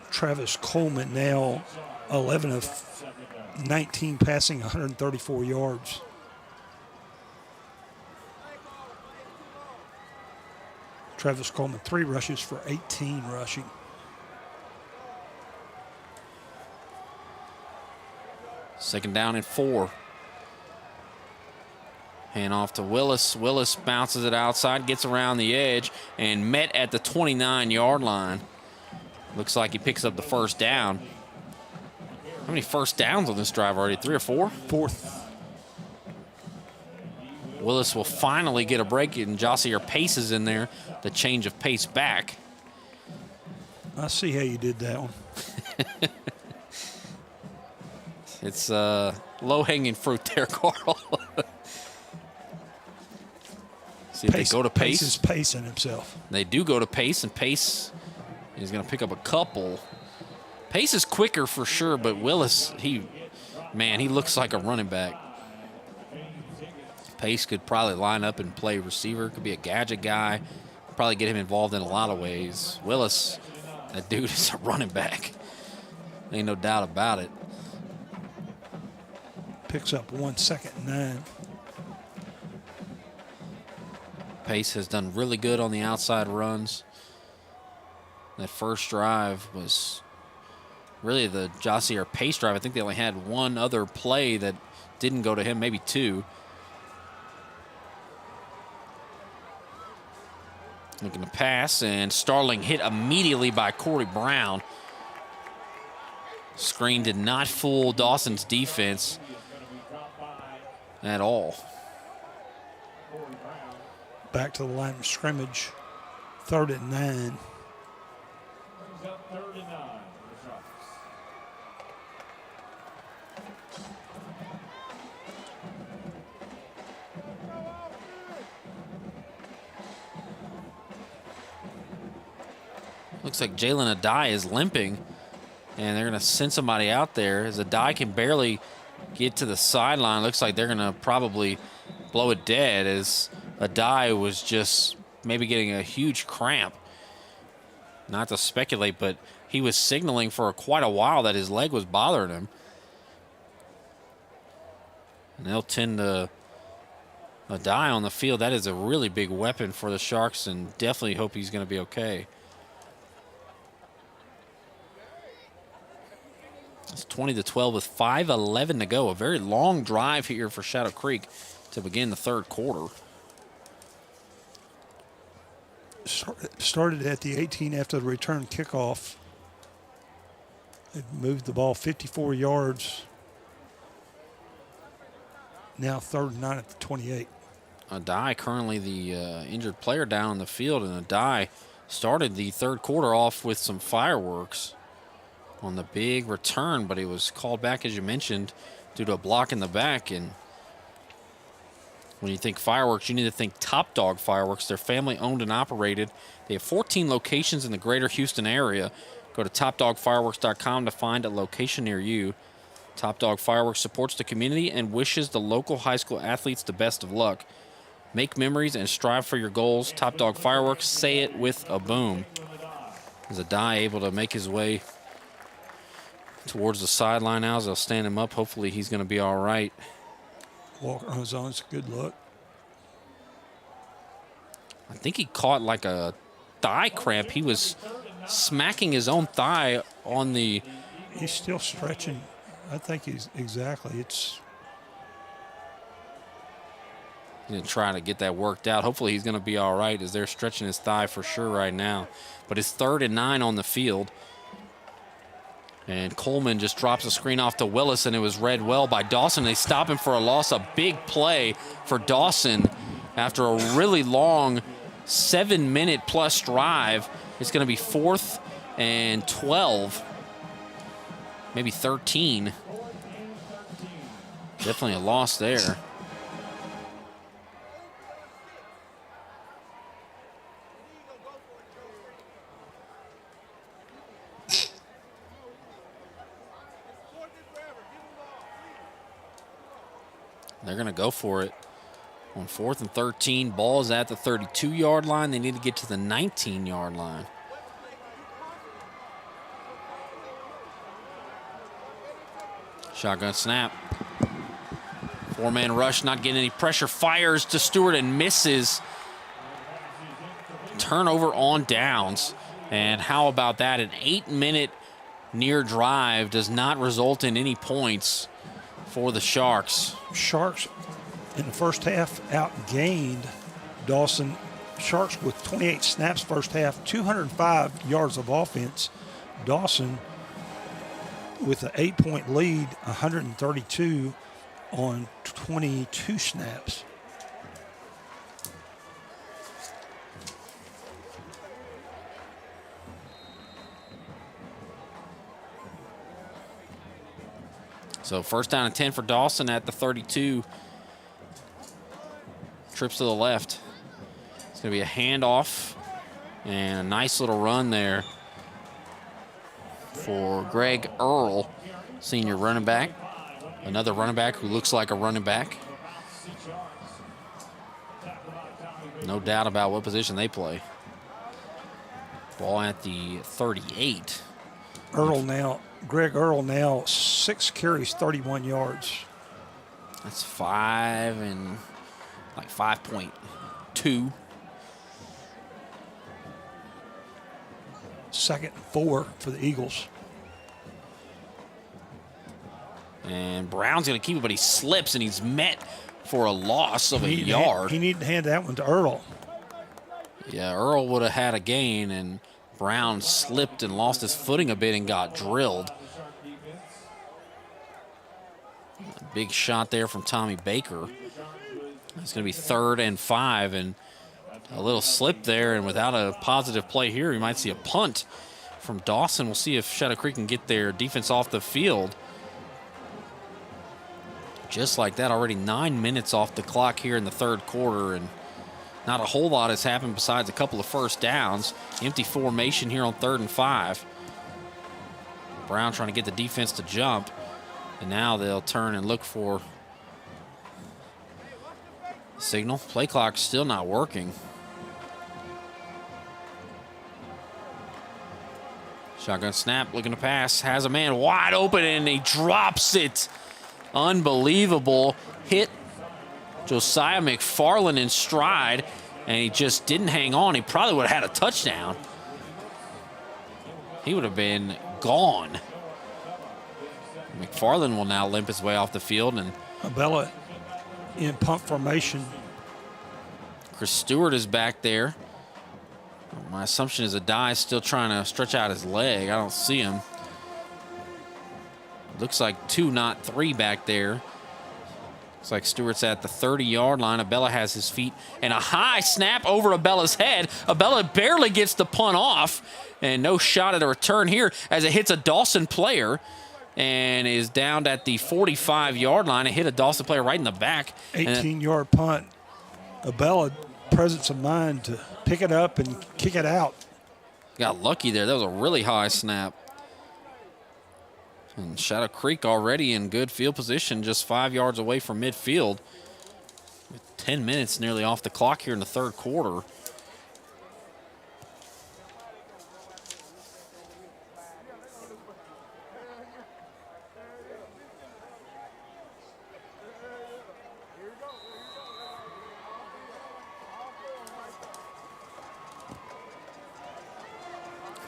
Travis Coleman now 11 of 19 passing, 134 yards. Travis Coleman, 3 rushes for 18 rushing. Second down and 4. Hand off to Willis. Willis bounces it outside, gets around the edge, and met at the 29-yard line. Looks like he picks up the first down. How many first downs on this drive already? 3 or 4? Fourth. Willis will finally get a break, and Jossier Pace is in there. The change of pace back. I see how you did that one. It's low-hanging fruit there, Carl. See if they go to Pace. Pace is pacing himself. They do go to Pace, and Pace is going to pick up a couple. Pace is quicker for sure, but Willis, he looks like a running back. Pace could probably line up and play receiver. Could be a gadget guy. Probably get him involved in a lot of ways. Willis, that dude is a running back. Ain't no doubt about it. Picks up 1 2nd and 9. Pace has done really good on the outside runs. That first drive was really the Jossier Pace drive. I think they only had one other play that didn't go to him, maybe 2. Looking to pass, and Starling hit immediately by Corey Brown. Screen did not fool Dawson's defense at all. Back to the line of scrimmage. 3rd and 9. Looks like Jalen Adai is limping, and they're going to send somebody out there as Adai can barely get to the sideline. Looks like they're going to probably blow it dead as Adai was just maybe getting a huge cramp. Not to speculate, but he was signaling for quite a while that his leg was bothering him. And they'll tend to Adai on the field. That is a really big weapon for the Sharks, and definitely hope he's going to be okay. It's 20-12 with 5:11 to go. A very long drive here for Shadow Creek to begin the 3rd quarter. Started at the 18 after the return kickoff. It moved the ball 54 yards. Now 3rd and 9 at the 28. Adai currently the injured player down on the field, and Adai started the 3rd quarter off with some fireworks on the big return, but it was called back, as you mentioned, due to a block in the back. And when you think fireworks, you need to think Top Dog Fireworks. They're family owned and operated. They have 14 locations in the greater Houston area. Go to topdogfireworks.com to find a location near you. Top Dog Fireworks supports the community and wishes the local high school athletes the best of luck. Make memories and strive for your goals. Top Dog Fireworks, say it with a boom. Is Adai able to make his way towards the sideline now as they'll stand him up? Hopefully he's going to be all right. Walker on his own, it's a good look. I think he caught like a thigh cramp. He was smacking his own thigh on the... He's still stretching. I think he's exactly. It's... He's going to try to get that worked out. Hopefully he's going to be all right as they're stretching his thigh for sure right now. But it's 3rd and 9 on the field. And Coleman just drops a screen off to Willis, and it was read well by Dawson. They stop him for a loss. A big play for Dawson after a really long 7-minute plus drive. It's going to be 4th and 12, maybe 13. Definitely a loss there. They're going to go for it on 4th and 13. Ball is at the 32-yard line. They need to get to the 19-yard line. Shotgun snap. 4-man rush, not getting any pressure. Fires to Stewart and misses. Turnover on downs. And how about that? An 8-minute near drive does not result in any points for the Sharks. Sharks in the first half outgained Dawson. Sharks with 28 snaps first half, 205 yards of offense. Dawson with an 8-point lead, 132 on 22 snaps. So first down and 10 for Dawson at the 32. Trips to the left. It's going to be a handoff and a nice little run there for Greg Earl, senior running back. Another running back who looks like a running back. No doubt about what position they play. Ball at the 38. Greg Earl now 6 carries, 31 yards. That's 5.2. Second and 4 for the Eagles. And Brown's going to keep it, but he slips, and he's met for a loss of a yard. He needed to hand that one to Earl. Yeah, Earl would have had a gain, and Brown slipped and lost his footing a bit and got drilled. A big shot there from Tommy Baker. It's going to be 3rd and 5, and a little slip there, and without a positive play here, we might see a punt from Dawson. We'll see if Shadow Creek can get their defense off the field. Just like that, already 9 minutes off the clock here in the 3rd quarter, and not a whole lot has happened besides a couple of first downs. Empty formation here on 3rd and 5. Brown trying to get the defense to jump, and now they'll turn and look for signal. Play clock still not working. Shotgun snap, looking to pass, has a man wide open, and he drops it. Unbelievable hit. Josiah McFarland in stride, and he just didn't hang on. He probably would have had a touchdown. He would have been gone. McFarland will now limp his way off the field, and Abella in punt formation. Chris Stewart is back there. My assumption is Adai is still trying to stretch out his leg. I don't see him. Looks like 2, not 3 back there. Looks like Stewart's at the 30-yard line. Abella has his feet, and a high snap over Abella's head. Abella barely gets the punt off, and no shot at a return here as it hits a Dawson player and is down at the 45-yard line. It hit a Dawson player right in the back. 18-yard punt. Abella, presence of mind to pick it up and kick it out. Got lucky there. That was a really high snap. And Shadow Creek already in good field position, just 5 yards away from midfield. With 10 minutes nearly off the clock here in the 3rd quarter.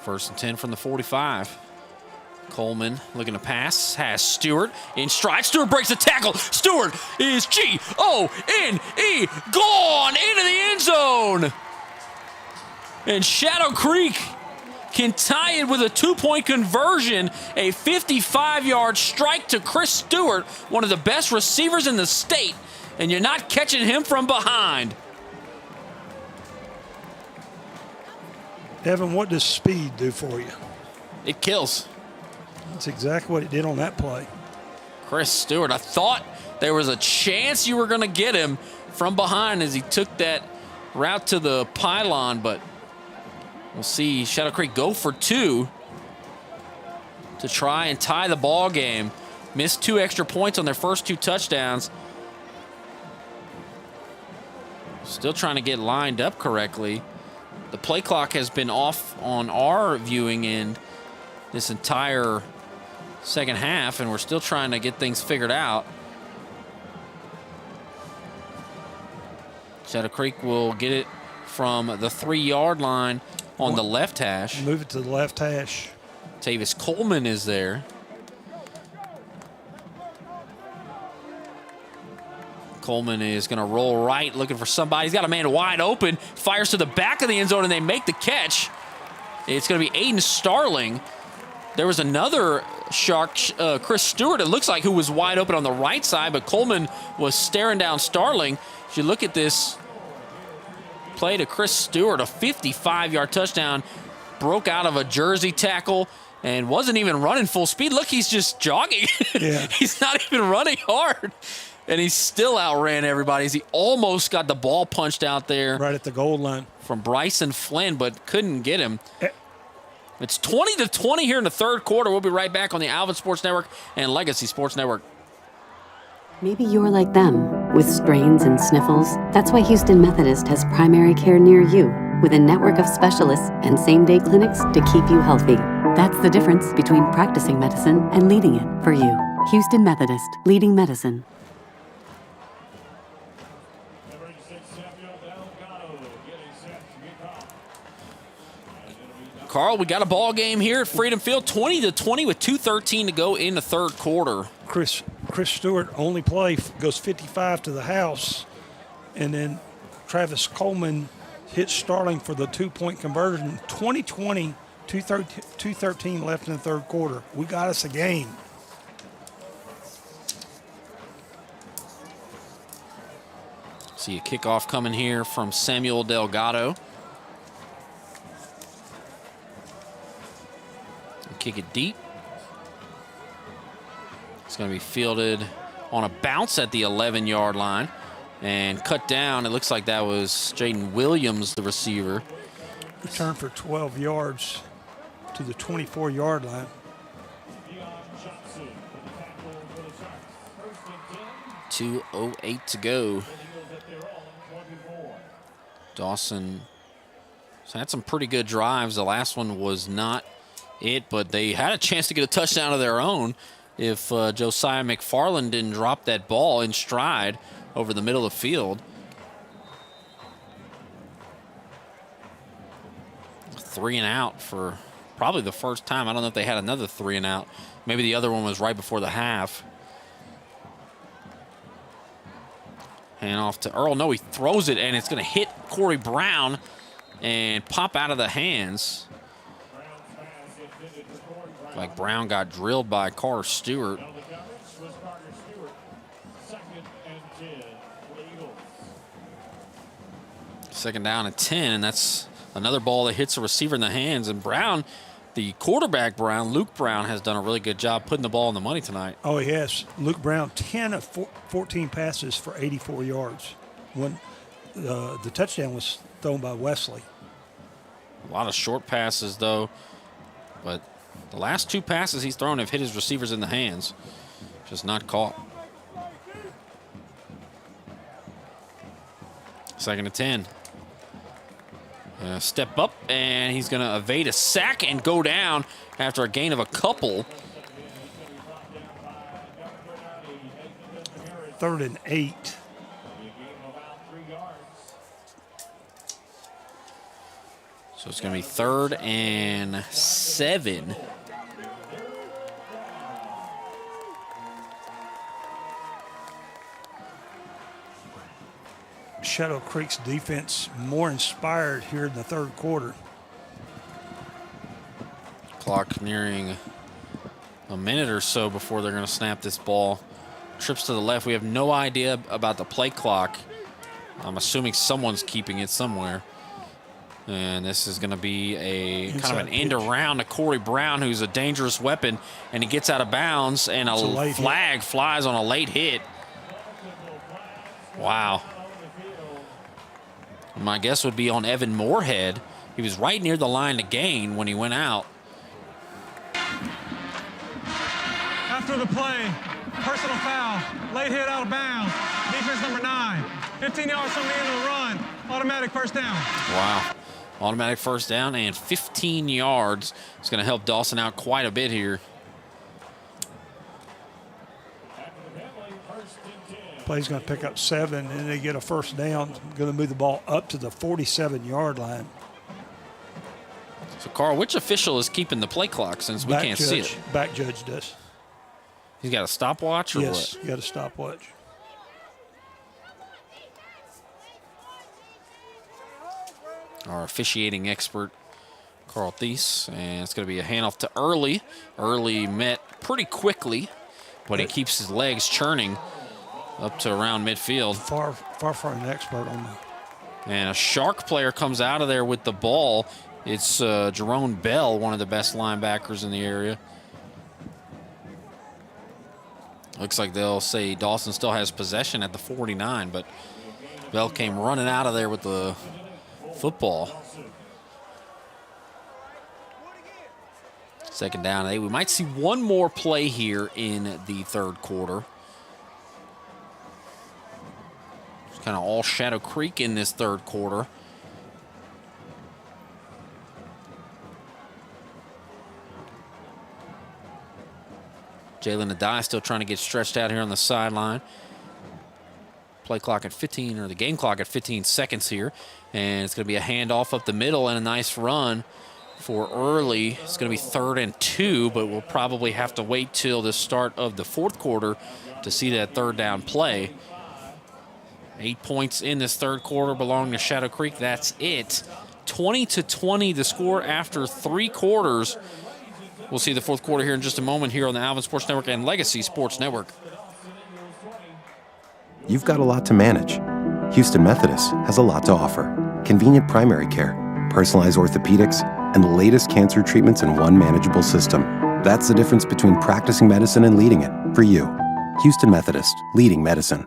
First and 10 from the 45. Coleman looking to pass, has Stewart in stride. Stewart breaks the tackle. Stewart is G-O-N-E, gone into the end zone. And Shadow Creek can tie it with a 2-point conversion, a 55-yard strike to Chris Stewart, one of the best receivers in the state, and you're not catching him from behind. Evan, what does speed do for you? It kills. That's exactly what it did on that play. Chris Stewart, I thought there was a chance you were going to get him from behind as he took that route to the pylon, but we'll see Shadow Creek go for 2 to try and tie the ball game. Missed 2 extra points on their first 2 touchdowns. Still trying to get lined up correctly. The play clock has been off on our viewing end this entire second half, and we're still trying to get things figured out. Shadow Creek will get it from the 3-yard line on the left hash. Move it to the left hash. Tavis Coleman is there. Coleman is going to roll right, looking for somebody. He's got a man wide open, fires to the back of the end zone, and they make the catch. It's going to be Aiden Starling There was another Shark, Chris Stewart, it looks like, who was wide open on the right side, but Coleman was staring down Starling. If you look at this play to Chris Stewart, a 55-yard touchdown, broke out of a jersey tackle and wasn't even running full speed. Look, he's just jogging. Yeah. He's not even running hard. And he still outran everybody. He almost got the ball punched out there. Right at the goal line. From Bryson Flynn, but couldn't get him. It's 20-20 here in the third quarter. We'll be right back on the Alvin Sports Network and Legacy Sports Network. Maybe you're like them, with strains and sniffles. That's why Houston Methodist has primary care near you, with a network of specialists and same-day clinics to keep you healthy. That's the difference between practicing medicine and leading it for you. Houston Methodist, leading medicine. Carl, we got a ball game here at Freedom Field, 20-20 with 2:13 to go in the third quarter. Chris Stewart only play goes 55 to the house, and then Travis Coleman hits Starling for the 2-point conversion. 20-20, 2:13 left in the third quarter. We got us a game. See a kickoff coming here from Samuel Delgado. Kick it deep. It's going to be fielded on a bounce at the 11-yard line and cut down. It looks like that was Jaden Williams, the receiver. Return for 12 yards to the 24-yard line. 2:08 to go. Dawson had some pretty good drives. The last one was not it, but they had a chance to get a touchdown of their own if Josiah McFarland didn't drop that ball in stride over the middle of the field. 3 and out for probably the first time. I don't know if they had another 3 and out. Maybe the other one was right before the half. Hand off to Earl. No, he throws it, and it's going to hit Corey Brown and pop out of the hands. Like Brown got drilled by Carter Stewart. Second down and 10, and that's another ball that hits a receiver in the hands. And Brown, the quarterback Brown, Luke Brown, has done a really good job putting the ball in the money tonight. Oh, he has. Luke Brown, 10 of 14 passes for 84 yards. When the touchdown was thrown by Wesley. A lot of short passes, though, but the last 2 passes he's thrown have hit his receivers in the hands. Just not caught. Second and 10. Step up, and he's going to evade a sack and go down after a gain of a couple. 3rd and 8. So it's going to be 3rd and 7. Shadow Creek's defense more inspired here in the third quarter. Clock nearing a minute or so before they're going to snap this ball. Trips to the left. We have no idea about the play clock. I'm assuming someone's keeping it somewhere. And this is going to be a kind of an end around to Corey Brown, who's a dangerous weapon, and he gets out of bounds, and a flag flies on a late hit. Wow. My guess would be on Evan Moorhead. He was right near the line to gain when he went out. After the play, personal foul, late hit out of bounds, defense number 9, 15 yards from the end of the run, automatic first down. Wow. Automatic first down and 15 yards. It's going to help Dawson out quite a bit here. Play's going to pick up 7, and they get a first down. Going to move the ball up to the 47-yard line. So, Carl, which official is keeping the play clock since we can't see it? Back judge does. He's got a stopwatch or what? Yes, he got a stopwatch. Our officiating expert, Carl Thies, and it's going to be a handoff to Early. Early met pretty quickly, but he keeps his legs churning up to around midfield. Far from an expert on that. And a Shark player comes out of there with the ball. It's Jerome Bell, one of the best linebackers in the area. Looks like they'll say Dawson still has possession at the 49, but Bell came running out of there with the football. Second down and 8. We might see one more play here in the third quarter. It's kind of all Shadow Creek in this third quarter. Jalen Adai still trying to get stretched out here on the sideline. Play clock at 15, or the game clock at 15 seconds here. And it's going to be a handoff up the middle and a nice run for Early. It's going to be 3rd and 2, but we'll probably have to wait till the start of the fourth quarter to see that third down play. 8 points in this third quarter belong to Shadow Creek. That's it. 20-20 the score after 3 quarters. We'll see the fourth quarter here in just a moment here on the Alvin Sports Network and Legacy Sports Network. You've got a lot to manage. Houston Methodist has a lot to offer. Convenient primary care, personalized orthopedics, and the latest cancer treatments in one manageable system. That's the difference between practicing medicine and leading it. For you, Houston Methodist, leading medicine.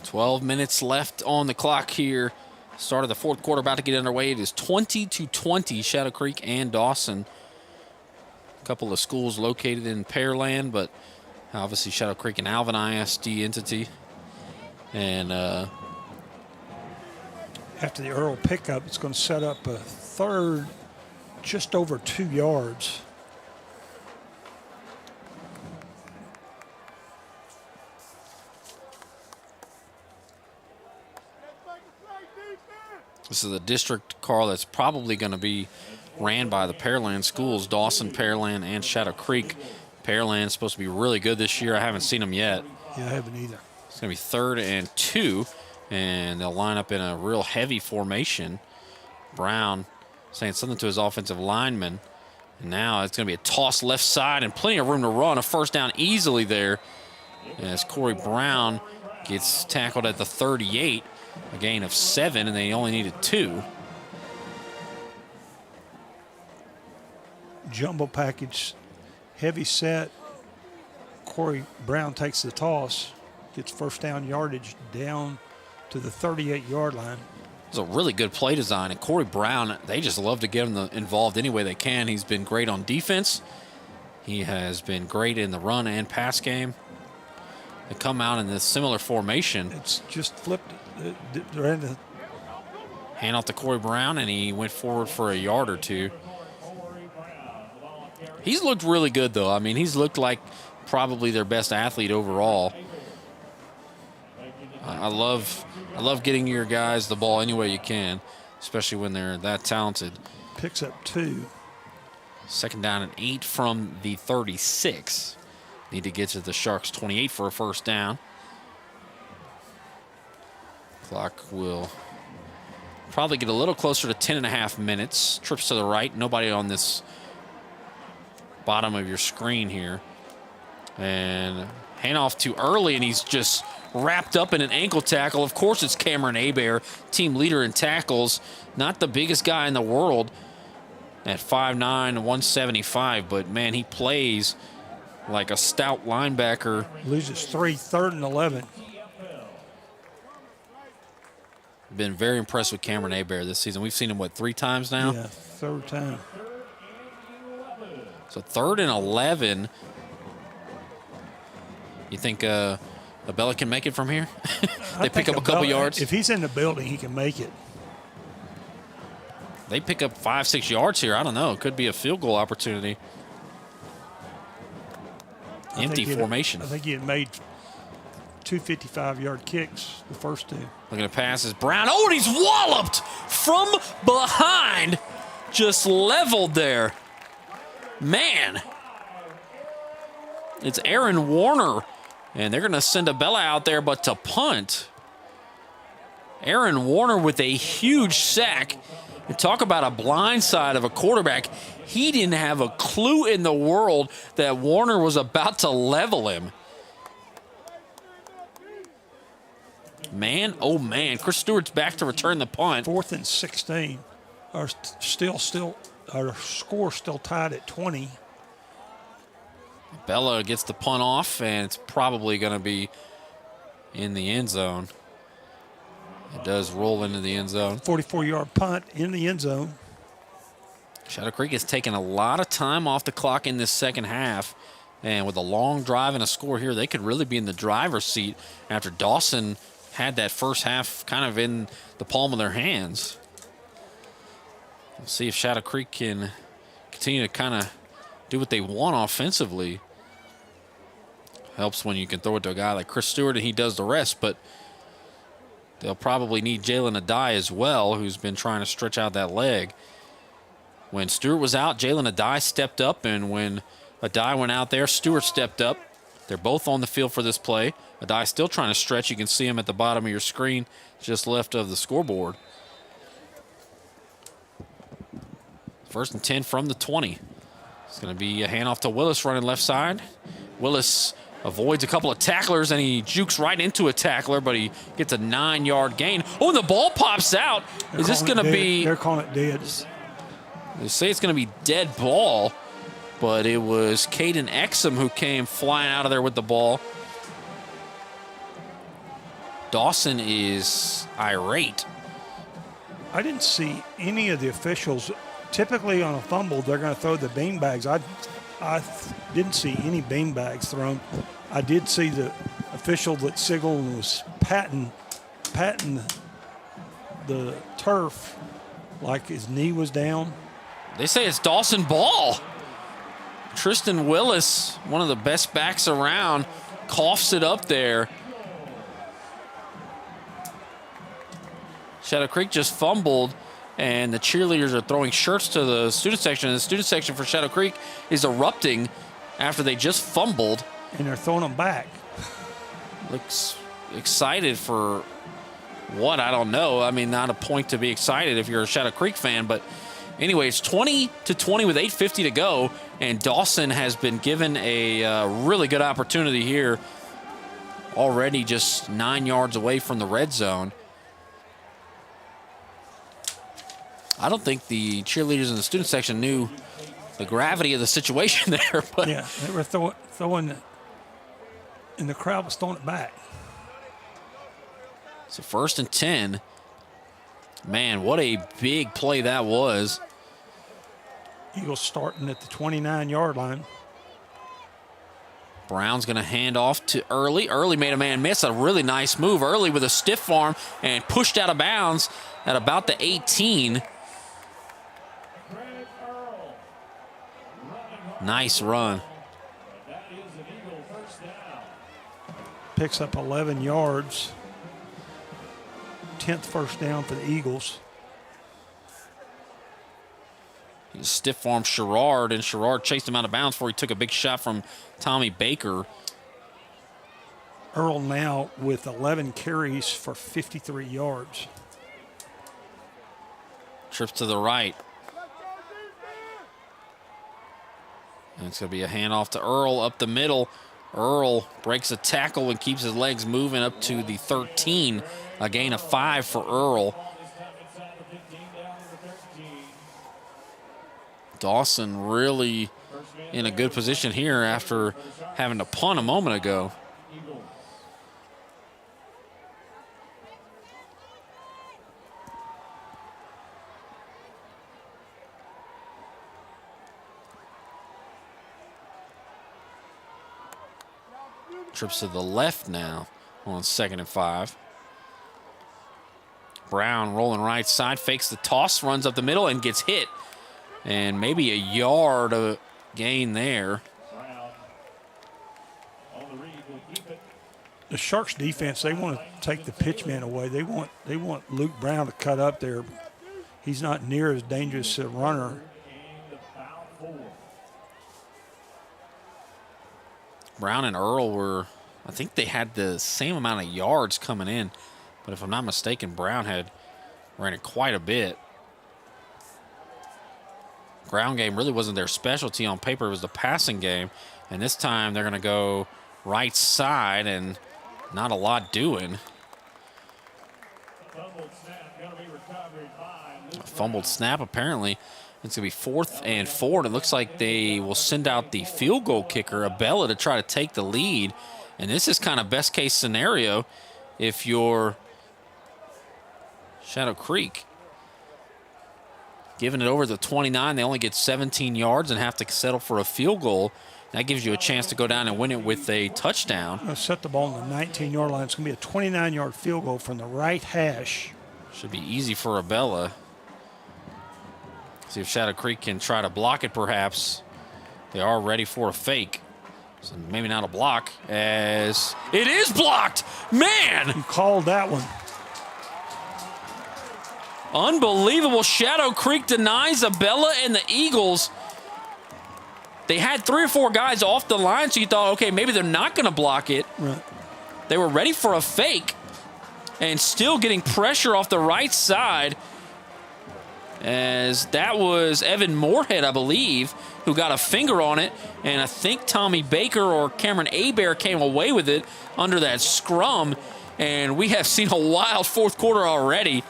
$12 minutes left on the clock here. Start of the fourth quarter about to get underway. It is 20-20, Shadow Creek and Dawson. A couple of schools located in Pearland, but obviously Shadow Creek and Alvin ISD entity. And after the Earl pickup, it's going to set up a third just over 2 yards. This is a district, Carl, that's probably going to be ran by the Pearland schools, Dawson, Pearland, and Shadow Creek. Pearland's supposed to be really good this year. I haven't seen them yet. Yeah, I haven't either. It's going to be 3rd and 2, and they'll line up in a real heavy formation. Brown saying something to his offensive lineman. And now it's going to be a toss left side and plenty of room to run. A first down easily there as Corey Brown gets tackled at the 38. A gain of 7, and they only needed 2. Jumbo package, heavy set. Corey Brown takes the toss, gets first down yardage down to the 38-yard line. It's a really good play design, and Corey Brown, they just love to get him involved any way they can. He's been great on defense. He has been great in the run and pass game. They come out in this similar formation. It's just flipped. Hand off to Corey Brown, and he went forward for a yard or 2. He's looked really good, though. I mean, he's looked like probably their best athlete overall. I love getting your guys the ball any way you can, especially when they're that talented. Picks up 2. Second down and 8 from the 36. Need to get to the Sharks 28 for a first down. Clock will probably get a little closer to 10.5 minutes. Trips to the right. Nobody on this bottom of your screen here. And handoff to Early, and he's just wrapped up in an ankle tackle. Of course, it's Cameron Hebert, team leader in tackles. Not the biggest guy in the world at 5'9", 175, but, man, he plays like a stout linebacker. Loses 3, 3rd and 11. Been very impressed with Cameron Hebert this season. We've seen him, 3 times now? Yeah, 3rd time. So 3rd and 11. You think Abella can make it from here? They pick up a couple yards? If he's in the building, he can make it. They pick up 5-6 yards here. I don't know. It could be a field goal opportunity. Empty formation. I think he had made 2 55-yard kicks, the first 2. Looking to pass is Brown. Oh, and he's walloped from behind. Just leveled there. Man. It's Aaron Warner, and they're going to send Abella out there, but to punt. Aaron Warner with a huge sack. And talk about a blind side of a quarterback. He didn't have a clue in the world that Warner was about to level him. Man, oh man, Chris Stewart's back to return the punt. 4th and 16. Our score still tied at 20. Bella gets the punt off, and it's probably going to be in the end zone. It does roll into the end zone. 44-yard punt in the end zone. Shadow Creek has taken a lot of time off the clock in this second half. And with a long drive and a score here, they could really be in the driver's seat after Dawson had that first half kind of in the palm of their hands. We'll see if Shadow Creek can continue to kind of do what they want offensively. Helps when you can throw it to a guy like Chris Stewart and he does the rest, but they'll probably need Jalen Adai as well, who's been trying to stretch out that leg. When Stewart was out, Jalen Adai stepped up, and when Adai went out there, Stewart stepped up. They're both on the field for this play. Adai still trying to stretch. You can see him at the bottom of your screen, just left of the scoreboard. 1st and 10 from the 20. It's going to be a handoff to Willis running left side. Willis avoids a couple of tacklers, and he jukes right into a tackler, but he gets a 9-yard gain. Oh, and the ball pops out. Is this going to be... They're calling it dead. They say it's going to be dead ball, but it was Caden Exum who came flying out of there with the ball. Dawson is irate. I didn't see any of the officials. Typically on a fumble, they're going to throw the beanbags. I didn't see any beanbags thrown. I did see the official that signaled was patting the turf like his knee was down. They say it's Dawson ball. Tristan Willis, one of the best backs around, coughs it up there. Shadow Creek just fumbled, and the cheerleaders are throwing shirts to the student section. And the student section for Shadow Creek is erupting after they just fumbled. And they're throwing them back. Looks excited for what? I don't know. I mean, not a point to be excited if you're a Shadow Creek fan, but anyway, it's 20-20 with 8:50 to go, and Dawson has been given a really good opportunity here. Already just 9 yards away from the red zone. I don't think the cheerleaders in the student section knew the gravity of the situation there. But yeah, they were throwing, and the crowd was throwing it back. So 1st and 10. Man, what a big play that was. Eagles starting at the 29-yard line. Brown's going to hand off to Early. Early made a man miss. A really nice move. Early with a stiff arm and pushed out of bounds at about the 18. Nice run. Picks up 11 yards. 10th first down for the Eagles. He stiff-armed Sherrard, and Sherrard chased him out of bounds before he took a big shot from Tommy Baker. Earl now with 11 carries for 53 yards. Trips to the right. And it's going to be a handoff to Earl up the middle. Earl breaks a tackle and keeps his legs moving up to the 13. A gain of 5 for Earl. Dawson really in a good position here after having to punt a moment ago. Trips to the left now on 2nd and 5. Brown rolling right side, fakes the toss, runs up the middle and gets hit. And maybe a yard of gain there. The Sharks defense, they want to take the pitch man away. They want Luke Brown to cut up there. He's not near as dangerous a runner. Brown and Earl were, I think they had the same amount of yards coming in. But if I'm not mistaken, Brown ran it quite a bit. Ground game really wasn't their specialty on paper. It was the passing game. And this time they're going to go right side and not a lot doing. A fumbled snap, apparently. It's going to be 4th and 4. And it looks like they will send out the field goal kicker, Abella, to try to take the lead. And this is kind of best case scenario if you're Shadow Creek. Giving it over the 29, they only get 17 yards and have to settle for a field goal. That gives you a chance to go down and win it with a touchdown. Let's set the ball on the 19-yard line. It's going to be a 29-yard field goal from the right hash. Should be easy for Abella. See if Shadow Creek can try to block it, perhaps. They are ready for a fake. So maybe not a block, as it is blocked. Man! You called that one. Unbelievable. Shadow Creek denies Abella and the Eagles. They had 3 or 4 guys off the line, so you thought, okay, maybe they're not going to block it. Right. They were ready for a fake and still getting pressure off the right side, as that was Evan Moorhead, I believe, who got a finger on it, and I think Tommy Baker or Cameron Abear came away with it under that scrum, and we have seen a wild fourth quarter already.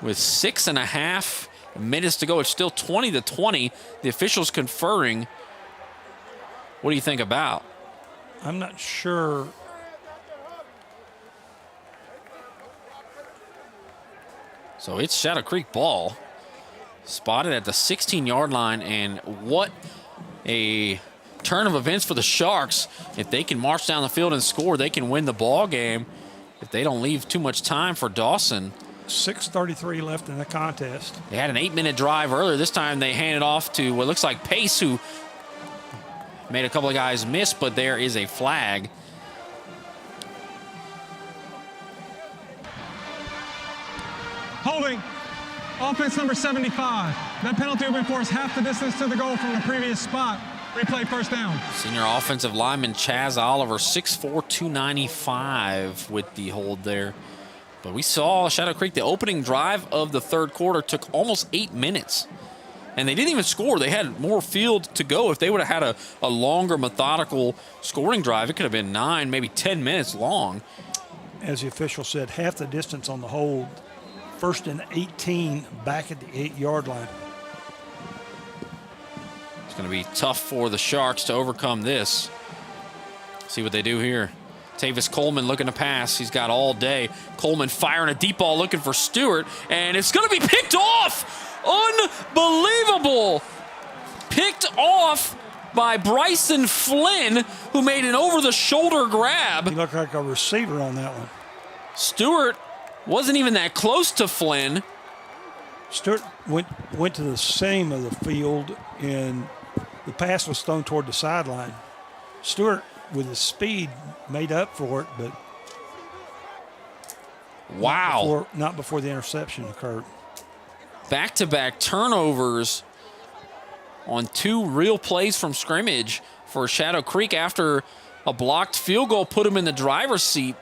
With 6.5 minutes to go, it's still 20-20. The officials conferring. What do you think about? I'm not sure. So it's Shadow Creek ball. Spotted at the 16-yard line, and what a turn of events for the Sharks. If they can march down the field and score, they can win the ball game if they don't leave too much time for Dawson. 6:33 left in the contest. They had an 8-minute drive earlier. This time they handed off to what looks like Pace, who made a couple of guys miss, but there is a flag. Holding. Offense number 75. That penalty will be forced half the distance to the goal from the previous spot. Replay first down. Senior offensive lineman Chaz Oliver, 6'4", 295 with the hold there. But we saw Shadow Creek, the opening drive of the third quarter took almost 8 minutes. And they didn't even score. They had more field to go. If they would have had a longer, methodical scoring drive, it could have been 9, maybe 10 minutes long. As the official said, half the distance on the hold. 1st and 18 back at the 8-yard line. It's going to be tough for the Sharks to overcome this. See what they do here. Tavis Coleman looking to pass. He's got all day. Coleman firing a deep ball looking for Stewart, and it's going to be picked off. Unbelievable. Picked off by Bryson Flynn, who made an over-the-shoulder grab. He looked like a receiver on that one. Stewart wasn't even that close to Flynn. Stewart went to the seam of the field, and the pass was thrown toward the sideline. Stewart, with his speed, made up for it, but wow, not before the interception occurred. Back-to-back turnovers on 2 real plays from scrimmage for Shadow Creek after a blocked field goal put him in the driver's seat.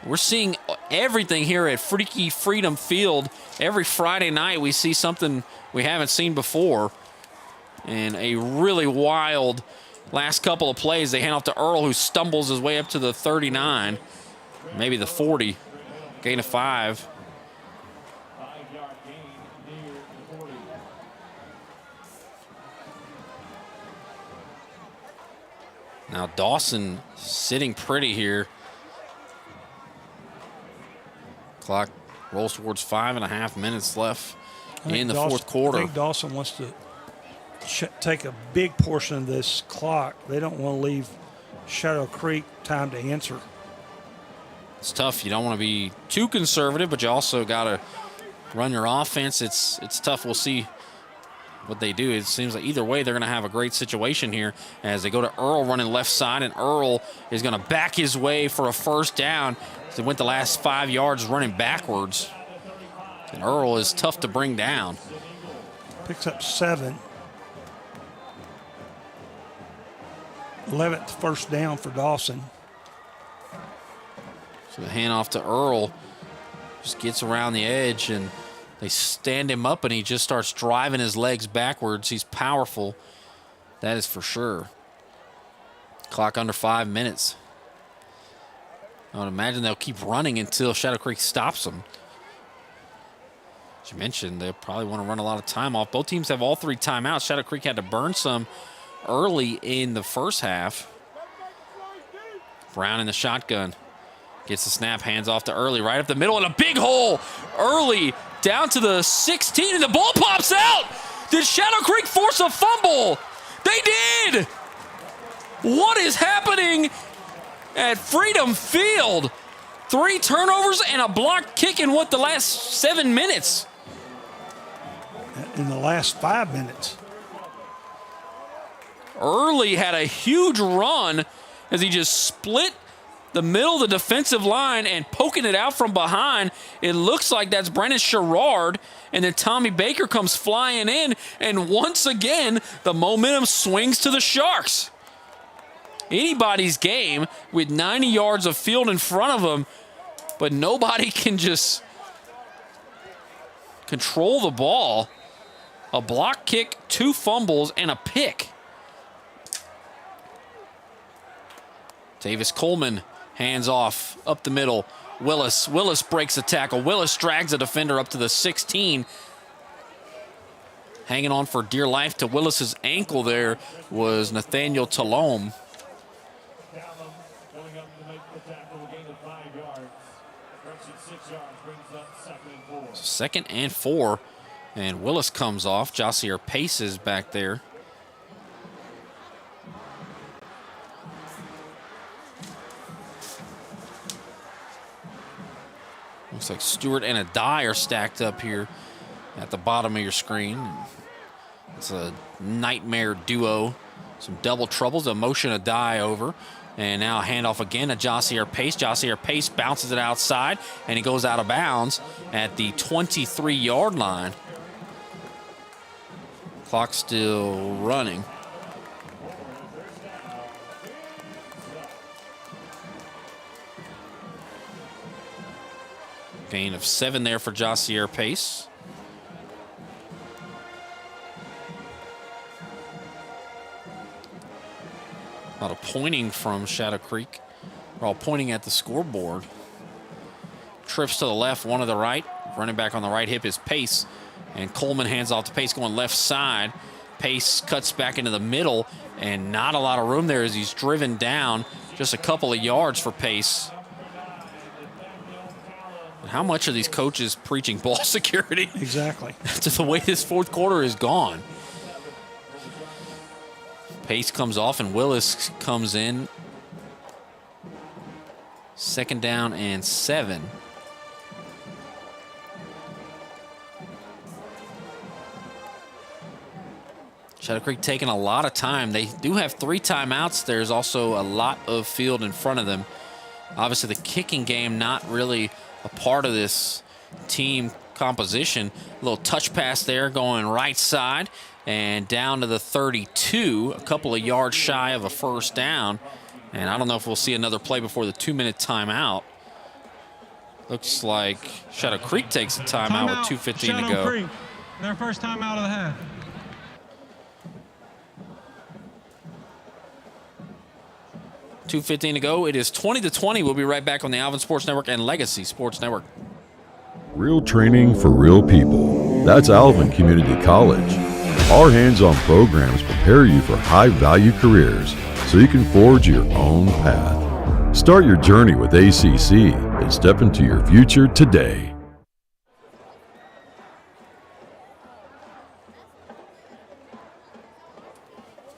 We're seeing everything here at Freaky Freedom Field. Every Friday night we see something we haven't seen before. And a really wild last couple of plays. They hand off to Earl, who stumbles his way up to the 39, maybe the 40. Gain of 5. Now Dawson sitting pretty here. Clock rolls towards 5.5 minutes left in the fourth quarter. I think Dawson wants to take a big portion of this clock. They don't want to leave Shadow Creek time to answer. It's tough. You don't want to be too conservative, but you also got to run your offense. It's tough. We'll see what they do. It seems like either way they're going to have a great situation here as they go to Earl running left side, and Earl is going to back his way for a first down. They went the last 5 yards running backwards. And Earl is tough to bring down. Picks up 7. 11th first down for Dawson. So the handoff to Earl just gets around the edge, and they stand him up, and he just starts driving his legs backwards. He's powerful. That is for sure. Clock under 5 minutes. I would imagine they'll keep running until Shadow Creek stops them. As you mentioned, they'll probably want to run a lot of time off. Both teams have all 3 timeouts. Shadow Creek had to burn some early in the first half. Brown in the shotgun. Gets the snap, hands off to Early, right up the middle, and a big hole. Early down to the 16, and the ball pops out. Did Shadow Creek force a fumble? They did. What is happening at Freedom Field? 3 turnovers and a blocked kick in the last 7 minutes? In the last 5 minutes. Early had a huge run as he just split the middle of the defensive line and poking it out from behind. It looks like that's Brennan Sherrard, and then Tommy Baker comes flying in, and once again, the momentum swings to the Sharks. Anybody's game with 90 yards of field in front of them, but nobody can just control the ball. A block kick, 2 fumbles, and a pick. Davis Coleman, hands off, up the middle. Willis breaks the tackle. Willis drags the defender up to the 16. Hanging on for dear life to Willis's ankle there was Nathaniel Talome. Second and 4, and Willis comes off. Jossier Pace is back there. Looks like Stewart and Adai are stacked up here at the bottom of your screen. It's a nightmare duo. Some double troubles, a motion Adai over. And now a handoff again to Jossier Pace. Jossier Pace bounces it outside, and he goes out of bounds at the 23-yard line. Clock still running. Gain of 7 there for Jossier Pace. A lot of pointing from Shadow Creek. They're all pointing at the scoreboard. Trips to the left, one to the right. Running back on the right hip is Pace. And Coleman hands off to Pace going left side. Pace cuts back into the middle, and not a lot of room there as he's driven down. Just a couple of yards for Pace. How much are these coaches preaching ball security? Exactly. To the way this fourth quarter is gone. Pace comes off and Willis comes in. 2nd down and 7. Shadow Creek taking a lot of time. They do have 3 timeouts. There's also a lot of field in front of them. Obviously, the kicking game not really a part of this team composition. A little touch pass there going right side and down to the 32, a couple of yards shy of a first down. And I don't know if we'll see another play before the 2-minute timeout. Looks like Shadow Creek takes a timeout with 2:15 to go. Creek, their first timeout of the half. $2:15 to go. It is 20-20. We'll be right back on the Alvin Sports Network and Legacy Sports Network. Real training for real people. That's Alvin Community College. Our hands-on programs prepare you for high-value careers so you can forge your own path. Start your journey with ACC and step into your future today.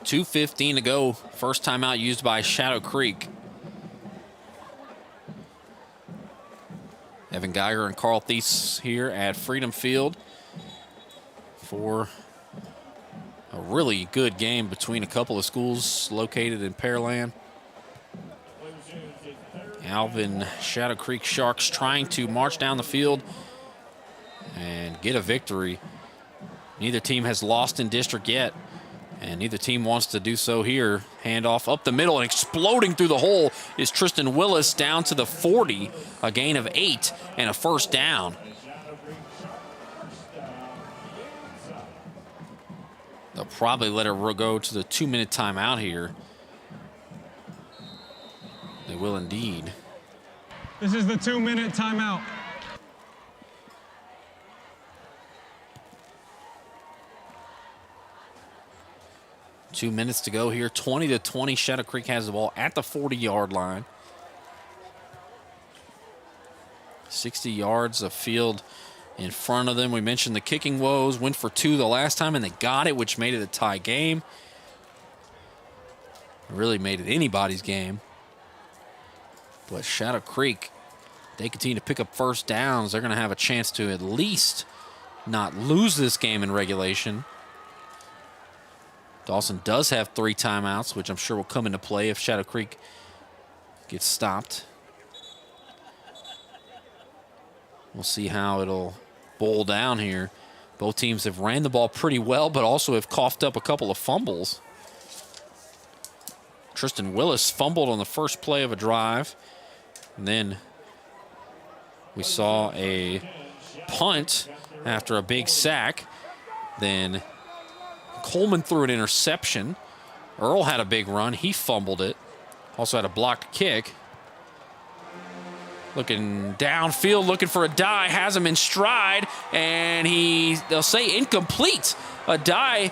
$2:15 to go. First timeout used by Shadow Creek. Evan Geiger and Carl Thies here at Freedom Field for a really good game between a couple of schools located in Pearland. Alvin Shadow Creek Sharks trying to march down the field and get a victory. Neither team has lost in district yet. And neither team wants to do so here. Handoff up the middle and exploding through the hole is Tristan Willis down to the 40. A gain of 8 and a first down. They'll probably let it go to the 2-minute timeout here. They will indeed. This is the 2-minute timeout. Two minutes to go here. 20-20. Shadow Creek has the ball at the 40-yard line. 60 yards of field in front of them. We mentioned the kicking woes. Went for 2 the last time, and they got it, which made it a tie game. Really made it anybody's game. But Shadow Creek, they continue to pick up first downs. They're going to have a chance to at least not lose this game in regulation. Dawson does have 3 timeouts, which I'm sure will come into play if Shadow Creek gets stopped. We'll see how it'll boil down here. Both teams have ran the ball pretty well, but also have coughed up a couple of fumbles. Tristan Willis fumbled on the first play of a drive. And then we saw a punt after a big sack. Then Coleman threw an interception. Earl had a big run. He fumbled it. Also had a blocked kick. Looking downfield, looking for a die. Has him in stride, and they'll say incomplete. A die.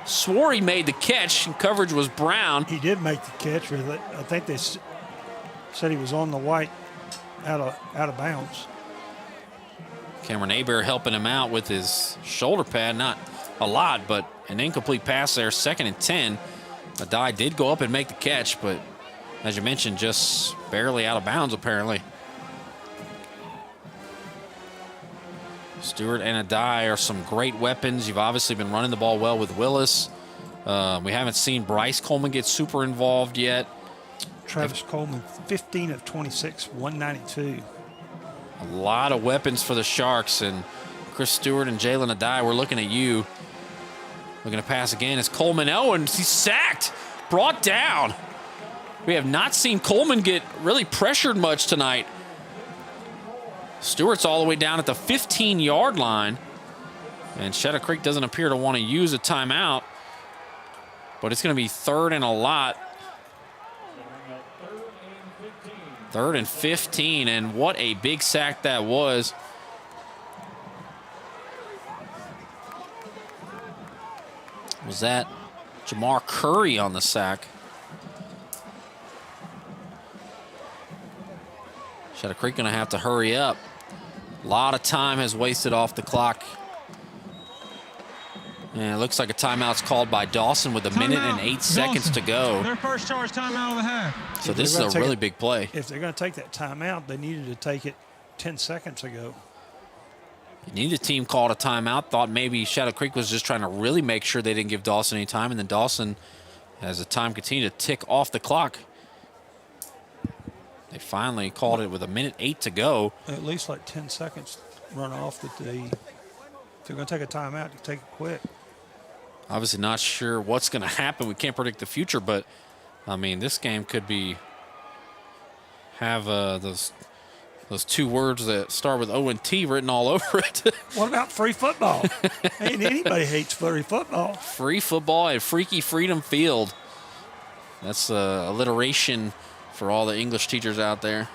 Swore he made the catch, and coverage was Brown. He did make the catch. I think they said he was on the white, out of bounds. Cameron Abear helping him out with his shoulder pad. Not a lot, but an incomplete pass there. 2nd and 10. Adai did go up and make the catch, but as you mentioned, just barely out of bounds apparently. Stewart and Adai are some great weapons. You've obviously been running the ball well with Willis. We haven't seen Bryce Coleman get super involved yet. Travis Coleman, 15 of 26, 192. A lot of weapons for the Sharks, and Chris Stewart and Jalen Adai, we're looking at you. Looking to pass again as Coleman. Oh, and he's sacked, brought down. We have not seen Coleman get really pressured much tonight. Stewart's all the way down at the 15-yard line, and Shadow Creek doesn't appear to want to use a timeout, but it's going to be 3rd and a lot. 3rd and 15, and what a big sack that was. Was that Jamar Curry on the sack? Shadow Creek going to have to hurry up. A lot of time has wasted off the clock. And it looks like a timeout's called by Dawson with 1 minute and 8 seconds to go. Their first charge timeout of the half. So this is a really big play. If they're going to take that timeout, they needed to take it 10 seconds ago. Neither team called a timeout. Thought maybe Shadow Creek was just trying to really make sure they didn't give Dawson any time. And then Dawson, as the time continued to tick off the clock, they finally called it with 1 minute 8 to go. At least like 10 seconds run off that if they're going to take a timeout, you take it quick. Obviously not sure what's going to happen. We can't predict the future, but, I mean, this game could have those 2 words that start with O and T written all over it. What about free football? Ain't anybody hates free football. Free football at Freaky Freedom Field. That's alliteration for all the English teachers out there.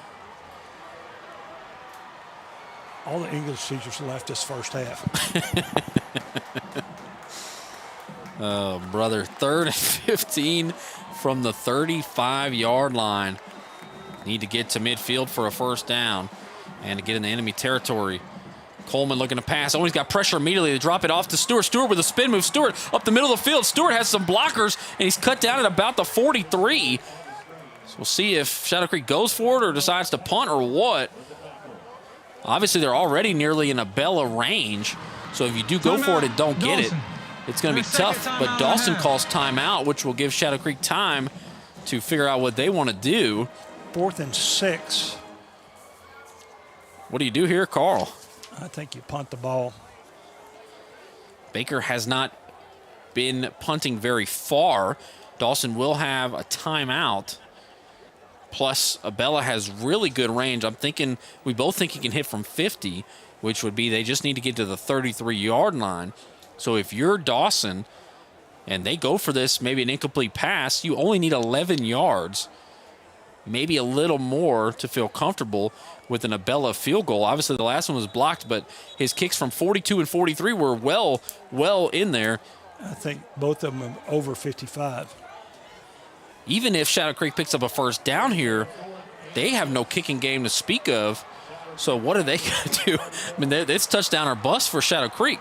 All the English teachers left this first half. Oh, brother. 3rd and 15 from the 35-yard line. Need to get to midfield for a first down and to get in the enemy territory. Coleman looking to pass. Oh, he's got pressure immediately to drop it off to Stewart. Stewart with a spin move. Stewart up the middle of the field. Stewart has some blockers, and he's cut down at about the 43. So we'll see if Shadow Creek goes for it or decides to punt or what. Obviously, they're already nearly in a Bella range. So if you do go for it and don't get it, it's going to be tough. But Dawson calls timeout, which will give Shadow Creek time to figure out what they want to do. 4th and 6. What do you do here, Carl? I think you punt the ball. Baker has not been punting very far. Dawson will have a timeout. Plus, Abella has really good range. We both think he can hit from 50, which would be they just need to get to the 33-yard line. So if you're Dawson and they go for this, maybe an incomplete pass, you only need 11 yards, maybe a little more to feel comfortable with an Abella field goal. Obviously, the last one was blocked, but his kicks from 42 and 43 were well in there. I think both of them are over 55. Even if Shadow Creek picks up a first down here, they have no kicking game to speak of. So what are they going to do? I mean, it's touchdown or bust for Shadow Creek.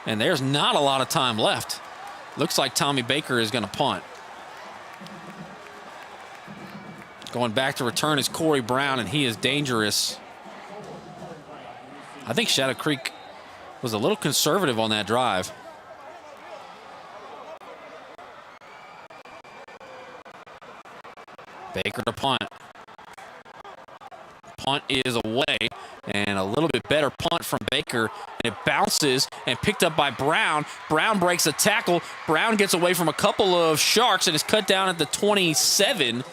And there's not a lot of time left. Looks like Tommy Baker is going to punt. Going back to return is Corey Brown, and he is dangerous. I think Shadow Creek was a little conservative on that drive. Baker to punt. Punt is away, and a little bit better punt from Baker. And it bounces and picked up by Brown. Brown breaks a tackle. Brown gets away from a couple of Sharks and is cut down at the 27.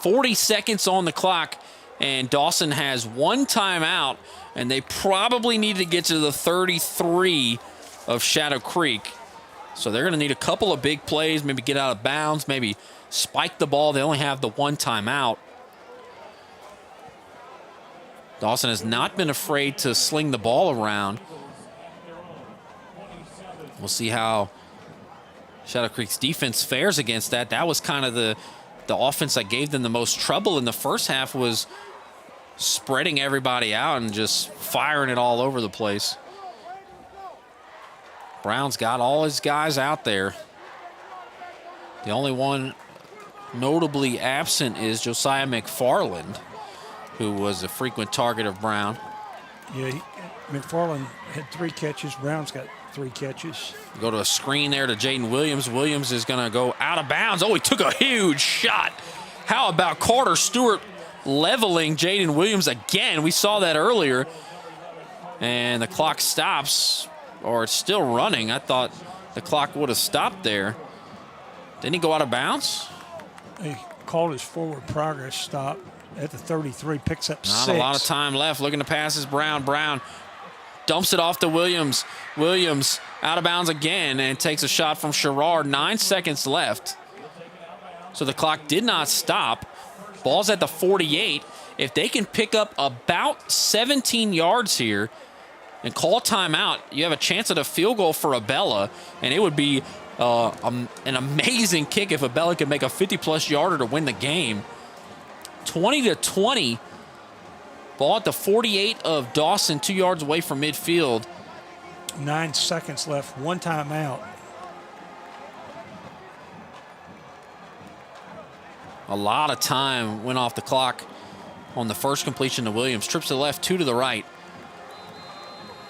40 seconds on the clock, and Dawson has one timeout, and they probably need to get to the 33 of Shadow Creek. So they're going to need a couple of big plays, maybe get out of bounds, maybe spike the ball. They only have the one timeout. Dawson has not been afraid to sling the ball around. We'll see how Shadow Creek's defense fares against that. That was kind of the offense that gave them the most trouble in the first half, was spreading everybody out and just firing it all over the place. Brown's got all his guys out there. The only one notably absent is Josiah McFarland, who was a frequent target of Brown. Yeah, McFarland had 3 catches. Brown's got 3 catches. Go to a screen there to Jaden Williams. Williams is going to go out of bounds. Oh, he took a huge shot. How about Carter Stewart leveling Jaden Williams again? We saw that earlier. And the clock stops, or it's still running. I thought the clock would have stopped there. Didn't he go out of bounds? He called his forward progress stop at the 33, picks up 6. Not a lot of time left. Looking to pass is Brown. Brown dumps it off to Williams. Williams out of bounds again and takes a shot from Sherrard. 9 seconds left. So the clock did not stop. Ball's at the 48. If they can pick up about 17 yards here and call timeout, you have a chance at a field goal for Abella, and it would be an amazing kick if Abella could make a 50-plus yarder to win the game. 20-20. Ball at the 48 of Dawson, 2 yards away from midfield. 9 seconds left, one timeout. A lot of time went off the clock on the first completion to Williams. Trips to the left, 2 to the right.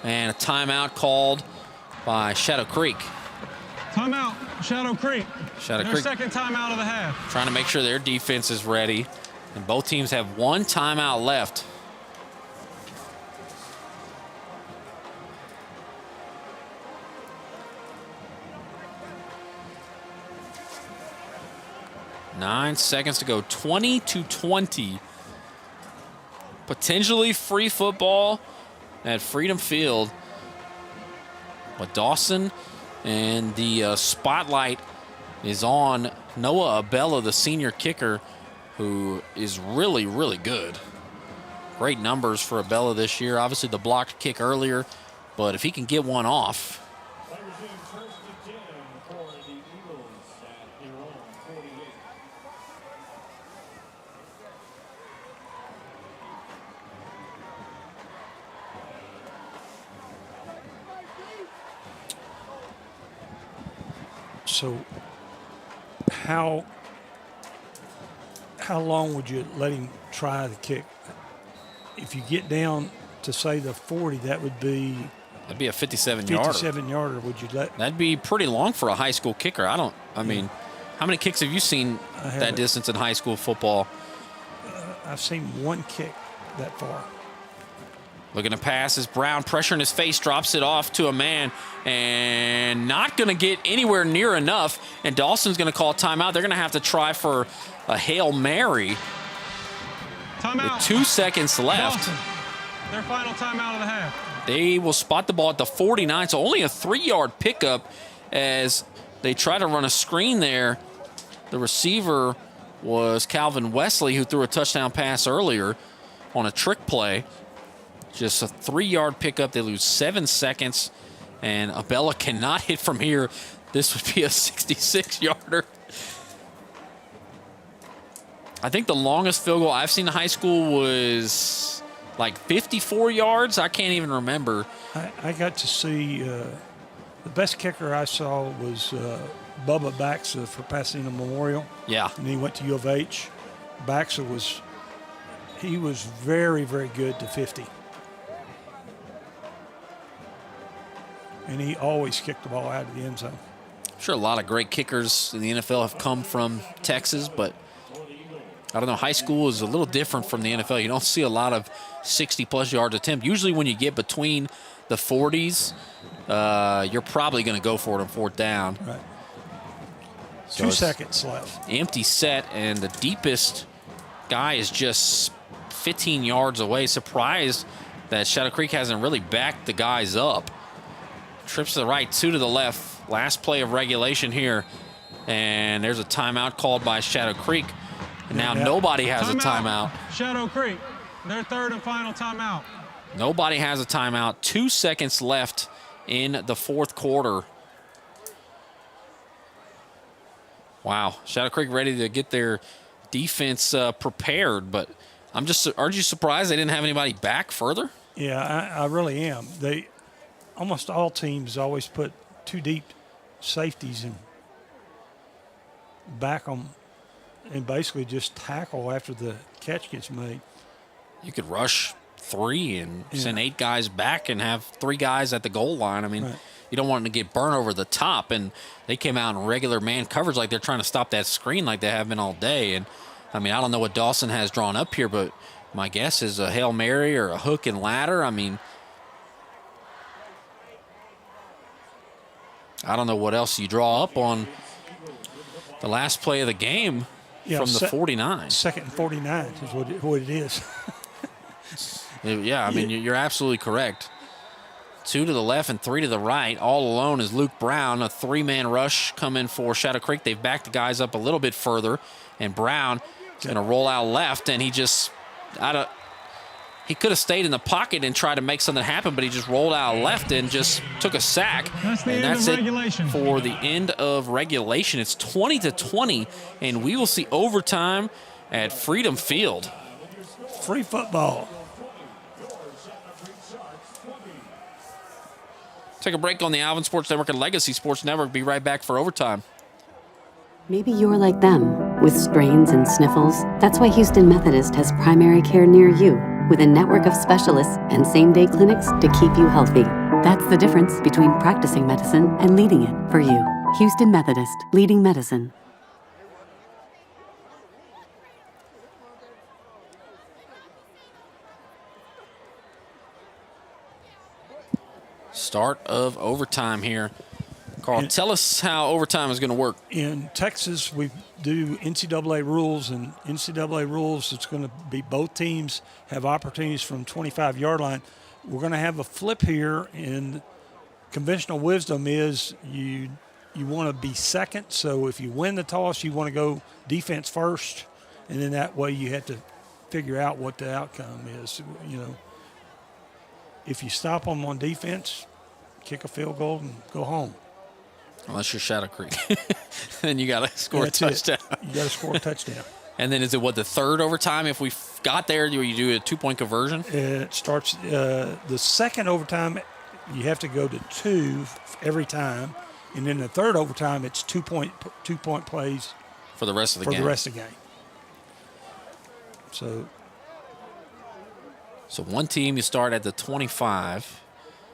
And a timeout called by Shadow Creek. Timeout, Shadow Creek. Shadow Their Creek second timeout of the half. trying to make sure their defense is ready. And both teams have one timeout left. Nine seconds to go. 20-20. Potentially free football at Freedom Field. But Dawson and the spotlight is on Noah Abella, the senior kicker, who is really, really good. Great numbers for Abella this year. Obviously the blocked kick earlier, but if he can get one off. So how long would you let him try the kick? If you get down to, say, the 40, that would be... That'd be a 57-yarder. 57-yarder, would you let... That'd be pretty long for a high school kicker. I mean, how many kicks have you seen that distance in high school football? I've seen one kick that far. Looking to pass as Brown, pressure in his face, drops it off to a man, and not going to get anywhere near enough. And Dawson's going to call timeout. They're going to have to try for a Hail Mary. Timeout. With 2 seconds left. Dawson, their final timeout of the half. They will spot the ball at the 49, so only a 3-yard pickup as they try to run a screen there. The receiver was Calvin Wesley, who threw a touchdown pass earlier on a trick play. Just a 3-yard pickup. They lose 7 seconds, and Abella cannot hit from here. This would be a 66-yarder. I think the longest field goal I've seen in high school was like 54 yards. I can't even remember. I got to see the best kicker I saw was Bubba Baxa for Pasadena Memorial. Yeah. And he went to U of H. Baxa was very, very good to 50. And he always kicked the ball out of the end zone. I'm sure a lot of great kickers in the NFL have come from Texas, but I don't know, high school is a little different from the NFL. You don't see a lot of 60-plus yard attempt. Usually when you get between the 40s, you're probably going to go for it on 4th down. Right. So 2 seconds left. Empty set, and the deepest guy is just 15 yards away. Surprised that Shadow Creek hasn't really backed the guys up. Trips to the right, 2 to the left. Last play of regulation here. And there's a timeout called by Shadow Creek. And now nobody has a timeout. Shadow Creek, their 3rd and final timeout. Nobody has a timeout. 2 seconds left in the 4th quarter. Wow, Shadow Creek ready to get their defense prepared, but aren't you surprised they didn't have anybody back further? Yeah, I really am. Almost all teams always put 2 deep safeties and back them and basically just tackle after the catch gets made. You could rush 3 and send 8 guys back and have 3 guys at the goal line. I mean, you don't want them to get burned over the top, and they came out in regular man coverage like they're trying to stop that screen like they have been all day. And, I mean, I don't know what Dawson has drawn up here, but my guess is a Hail Mary or a hook and ladder. I mean, I don't know what else you draw up on the last play of the game from the 49. 2nd and 49 is what it is. Yeah, I mean, you're absolutely correct. 2 to the left and 3 to the right. All alone is Luke Brown. A 3-man rush coming for Shadow Creek. They've backed the guys up a little bit further, and Brown is going to roll out left, and he could have stayed in the pocket and tried to make something happen, but he just rolled out left and just took a sack. That's it for the end of regulation. It's 20-20, and we will see overtime at Freedom Field. Free football. Take a break on the Alvin Sports Network and Legacy Sports Network. Be right back for overtime. Maybe you're like them, with strains and sniffles. That's why Houston Methodist has primary care near you, with a network of specialists and same-day clinics to keep you healthy. That's the difference between practicing medicine and leading it for you. Houston Methodist, leading medicine. Start of overtime here. Carl, tell us how overtime is going to work. In Texas, we do NCAA rules, and NCAA rules, it's going to be both teams have opportunities from 25-yard line. We're going to have a flip here, and conventional wisdom is you want to be second. So if you win the toss, you want to go defense first, and then that way you have to figure out what the outcome is. You know, if you stop them on defense, kick a field goal and go home. Unless you're Shadow Creek. Then you got to score a touchdown. You got to score a touchdown. And then is it, the 3rd overtime? If we got there, do you do a 2-point conversion? It starts the 2nd overtime, you have to go to 2 every time. And then the 3rd overtime, it's 2-point plays. For the rest of the game. For the rest of the game. So one team, you start at the 25.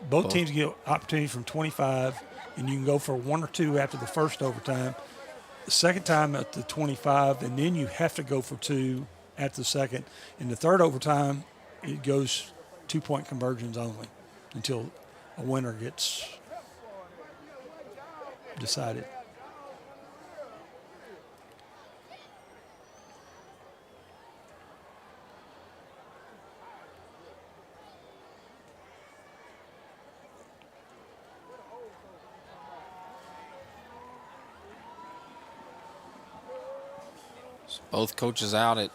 Both teams get opportunity from 25, and you can go for 1 or 2 after the first overtime. The second time at the 25, and then you have to go for 2 at the second. In the 3rd overtime, it goes 2-point conversions only until a winner gets decided. Both coaches out at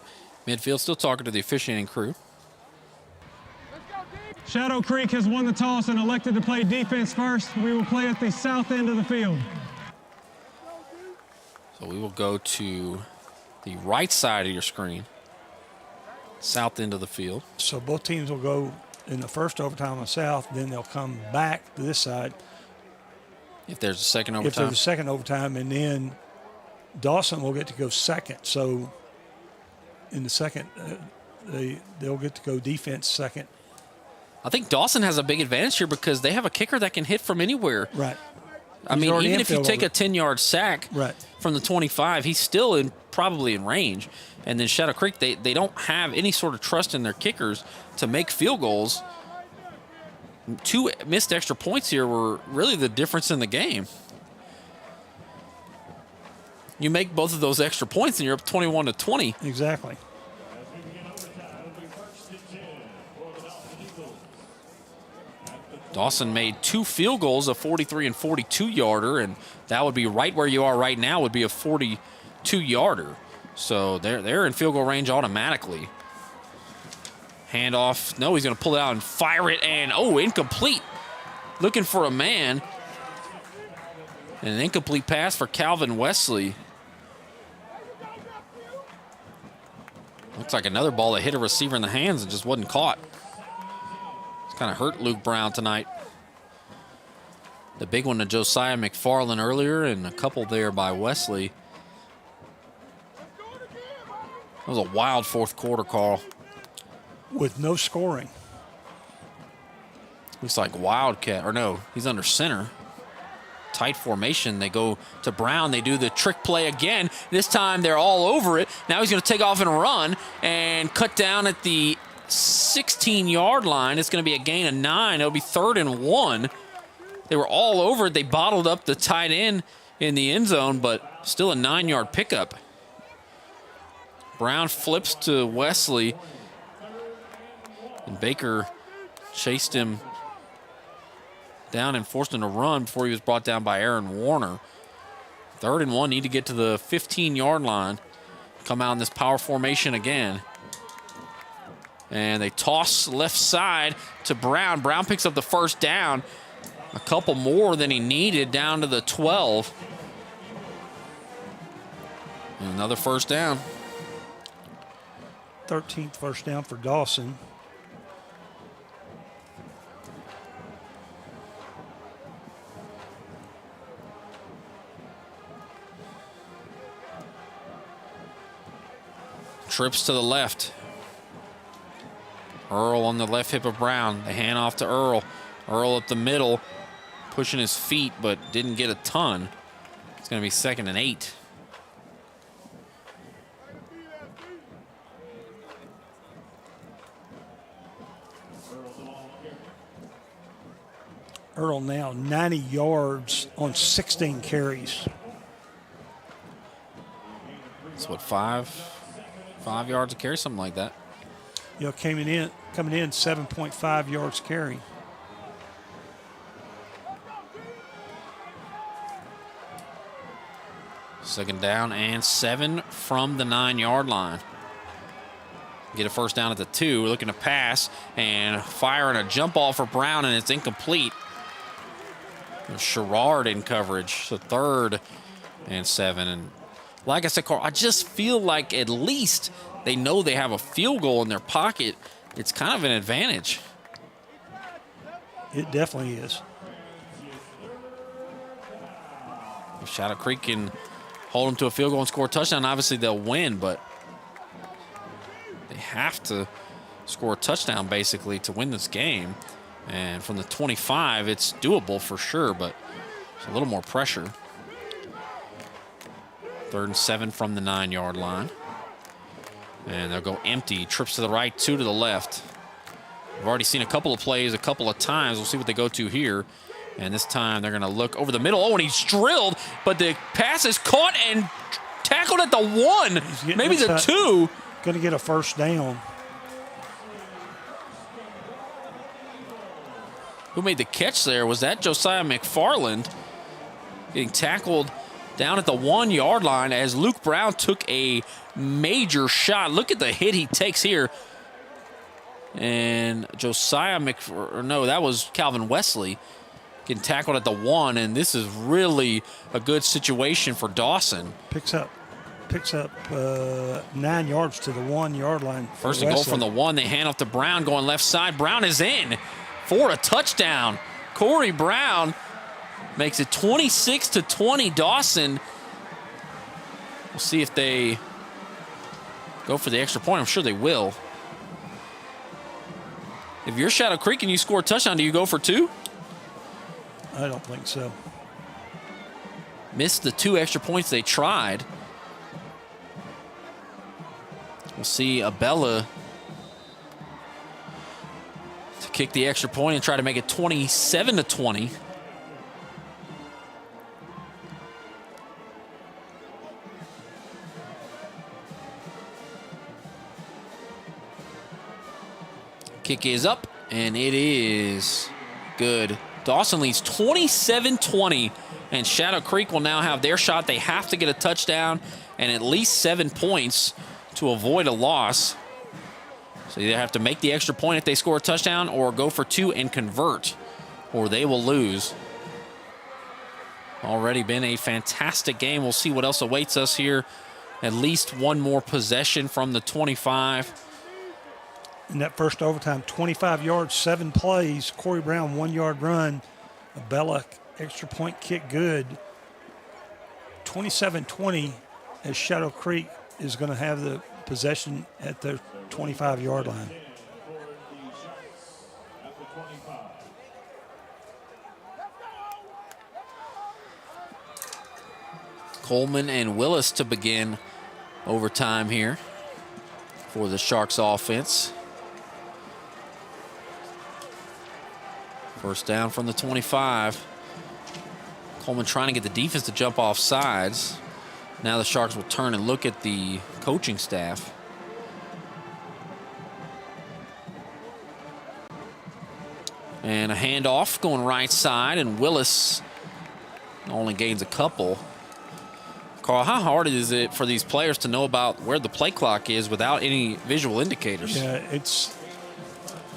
midfield, still talking to the officiating crew. Shadow Creek has won the toss and elected to play defense first. We will play at the south end of the field. So we will go to the right side of your screen, south end of the field. So both teams will go in the first overtime on the south, then they'll come back to this side. If there's a second overtime. If there's a second overtime, and then Dawson will get to go second. So in the second, they'll get to go defense second. I think Dawson has a big advantage here because they have a kicker that can hit from anywhere. Right. I mean, even if you take a 10-yard sack from the 25, he's still probably in range. And then Shadow Creek, they don't have any sort of trust in their kickers to make field goals. 2 missed extra points here were really the difference in the game. You make both of those extra points and you're up 21-20. Exactly. Dawson made 2 field goals, a 43 and 42-yarder, and that would be right where you are right now, would be a 42-yarder. So they're in field goal range automatically. Handoff. No, he's going to pull it out and fire it, and incomplete. Looking for a man. And an incomplete pass for Calvin Wesley. Looks like another ball that hit a receiver in the hands and just wasn't caught. It's kind of hurt Luke Brown tonight. The big one to Josiah McFarland earlier and a couple there by Wesley. That was a wild fourth quarter, Carl. With no scoring. Looks like Wildcat, or no, he's under center. Tight formation. They go to Brown. They do the trick play again. This time they're all over it. Now he's going to take off and run and cut down at the 16-yard line. It's going to be a gain of 9. It'll be 3rd and 1. They were all over it. They bottled up the tight end in the end zone, but still a 9-yard pickup. Brown flips to Wesley, and Baker chased him down and forced him to run before he was brought down by Aaron Warner. 3rd and 1, need to get to the 15-yard line. Come out in this power formation again. And they toss left side to Brown. Brown picks up the first down. A couple more than he needed, down to the 12. And another first down. 13th first down for Dawson. Trips to the left. Earl on the left hip of Brown. They hand off to Earl. Earl up the middle, pushing his feet, but didn't get a ton. It's going to be 2nd and 8. Earl now 90 yards on 16 carries. That's what, 5 yards a carry, something like that. You know, coming in 7.5 yards carry. Second down and 7 from the 9-yard line. Get a first down at the 2. We're looking to pass and firing a jump ball for Brown, and it's incomplete. Sherrard in coverage. So 3rd and 7. And like I said, Carl, I just feel like at least they know they have a field goal in their pocket. It's kind of an advantage. It definitely is. If Shadow Creek can hold them to a field goal and score a touchdown, obviously they'll win, but they have to score a touchdown basically to win this game. And from the 25, it's doable for sure, but it's a little more pressure. 3rd and 7 from the 9-yard line. And they'll go empty. Trips to the right, 2 to the left. We've already seen a couple of plays a couple of times. We'll see what they go to here. And this time they're going to look over the middle. Oh, and he's drilled, but the pass is caught and tackled at the 1, maybe the 2. Going to get a first down. Who made the catch there? Was that Josiah McFarland getting tackled down at the 1-yard line as Luke Brown took a major shot. Look at the hit he takes here. And Josiah no, that was Calvin Wesley getting tackled at the 1, and this is really a good situation for Dawson. Picks up 9 yards to the 1-yard line. First and goal from the 1. They hand off to Brown going left side. Brown is in for a touchdown. Corey Brown makes it 26-20 Dawson. We'll see if they go for the extra point. I'm sure they will. If you're Shadow Creek and you score a touchdown, do you go for 2? I don't think so. Missed the 2 extra points they tried. We'll see Abella to kick the extra point and try to make it 27-20. Kick is up, and it is good. Dawson leads 27-20, and Shadow Creek will now have their shot. They have to get a touchdown and at least 7 points to avoid a loss. So they have to make the extra point if they score a touchdown or go for 2 and convert, or they will lose. Already been a fantastic game. We'll see what else awaits us here. At least one more possession from the 25. In that first overtime, 25 yards, 7 plays. Corey Brown, 1-yard run. Abella, extra point kick good. 27-20 as Shadow Creek is going to have the possession at their 25-yard line. Coleman and Willis to begin overtime here for the Sharks offense. First down from the 25. Coleman trying to get the defense to jump off sides. Now the Sharks will turn and look at the coaching staff. And a handoff going right side, and Willis only gains a couple. Carl, how hard is it for these players to know about where the play clock is without any visual indicators? Yeah, it's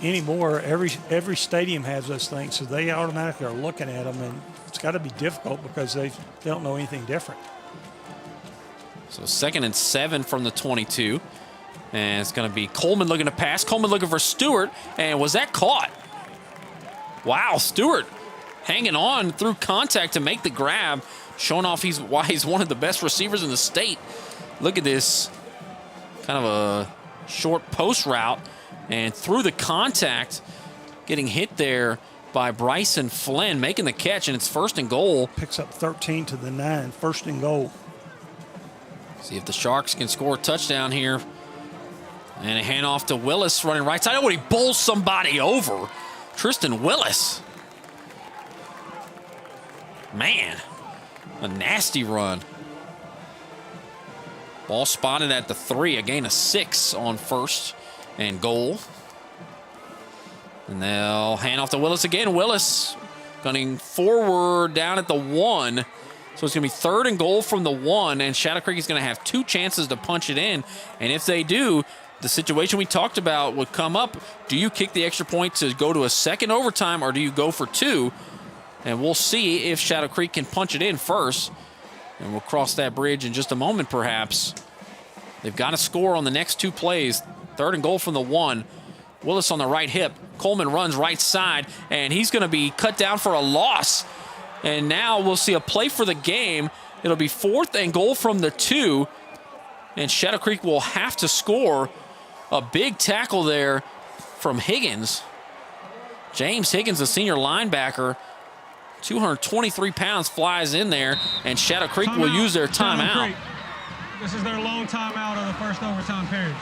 anymore. Every stadium has those things, so they automatically are looking at them, and it's got to be difficult because they don't know anything different. So 2nd and 7 from the 22, and it's going to be Coleman looking to pass. Coleman looking for Stewart, and was that caught? Wow, Stewart hanging on through contact to make the grab, showing off why he's one of the best receivers in the state. Look at this, kind of a short post route, and through the contact, getting hit there by Bryson Flynn, making the catch, and it's 1st and goal. Picks up 13 to the 9, 1st and goal. See if the Sharks can score a touchdown here. And a handoff to Willis running right side. Oh, he bowls somebody over. Tristan Willis. Man, a nasty run. Ball spotted at the 3, a gain of 6 on 1st and goal. And they'll hand off to Willis again. Willis gunning forward down at the 1. So it's going to be 3rd and goal from the 1, and Shadow Creek is going to have 2 chances to punch it in. And if they do, the situation we talked about would come up. Do you kick the extra point to go to a 2nd overtime, or do you go for 2? And we'll see if Shadow Creek can punch it in first. And we'll cross that bridge in just a moment, perhaps. They've got to score on the next 2 plays. 3rd and goal from the 1. Willis on the right hip. Coleman runs right side, and he's going to be cut down for a loss. And now we'll see a play for the game. It'll be 4th and goal from the 2. And Shadow Creek will have to score. A big tackle there from Higgins. James Higgins, the senior linebacker, 223 pounds, flies in there. And Shadow Creek will use their timeout. This is their lone timeout of the 1st overtime period.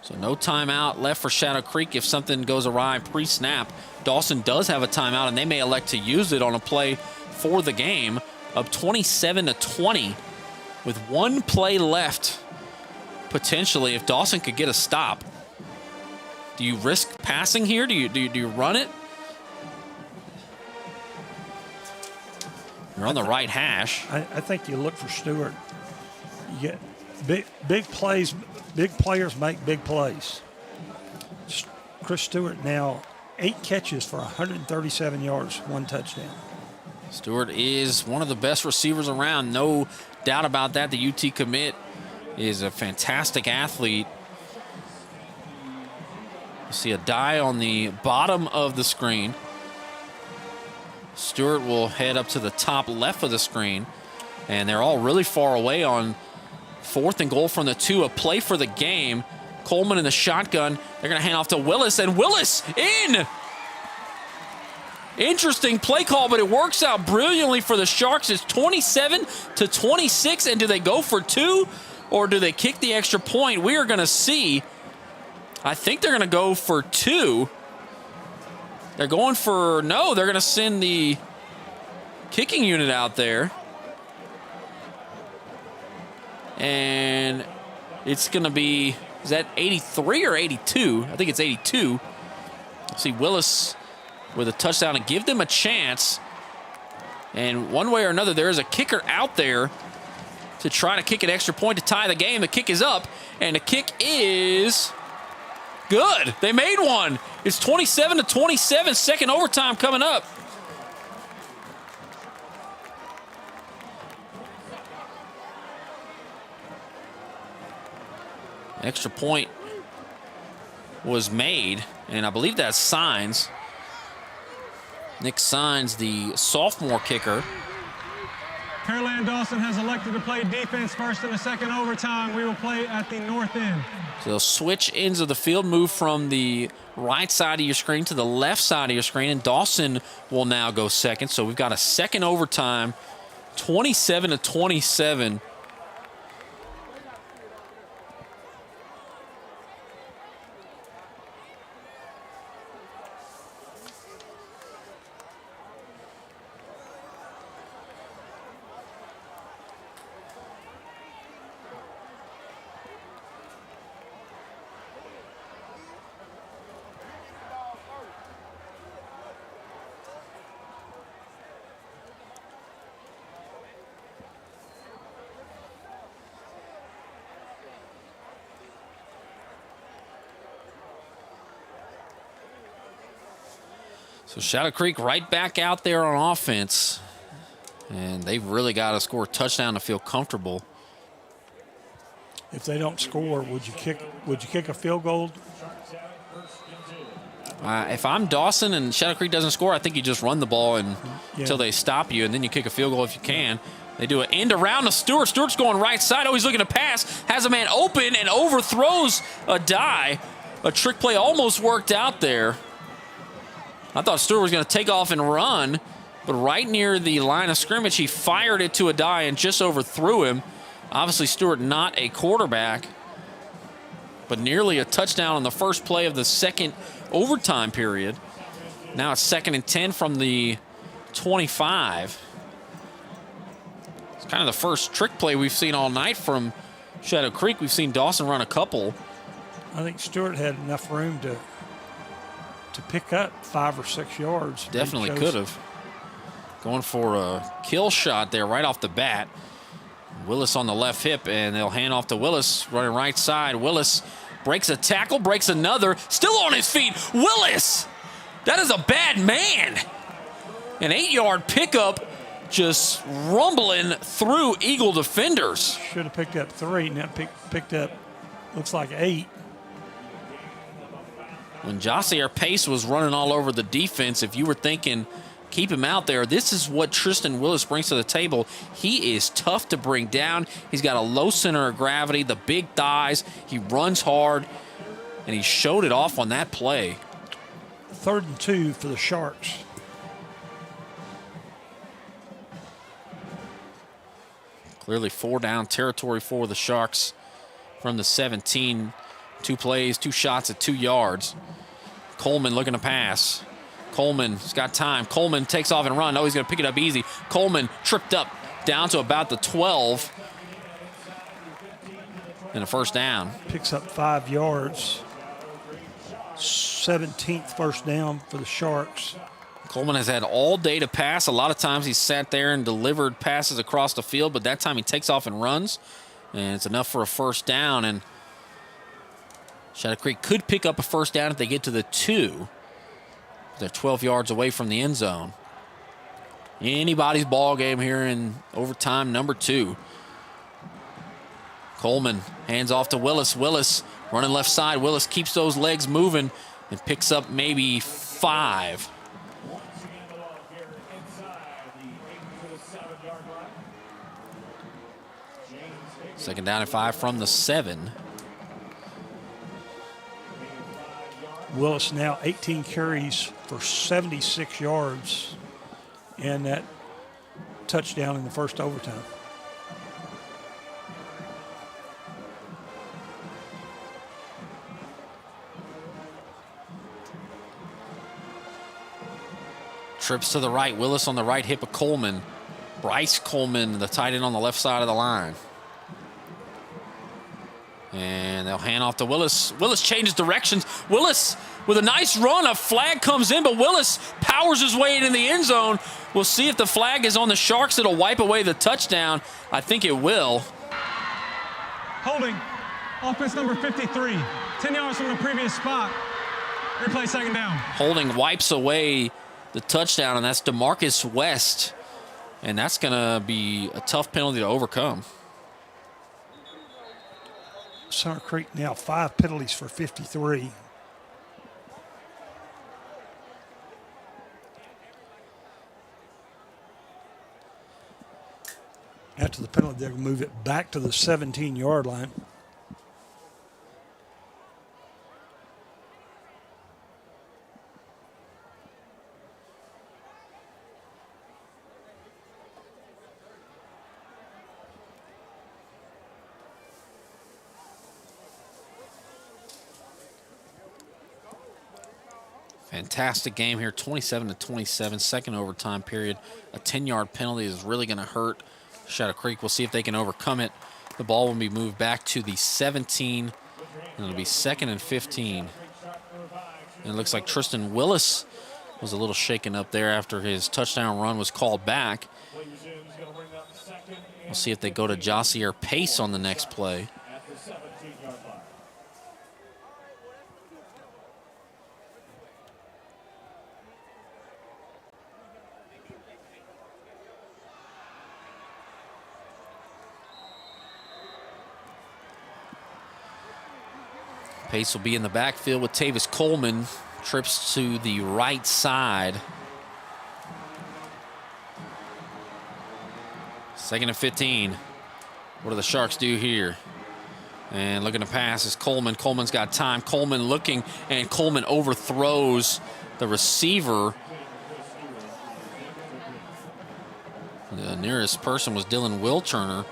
So no timeout left for Shadow Creek if something goes awry pre-snap. Dawson does have a timeout, and they may elect to use it on a play for the game. Up 27-20 with one play left, potentially, if Dawson could get a stop. Do you risk passing here? Do you run it? You're on the right hash. I think you look for Stewart. You get big plays. Big players make big plays. Chris Stewart now 8 catches for 137 yards, 1 touchdown. Stewart is one of the best receivers around, no doubt about that. The UT commit is a fantastic athlete. You see a die on the bottom of the screen. Stewart will head up to the top left of the screen, and they're all really far away on 4th and goal from the 2, a play for the game. Coleman in the shotgun. They're going to hand off to Willis, and Willis in! Interesting play call, but it works out brilliantly for the Sharks. It's 27-26, and do they go for 2, or do they kick the extra point? We are going to see. I think they're going to go for 2. They're going for, no, they're going to send the kicking unit out there. And it's going to be, is that 83 or 82? I think it's 82. See Willis with a touchdown and give them a chance. And one way or another, there is a kicker out there to try to kick an extra point to tie the game. The kick is up, and the kick is good. They made one. It's 27-27, second overtime coming up. Extra point was made, and I believe that's Signs. Nick Signs, the sophomore kicker. Pearland Dawson has elected to play defense first in the second overtime. We will play at the north end. So they'll switch ends of the field, move from the right side of your screen to the left side of your screen, and Dawson will now go second. So we've got a second overtime, 27-27. So Shadow Creek right back out there on offense. And they've really got to score a touchdown to feel comfortable. If they don't score, would you kick a field goal? If I'm Dawson and Shadow Creek doesn't score, I think you just run the ball until they stop you, and then you kick a field goal if you can. They do an end around to Stewart. Stewart's going right side. Oh, he's looking to pass. Has a man open and overthrows a die. A trick play almost worked out there. I thought Stewart was going to take off and run, but right near the line of scrimmage, he fired it to a die and just overthrew him. Obviously, Stewart not a quarterback, but nearly a touchdown on the first play of the second overtime period. Now it's 2nd and 10 from the 25. It's kind of the first trick play we've seen all night from Shadow Creek. We've seen Dawson run a couple. I think Stewart had enough room to pick up 5 or 6 yards. Definitely could have. Going for a kill shot there right off the bat. Willis on the left hip, and they'll hand off to Willis, running right side. Willis breaks a tackle, breaks another, still on his feet. Willis! That is a bad man. An 8-yard pickup just rumbling through Eagle defenders. Should have picked up 3, now picked up, looks like 8. When Jossier Pace was running all over the defense, if you were thinking, keep him out there, this is what Tristan Willis brings to the table. He is tough to bring down. He's got a low center of gravity, the big thighs. He runs hard, and he showed it off on that play. 3rd and 2 for the Sharks. Clearly 4 down territory for the Sharks from the 17. 2 plays, 2 shots at 2 yards. Coleman looking to pass. Coleman's got time. Coleman takes off and run. Oh, he's going to pick it up easy. Coleman tripped up down to about the 12. And a first down. Picks up 5 yards. 17th first down for the Sharks. Coleman has had all day to pass. A lot of times he's sat there and delivered passes across the field, but that time he takes off and runs, and it's enough for a first down. And Shadow Creek could pick up a first down if they get to the 2. They're 12 yards away from the end zone. Anybody's ball game here in overtime number 2. Coleman hands off to Willis. Willis running left side. Willis keeps those legs moving and picks up maybe 5. Second down and 5 from the 7. Willis now 18 carries for 76 yards and that touchdown in the first overtime. Trips to the right. Willis on the right hip of Coleman. Bryce Coleman, the tight end on the left side of the line. And they'll hand off to Willis. Willis changes directions. Willis with a nice run. A flag comes in, but Willis powers his way into the end zone. We'll see if the flag is on the Sharks. It'll wipe away the touchdown. I think it will. Holding. Offense number 53. 10 yards from the previous spot. Replay second down. Holding wipes away the touchdown, and that's DeMarcus West. And that's going to be a tough penalty to overcome. Summer Creek now 5 penalties for 53. After the penalty, they'll move it back to the 17-yard line. Fantastic game here, 27-27, second overtime period. A 10-yard penalty is really going to hurt Shadow Creek. We'll see if they can overcome it. The ball will be moved back to the 17, and it'll be 2nd and 15. And it looks like Tristan Willis was a little shaken up there after his touchdown run was called back. We'll see if they go to Jossier Pace on the next play. Pace will be in the backfield with Tavis Coleman. Trips to the right side. 2nd and 15. What do the Sharks do here? And looking to pass is Coleman. Coleman's got time. Coleman looking, and Coleman overthrows the receiver. The nearest person was Dylan Wilturner.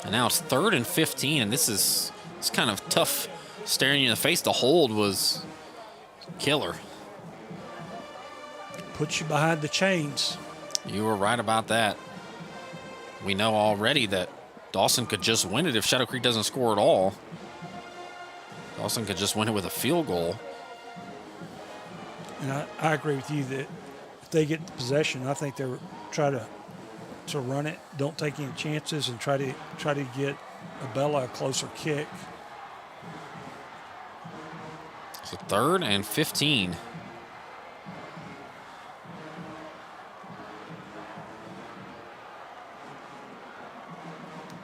And now it's 3rd and 15, and it's kind of tough. Staring you in the face, the hold was killer. Puts you behind the chains. You were right about that. We know already that Dawson could just win it if Shadow Creek doesn't score at all. Dawson could just win it with a field goal. And I agree with you that if they get the possession, I think they'll try to run it, don't take any chances, and try to get Abella a closer kick. So 3rd and 15.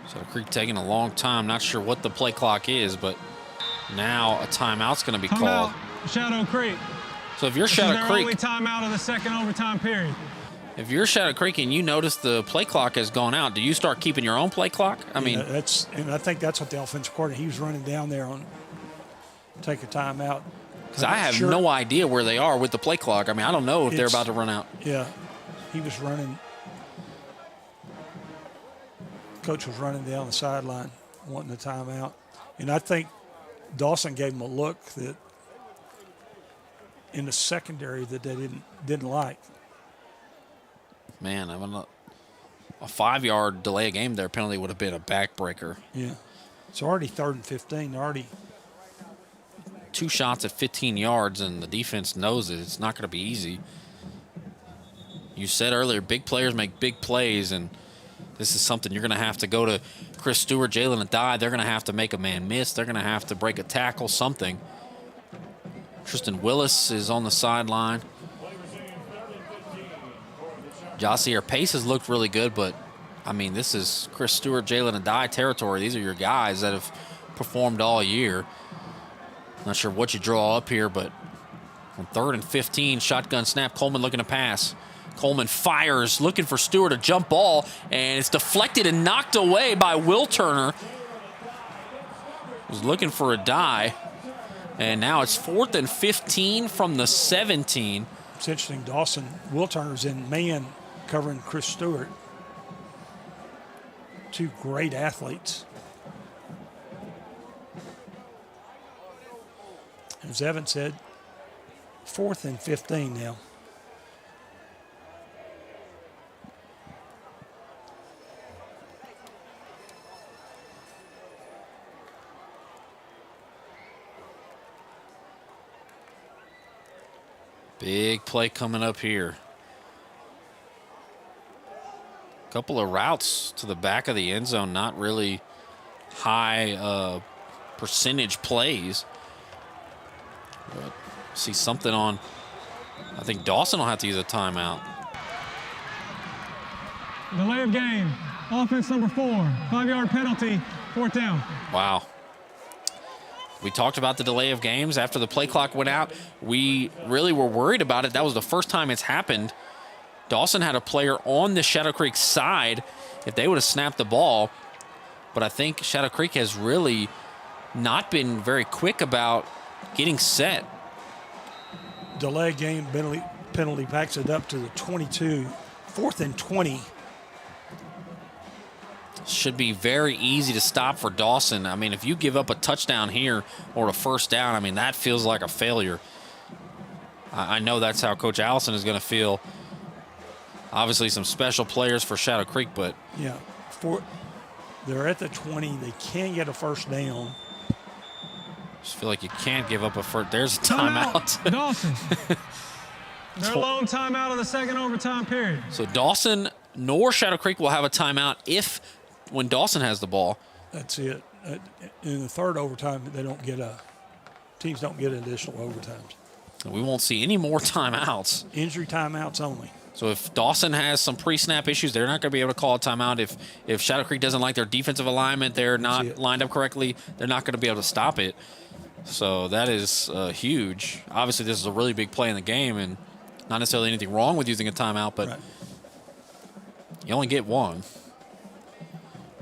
Shadow Creek taking a long time. Not sure what the play clock is, but now a timeout's going to be called. Shadow Creek. So if you're Shadow Creek, only timeout of the second overtime period. If you're Shadow Creek and you notice the play clock has gone out, do you start keeping your own play clock? I mean, and I think that's what the offensive coordinator, he was running down there on take a timeout. Because I have no idea where they are with the play clock. I mean, I don't know if they're about to run out. Yeah, he was running. Coach was running down the sideline wanting a timeout. And I think Dawson gave them a look that in the secondary that they didn't like. Man, a 5-yard delay of game there penalty would have been a backbreaker. Yeah. It's already 3rd and 15. They're already 2 shots at 15 yards, and the defense knows it. It's not going to be easy. You said earlier, big players make big plays, and this is something you're going to have to go to Chris Stewart, Jalen Adai. They're going to have to make a man miss. They're going to have to break a tackle, something. Tristan Willis is on the sideline. Jasier Pace has looked really good, but, I mean, this is Chris Stewart, Jalen Adai territory. These are your guys that have performed all year. Not sure what you draw up here, but on 3rd and 15, shotgun snap, Coleman looking to pass. Coleman fires, looking for Stewart, a jump ball, and it's deflected and knocked away by Will Turner. Was looking for Adai, and now it's 4th and 15 from the 17. It's interesting, Dawson, Will Turner's in man covering Chris Stewart. 2 great athletes. As Evan said, 4th and 15 now. Big play coming up here. Couple of routes to the back of the end zone, not really high percentage plays. But see something on, I think Dawson will have to use a timeout. Delay of game. Offense number 4. 5-yard penalty. 4th down. Wow. We talked about the delay of games after the play clock went out. We really were worried about it. That was the first time it's happened. Dawson had a player on the Shadow Creek side if they would have snapped the ball. But I think Shadow Creek has really not been very quick about getting set. Delay game penalty backs it up to the 22. 4th and 20. Should be very easy to stop for Dawson. I mean, if you give up a touchdown here or a 1st down, I mean, that feels like a failure. I know that's how Coach Allison is going to feel. Obviously, some special players for Shadow Creek, but... Yeah, they're at the 20. They can't get a 1st down. Just feel like you can't give up a first. There's a timeout. Dawson. They're alone timeout of the 2nd overtime period. So Dawson nor Shadow Creek will have a timeout when Dawson has the ball. That's it. In the 3rd overtime, teams don't get additional overtimes. We won't see any more timeouts. Injury timeouts only. So if Dawson has some pre-snap issues, they're not going to be able to call a timeout. If Shadow Creek doesn't like their defensive alignment, they're not lined up correctly, they're not going to be able to stop it. So that is huge. Obviously, this is a really big play in the game, and not necessarily anything wrong with using a timeout, but you only get one.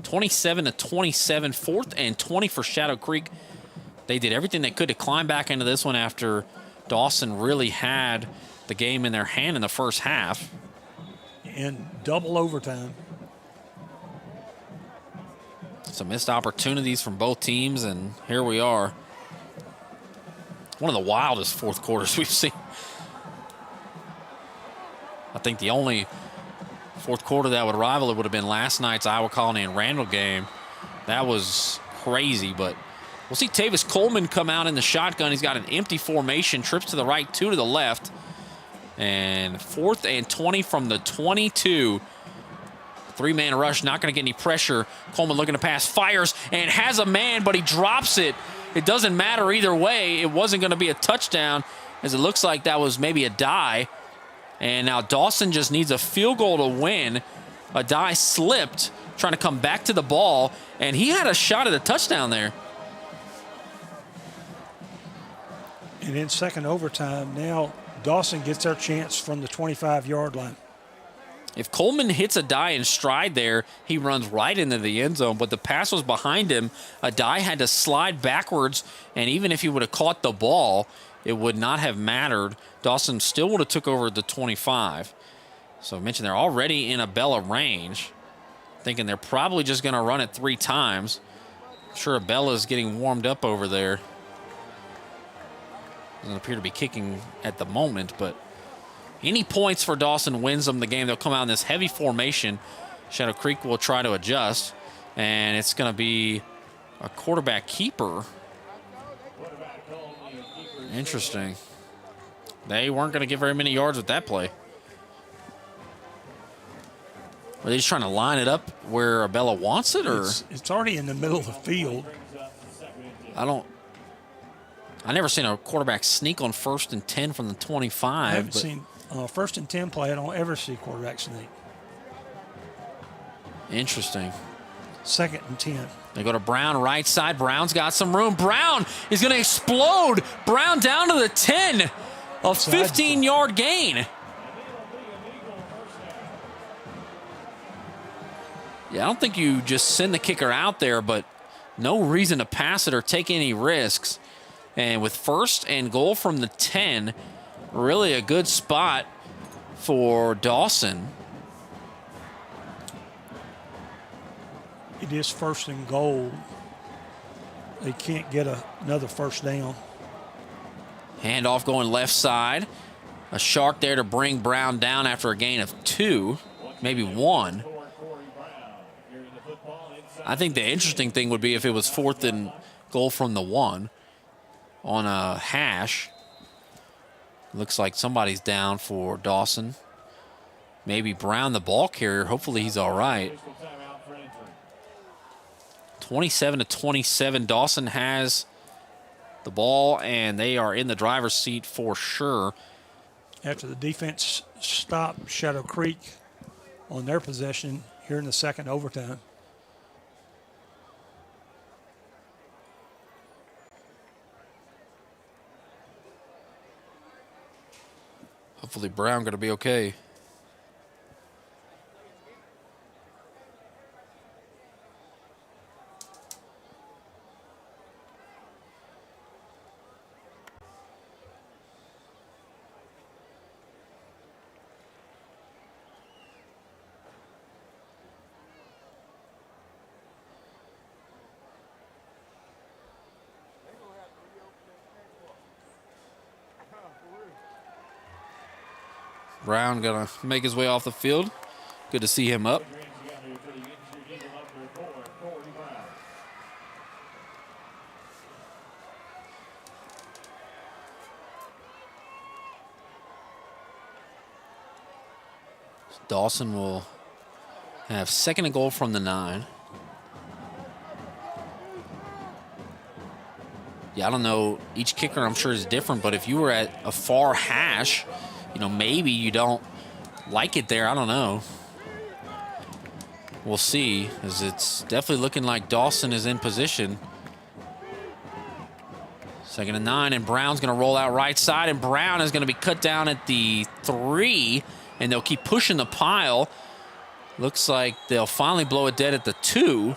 27-27, 4th and 20 for Shadow Creek. They did everything they could to climb back into this one after Dawson really had the game in their hand in the first half. In double overtime. Some missed opportunities from both teams, and here we are. One of the wildest 4th quarters we've seen. I think the only 4th quarter that would rival it would have been last night's Iowa Colony and Randall game. That was crazy, but we'll see Tavis Coleman come out in the shotgun. He's got an empty formation, trips to the right, 2 to the left. And 4th and 20 from the 22. 3-man rush, not going to get any pressure. Coleman looking to pass, fires, and has a man, but he drops it. It doesn't matter either way. It wasn't going to be a touchdown, as it looks like that was maybe a die. And now Dawson just needs a field goal to win. A die slipped, trying to come back to the ball, and he had a shot at a touchdown there. And in 2nd overtime, now Dawson gets their chance from the 25-yard line. If Coleman hits a die in stride there, he runs right into the end zone, but the pass was behind him. A die had to slide backwards, and even if he would have caught the ball, it would not have mattered. Dawson still would have took over the 25. So I mentioned they're already in a Bella range, thinking they're probably just going to run it 3 times. I'm sure Abella's getting warmed up over there. Doesn't appear to be kicking at the moment, but any points for Dawson wins them the game. They'll come out in this heavy formation. Shadow Creek will try to adjust, and it's going to be a quarterback keeper. Interesting. They weren't going to get very many yards with that play. Are they just trying to line it up where Abella wants it, or? It's already in the middle of the field. I never seen a quarterback sneak on 1st and 10 from the 25. I haven't seen 1st and 10 play. I don't ever see quarterback sneak. Interesting. 2nd and 10. They go to Brown, right side. Brown's got some room. Brown is going to explode. Brown down to the 10. A 15-yard gain. Yeah, I don't think you just send the kicker out there, but no reason to pass it or take any risks. And with 1st and goal from the 10, really a good spot for Dawson. It is 1st and goal. They can't get another 1st down. Handoff going left side. A Shark there to bring Brown down after a gain of 2, maybe 1. I think the interesting thing would be if it was 4th and goal from the 1 on a hash. Looks like somebody's down for Dawson. Maybe Brown, the ball carrier. Hopefully he's all right. 27-27. Dawson has the ball, and they are in the driver's seat for sure. After the defense stopped Shadow Creek on their possession here in the 2nd overtime. Hopefully Brown going to be okay. Brown gonna make his way off the field. Good to see him up. Dawson will have 2nd and goal from the 9. Yeah, I don't know. Each kicker, I'm sure, is different, but if you were at a far hash, you know, maybe you don't like it there. I don't know. We'll see, as it's definitely looking like Dawson is in position. 2nd and 9, and Brown's going to roll out right side, and Brown is going to be cut down at the 3, and they'll keep pushing the pile. Looks like they'll finally blow it dead at the 2.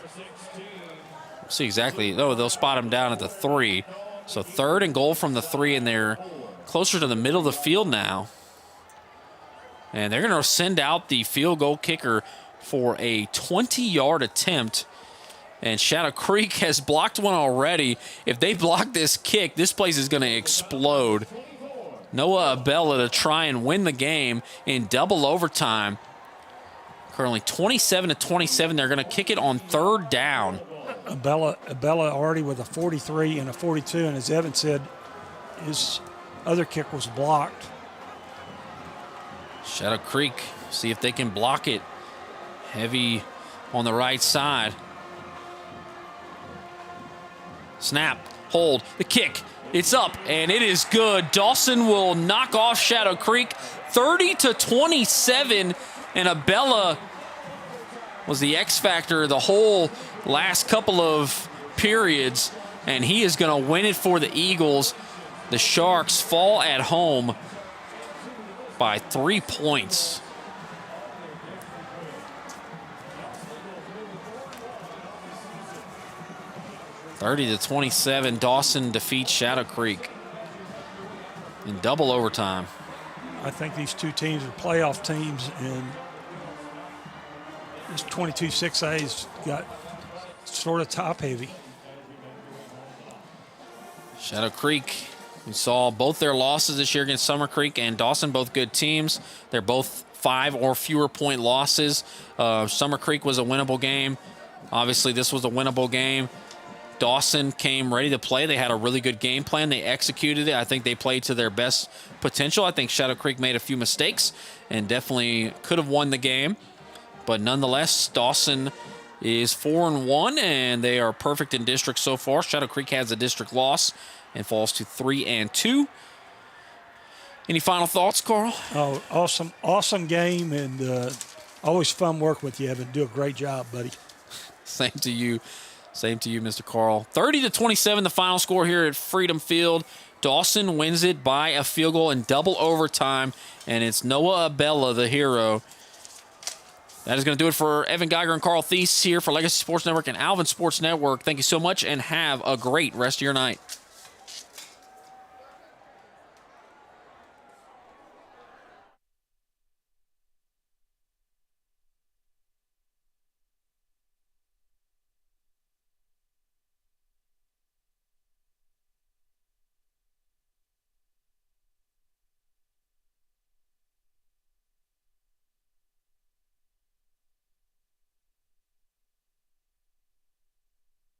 See exactly. Oh, they'll spot him down at the 3. So 3rd and goal from the 3, and they're closer to the middle of the field now. And they're going to send out the field goal kicker for a 20-yard attempt. And Shadow Creek has blocked one already. If they block this kick, this place is going to explode. Noah Abella to try and win the game in double overtime. Currently 27-27. They're going to kick it on 3rd down. Abella already with a 43 and a 42, and as Evan said, his other kick was blocked. Shadow Creek, see if they can block it. Heavy on the right side. Snap, hold, the kick. It's up, and it is good. Dawson will knock off Shadow Creek 30-27, and Abella was the X factor the whole last couple of periods, and he is going to win it for the Eagles. The Sharks fall at home by 3 points. (30-27). Dawson defeats Shadow Creek in double overtime. I think these two teams are playoff teams, and this 22-6A's got sort of top heavy. Shadow Creek We saw both their losses this year against Summer Creek and Dawson, both good teams. They're both 5 or fewer point losses. Summer Creek was a winnable game. Obviously, this was a winnable game. Dawson came ready to play. They had a really good game plan. They executed it. I think they played to their best potential. I think Shadow Creek made a few mistakes and definitely could have won the game. But nonetheless, Dawson is 4-1, and they are perfect in district so far. Shadow Creek has a district loss and falls to 3-2. Any final thoughts, Carl? Oh, awesome game, and always fun work with you, Evan. Do a great job, buddy. Same to you. Same to you, Mr. Carl. 30-27, the final score here at Freedom Field. Dawson wins it by a field goal in double overtime, and it's Noah Abella, the hero. That is going to do it for Evan Geiger and Carl Thies here for Legacy Sports Network and Alvin Sports Network. Thank you so much, and have a great rest of your night.